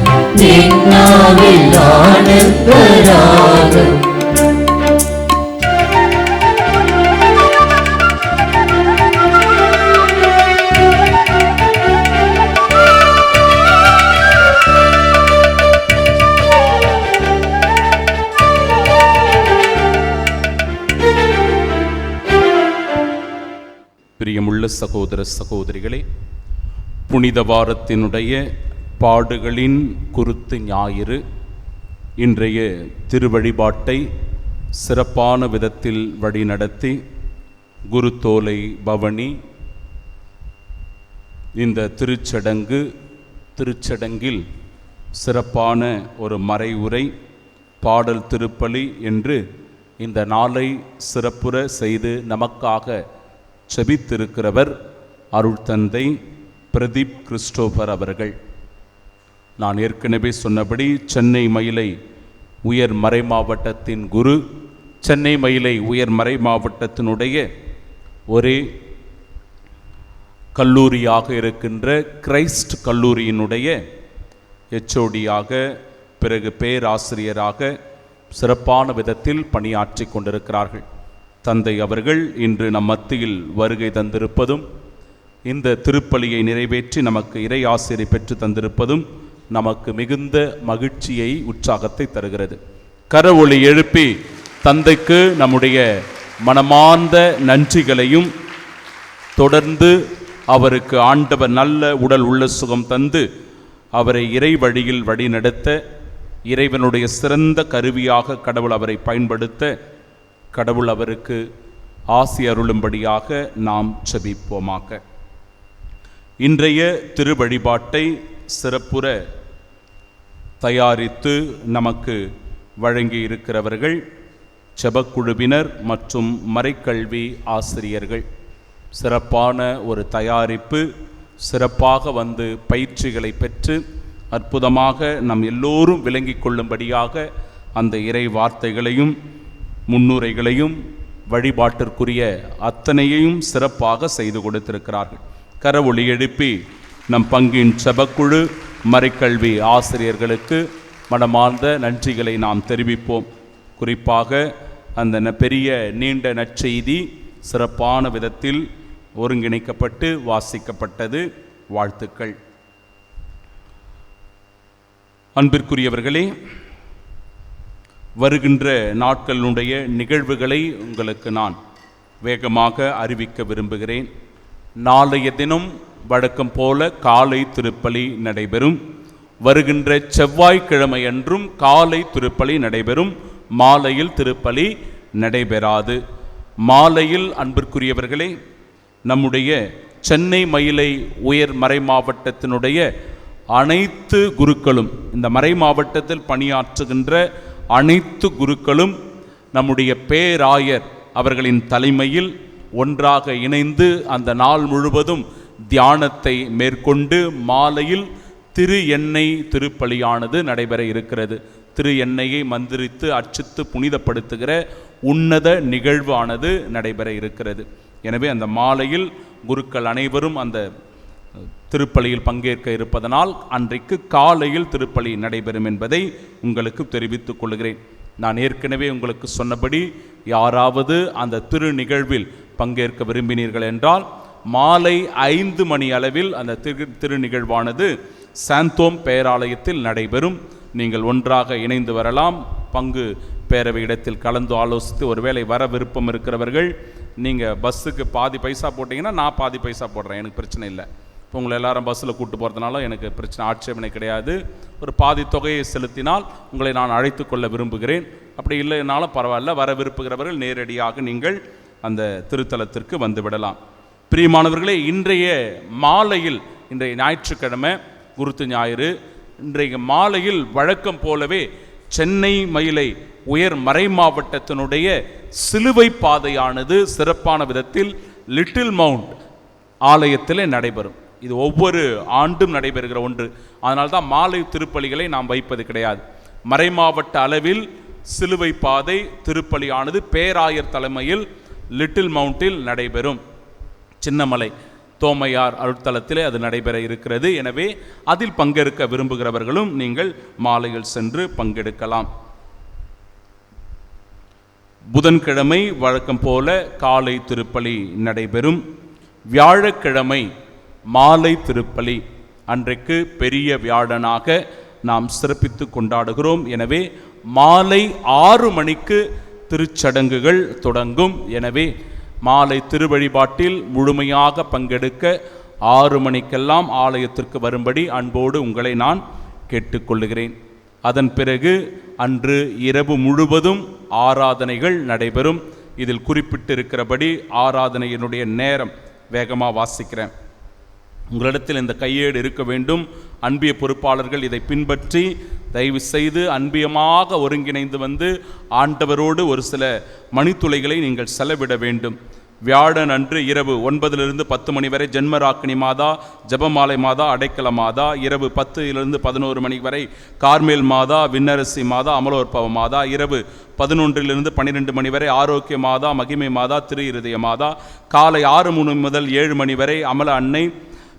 என்னாவில் ஆனந்த ராகம் பிரியமுள்ள சகோதர சகோதரிகளே, புனித வாரத்தினுடைய பாடுகளின் குருத்து ஞாயிறு. இன்றைய திருவழிபாட்டை சிறப்பான விதத்தில் வழிநடத்தி குருத்தோலை பவனி இந்த திருச்சடங்கில் சிறப்பான ஒரு மறைவுரை, பாடல் திருப்பலி என்று இந்த நாளை சிறப்புற செய்து நமக்காக செபித்திருக்கிறவர் அருள் தந்தை பிரதீப் கிறிஸ்டோபர் அவர்கள். நான் ஏற்கனவே சொன்னபடி சென்னை மயிலை உயர் மறை மாவட்டத்தின் குரு, சென்னை மயிலை உயர் மறை மாவட்டத்தினுடைய ஒரே கல்லூரியாக இருக்கின்ற கிரைஸ்ட் கல்லூரியினுடைய HODயாக, பிறகு பேராசிரியராக சிறப்பான விதத்தில் பணியாற்றி கொண்டிருக்கிறார்கள். தந்தை அவர்கள் இன்று நம் மத்தியில் வருகை தந்திருப்பதும், இந்த திருப்பலியை நிறைவேற்றி நமக்கு இறை ஆசிரியை பெற்று தந்திருப்பதும் நமக்கு மிகுந்த மகிழ்ச்சியை, உற்சாகத்தை தருகிறது. கரவொலி எழுப்பி தந்தைக்கு நம்முடைய மனமார்ந்த நன்றிகளையும், தொடர்ந்து அவருக்கு ஆண்டவர் நல்ல உடல் உள்ள சுகம் தந்து அவரை இறை வழியில் வழிநடத்த, இறைவனுடைய சிறந்த கருவியாக கடவுள் அவரை பயன்படுத்த, கடவுள் அவருக்கு ஆசி அருளும்படியாக நாம் செபிப்போமாக. இன்றைய திருவழிபாட்டை சிறப்புற தயாரித்து நமக்கு வழங்கி இருக்கிறவர்கள் செபக்குழுவினர் மற்றும் மறைக்கல்வி ஆசிரியர்கள். சிறப்பான ஒரு தயாரிப்பு, சிறப்பாக வந்து பயிற்சிகளை பெற்று அற்புதமாக நம் எல்லோரும் விளங்கி கொள்ளும்படியாக அந்த இறை வார்த்தைகளையும் முன்னுரைகளையும் வழிபாட்டிற்குரிய அத்தனையையும் சிறப்பாக செய்து கொடுத்திருக்கிறார்கள். கரவொலி எழுப்பி நம் பங்கின் செபக்குழு மறைக்கல்வி ஆசிரியர்களுக்கு மனமார்ந்த நன்றிகளை நாம் தெரிவிப்போம். குறிப்பாக அந்த பெரிய நீண்ட நற்செய்தி சிறப்பான விதத்தில் ஒருங்கிணைக்கப்பட்டு வாசிக்கப்பட்டது. வாழ்த்துக்கள். அன்பிற்குரியவர்களே, வருகின்ற நாட்களுடைய நிகழ்வுகளை உங்களுக்கு நான் வேகமாக அறிவிக்க விரும்புகிறேன். நாளைய தினம் வழக்கம் போல காலை திருப்பலி நடைபெறும். வருகின்ற செவ்வாய்க்கிழமை அன்றும் காலை திருப்பலி நடைபெறும். மாலையில் திருப்பலி நடைபெறாது. மாலையில் அன்பிற்குரியவர்களே, நம்முடைய சென்னை மயிலை உயர் மறை மாவட்டத்தினுடைய அனைத்து குருக்களும், இந்த மறை மாவட்டத்தில் பணியாற்றுகின்ற அனைத்து குருக்களும் நம்முடைய பேராயர் அவர்களின் தலைமையில் ஒன்றாக இணைந்து அந்த நாள் முழுவதும் தியானத்தை மேற்கொண்டு மாலையில் திரு எண்ணெய் திருப்பலியானது நடைபெற இருக்கிறது. திரு எண்ணெயை மந்திரித்து அர்ச்சித்து புனிதப்படுத்துகிற உன்னத நிகழ்வானது நடைபெற இருக்கிறது. எனவே அந்த மாலையில் குருக்கள் அனைவரும் அந்த திருப்பலியில் பங்கேற்க இருப்பதனால் அன்றைக்கு காலையில் திருப்பலி நடைபெறும் என்பதை உங்களுக்கு தெரிவித்துக் கொள்கிறேன். நான் ஏற்கனவே உங்களுக்கு சொன்னபடி யாராவது அந்த திரு நிகழ்வில் பங்கேற்க விரும்பினீர்கள் என்றால் மாலை 5 மணி அளவில் அந்த திரு நிகழ்வானது சாந்தோம் பேராலயத்தில் நடைபெறும். நீங்கள் ஒன்றாக இணைந்து வரலாம். பங்கு பேரவை இடத்தில் கலந்து ஆலோசித்து, ஒருவேளை வர விருப்பம் இருக்கிறவர்கள் நீங்கள் பஸ்ஸுக்கு பாதி பைசா போட்டிங்கன்னா நான் பாதி பைசா போடுறேன், எனக்கு பிரச்சனை இல்லை. இப்போ உங்களை எல்லாரும் பஸ்ஸில் கூப்பிட்டு போகிறதுனால எனக்கு பிரச்சனை, ஆட்சேபனை கிடையாது. ஒரு பாதி தொகையை செலுத்தினால் உங்களை நான் அழைத்து கொள்ள விரும்புகிறேன். அப்படி இல்லைனாலும் பரவாயில்ல, வர விரும்புகிறவர்கள் நேரடியாக நீங்கள் அந்த திருத்தலத்திற்கு வந்து விடலாம். பிரியமானவர்களே, இன்றைய மாலையில், இன்றைய ஞாயிற்றுக்கிழமை குருத்து ஞாயிறு, இன்றைய மாலையில் வழக்கம் போலவே சென்னை மயிலை உயர் மறை மாவட்டத்தினுடைய சிலுவை பாதையானது சிறப்பான விதத்தில் லிட்டில் மவுண்ட் ஆலயத்திலே நடைபெறும். இது ஒவ்வொரு ஆண்டும் நடைபெறுகிற ஒன்று. அதனால்தான் மாலை திருப்பலிகளை நாம் வைப்பது கிடையாது. மறை மாவட்ட அளவில் சிலுவை பாதை திருப்பலியானது பேராயர் தலைமையில் லிட்டில் மவுண்டில் நடைபெறும். சின்னமலை தோமையார் அருட்தலத்திலே அது நடைபெற இருக்கிறது. எனவே அதில் பங்கேற்க விரும்புகிறவர்களும் நீங்கள் மாலையில் சென்று பங்கெடுக்கலாம். புதன்கிழமை வழக்கம் போல காலை திருப்பலி நடைபெறும். வியாழக்கிழமை மாலை திருப்பலி. அன்றைக்கு பெரிய வியாழனாக நாம் சிறப்பித்து கொண்டாடுகிறோம். எனவே மாலை 6 மணிக்கு திருச்சடங்குகள் தொடங்கும். எனவே மாலை திருவழிபாட்டில் முழுமையாக பங்கெடுக்க 6 மணிக்கெல்லாம் ஆலயத்திற்கு வரும்படி அன்போடு உங்களை நான் கேட்டுக்கொள்ளுகிறேன். அதன் பிறகு அன்று இரவு முழுவதும் ஆராதனைகள் நடைபெறும். இதில் குறிப்பிட்டிருக்கிறபடி ஆராதனையினுடைய நேரம் வேகமாக வாசிக்கிறேன். உங்களிடத்தில் இந்த கையேடு இருக்க வேண்டும். அன்பிய பொறுப்பாளர்கள் இதை பின்பற்றி தயவு செய்து அன்பியமாக ஒருங்கிணைந்து வந்து ஆண்டவரோடு ஒரு சில மணித்துளைகளை நீங்கள் செலவிட வேண்டும். வியாழன் அன்று இரவு 9 to 10 மணி வரை ஜென்மராக்கினி மாதா, ஜபமாலை மாதா, அடைக்கல மாதா. இரவு 10 to 11 மணி வரை கார்மேல் மாதா, விண்ணரசி மாதா, அமலோற்பவ மாதா. இரவு 11 to 12 மணி வரை ஆரோக்கிய மாதா, மகிமை மாதா, திரு இருதய மாதா. காலை 6 முதல் 7 மணி வரை அமல அன்னை,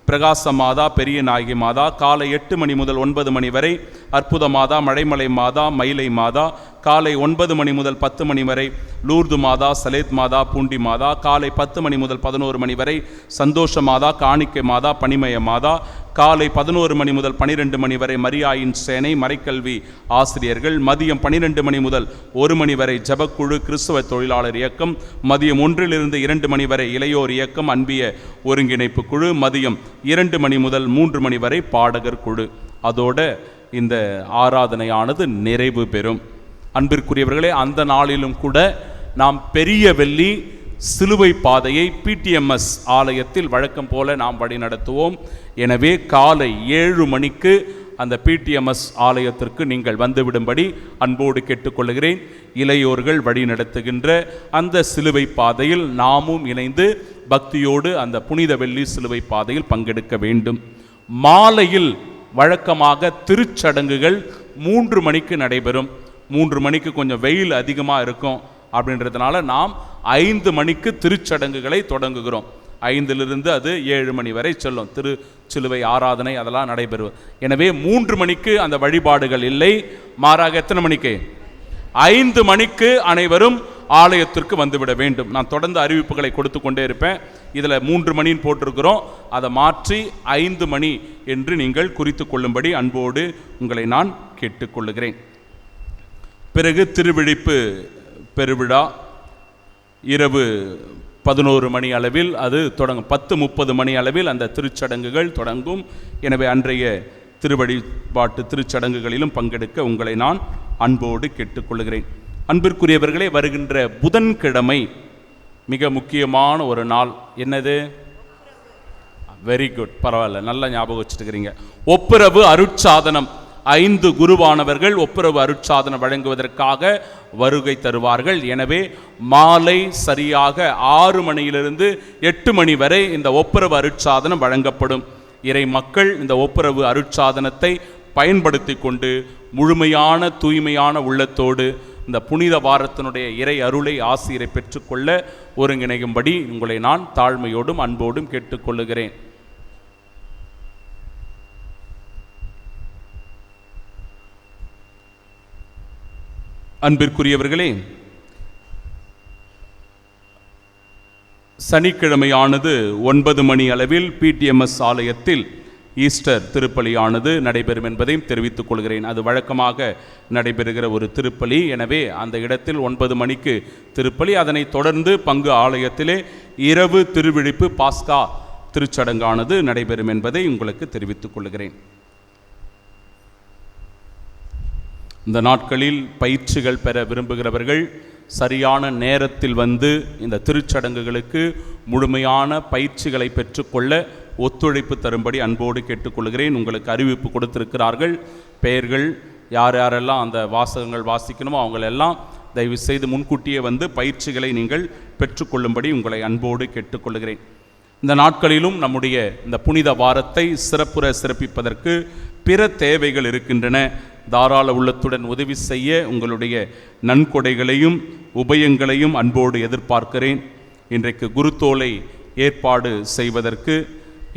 பிரகாச மாதா, பெரிய நாயகி மாதா. காலை 8 மணி முதல் 9 மணி வரை அற்புத மாதா, மழைமலை மாதா, மயிலை மாதா. காலை 9 மணி முதல் 10 மணி வரை லூர்து மாதா, சலேத் மாதா, பூண்டி மாதா. காலை 10 மணி முதல் 11 மணி வரை சந்தோஷ மாதா, காணிக்கை மாதா, பனிமய மாதா. காலை 11 மணி முதல் 12 மணி வரை மரியாயின் சேனை, மறைக்கல்வி ஆசிரியர்கள். மதியம் 12 மணி முதல் 1 மணி வரை ஜபக்குழு, கிறிஸ்தவ தொழிலாளர் இயக்கம். மதியம் 1 to 2 மணி வரை இளையோர் இயக்கம், அன்பிய ஒருங்கிணைப்பு குழு. மதியம் 2 மணி முதல் 3 மணி வரை பாடகர் குழு. அதோட இந்த ஆராதனையானது நிறைவு பெறும். அன்பிற்குரியவர்களே, அந்த நாளிலும் கூட நாம் பெரிய வெள்ளி சிலுவை பாதையை PTMS ஆலயத்தில் வழக்கம் போல நாம் வழி நடத்துவோம். எனவே காலை 7 மணிக்கு அந்த PTMS ஆலயத்திற்கு நீங்கள் வந்துவிடும்படி அன்போடு கேட்டுக்கொள்கிறேன். இளையோர்கள் வழி நடத்துகின்ற அந்த சிலுவை பாதையில் நாமும் இணைந்து பக்தியோடு அந்த புனித வெள்ளி சிலுவை பாதையில் பங்கெடுக்க வேண்டும். மாலையில் வழக்கமாக திருச்சடங்குகள் 3 மணிக்கு நடைபெறும். 3 மணிக்கு கொஞ்சம் வெயில் அதிகமாக இருக்கும். அப்படின்றதுனால நாம் 5 மணிக்கு திருச்சடங்குகளை தொடங்குகிறோம். 5 அது 7 மணி வரை செல்லும். திருச்சிலுவை ஆராதனை அதெல்லாம் நடைபெறும். எனவே 3 மணிக்கு அந்த வழிபாடுகள் இல்லை. மாறாக எத்தனை மணிக்கு? 5 மணிக்கு அனைவரும் ஆலயத்திற்கு வந்துவிட வேண்டும். நான் தொடர்ந்து அறிவிப்புகளை கொடுத்து கொண்டே இருப்பேன். இதில் 3 மணின்னு போட்டிருக்கிறோம். அதை மாற்றி 5 மணி என்று நீங்கள் குறித்து கொள்ளும்படி அன்போடு உங்களை நான் கேட்டுக்கொள்ளுகிறேன். பிறகு திருவிழிப்பு பெருவிழா இரவு 11 மணி அளவில் அது தொடங்கும். 10:30 மணி அளவில் அந்த திருச்சடங்குகள் தொடங்கும். எனவே அன்றைய திருவழிபாட்டு திருச்சடங்குகளிலும் பங்கெடுக்க உங்களை நான் அன்போடு கேட்டுக்கொள்கிறேன். அன்பிற்குரியவர்களே, வருகின்ற புதன்கிழமை மிக முக்கியமான ஒரு நாள். என்னது? வெரி குட், பரவாயில்ல, நல்லா ஞாபகம் வச்சுட்டுக்கிறீங்க. ஒப்புரவு அருட்சாதனம். 5 குருவானவர்கள் ஒப்புரவு அருட்சாதனம் வழங்குவதற்காக வருகை தருவார்கள். எனவே மாலை சரியாக 6 மணியிலிருந்து 8 மணி வரை இந்த ஒப்புரவு அருட்சாதனம் வழங்கப்படும். இறை மக்கள் இந்த ஒப்புரவு அருட்சாதனத்தை பயன்படுத்தி கொண்டு முழுமையான தூய்மையான உள்ளத்தோடு இந்த புனித வாரத்தினுடைய இறை அருளை ஆசிரை பெற்றுக்கொள்ள ஒருங்கிணையும்படி உங்களை நான் தாழ்மையோடும் அன்போடும் கேட்டுக்கொள்ளுகிறேன். அன்பிற்குரியவர்களே, சனிக்கிழமையானது 9 மணி அளவில் PTMS ஆலயத்தில் ஈஸ்டர் திருப்பலியானது நடைபெறும் என்பதையும் தெரிவித்துக் கொள்கிறேன். அது வழக்கமாக நடைபெறுகிற ஒரு திருப்பலி. எனவே அந்த இடத்தில் 9 மணிக்கு திருப்பலி. அதனைத் தொடர்ந்து பங்கு ஆலயத்திலே இரவு திருவிழிப்பு பாஸ்கா திருச்சடங்கானது நடைபெறும் என்பதை உங்களுக்கு தெரிவித்துக் கொள்கிறேன். இந்த நாட்களில் பயிற்சிகள் பெற விரும்புகிறவர்கள் சரியான நேரத்தில் வந்து இந்த திருச்சடங்குகளுக்கு முழுமையான பயிற்சிகளை பெற்றுக்கொள்ள ஒத்துழைப்பு தரும்படி அன்போடு கேட்டுக்கொள்கிறேன். உங்களுக்கு அறிவிப்பு கொடுத்திருக்கிறார்கள். பெயர்கள் யார் யாரெல்லாம் அந்த வாசகங்கள் வாசிக்கணுமோ அவங்களெல்லாம் தயவு செய்து முன்கூட்டியே வந்து பயிற்சிகளை நீங்கள் பெற்றுக்கொள்ளும்படி உங்களை அன்போடு கேட்டுக்கொள்கிறேன். இந்த நாட்களிலும் நம்முடைய இந்த புனித வாரத்தை சிறப்புற சிறப்பிப்பதற்கு பிற தேவைகள் இருக்கின்றன. தாராள உள்ளத்துடன் உதவி செய்ய உங்களுடைய நன்கொடைகளையும் உபயங்களையும் அன்போடு எதிர்பார்க்கிறேன். இன்றைக்கு குருத்தோலை ஏற்பாடு செய்வதற்கு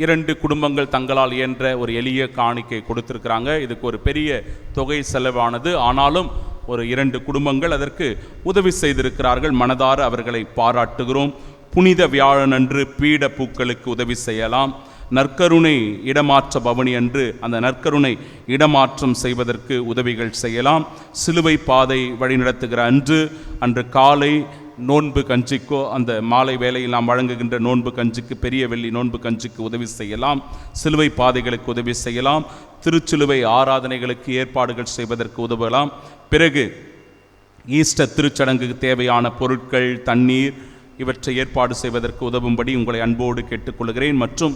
2 குடும்பங்கள் தங்களால் இயன்ற ஒரு எளிய காணிக்கை கொடுத்திருக்கிறாங்க. இதுக்கு ஒரு பெரிய தொகை செலவானது. ஆனாலும் ஒரு 2 குடும்பங்கள் அதற்கு உதவி செய்திருக்கிறார்கள். மனதார அவர்களை பாராட்டுகிறோம். புனித வியாழனன்று பீட பூக்களுக்கு உதவி செய்யலாம். நற்கருணை இடமாற்ற பவனி அன்று அந்த நற்கருணை இடமாற்றம் செய்வதற்கு உதவிகள் செய்யலாம். சிலுவை பாதை வழிநடத்துகிற அன்று காலை நோன்பு கஞ்சிக்கோ, அந்த மாலை வேளையில் நாம் வழங்குகின்ற நோன்பு கஞ்சிக்கு, பெரிய வெள்ளி நோன்பு கஞ்சிக்கு உதவி செய்யலாம். சிலுவை பாதைகளுக்கு உதவி செய்யலாம். திருச்சிலுவை ஆராதனைகளுக்கு ஏற்பாடுகள் செய்வதற்கு உதவலாம். பிறகு ஈஸ்டர் திருச்சடங்குக்கு தேவையான பொருட்கள், தண்ணீர் இவற்றை ஏற்பாடு செய்வதற்கு உதவும்படி உங்களை அன்போடு கேட்டுக்கொள்கிறேன். மற்றும்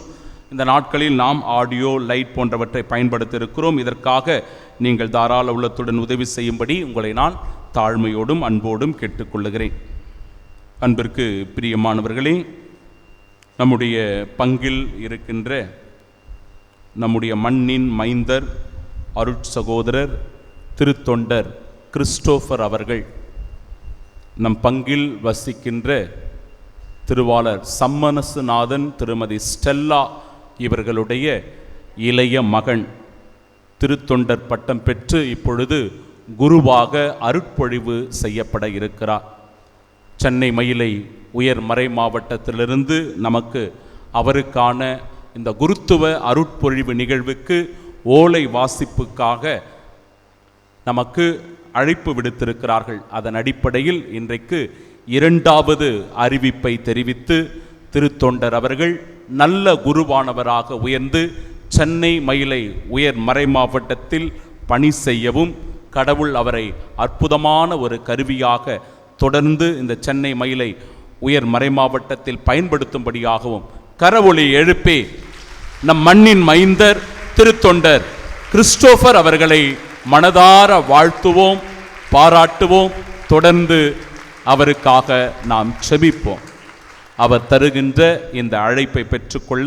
இந்த நாட்களில் நாம் ஆடியோ, லைட் போன்றவற்றை பயன்படுத்த இருக்கிறோம். இதற்காக நீங்கள் தாராள உள்ளத்துடன் உதவி செய்யும்படி உங்களை நான் தாழ்மையோடும் அன்போடும் கேட்டுக்கொள்கிறேன். அன்பிற்கு பிரியமானவர்களே, நம்முடைய பங்கில் இருக்கின்ற நம்முடைய மண்ணின் மைந்தர், அருட்சகோதரர், திருத்தொண்டர் கிறிஸ்டோபர் அவர்கள், நம் பங்கில் வசிக்கின்ற திருவாளர் சம்மனசுநாதன், திருமதி ஸ்டெல்லா இவர்களுடைய இளைய மகன், திருத்தொண்டர் பட்டம் பெற்று இப்பொழுது குருவாக அருட்பொழிவு செய்யப்பட இருக்கிறார். சென்னை மயிலை உயர் மறை மாவட்டத்திலிருந்து நமக்கு அவருக்கான இந்த குருத்துவ அருட்பொழிவு நிகழ்வுக்கு ஓலை வாசிப்புக்காக நமக்கு அழைப்பு விடுத்திருக்கிறார்கள். அதன் அடிப்படையில் இன்றைக்கு 2வது அறிவிப்பை தெரிவித்து திருத்தொண்டர் அவர்கள் நல்ல குருவானவராக உயர்ந்து சென்னை மயிலை உயர் மறை மாவட்டத்தில் பணி செய்யவும், கடவுள் அவரை அற்புதமான ஒரு கருவியாக தொடர்ந்து இந்த சென்னை மயிலை உயர் மறை மாவட்டத்தில் பயன்படுத்தும்படியாகவும் கரவொலி எழுப்பி நம் மண்ணின் மைந்தர் திருத்தொண்டர் கிறிஸ்டோபர் அவர்களை மனதார வாழ்த்துவோம், பாராட்டுவோம். தொடர்ந்து அவருக்காக நாம் செபிப்போம். அவர் தருகின்ற இந்த அழைப்பை பெற்றுக்கொள்ள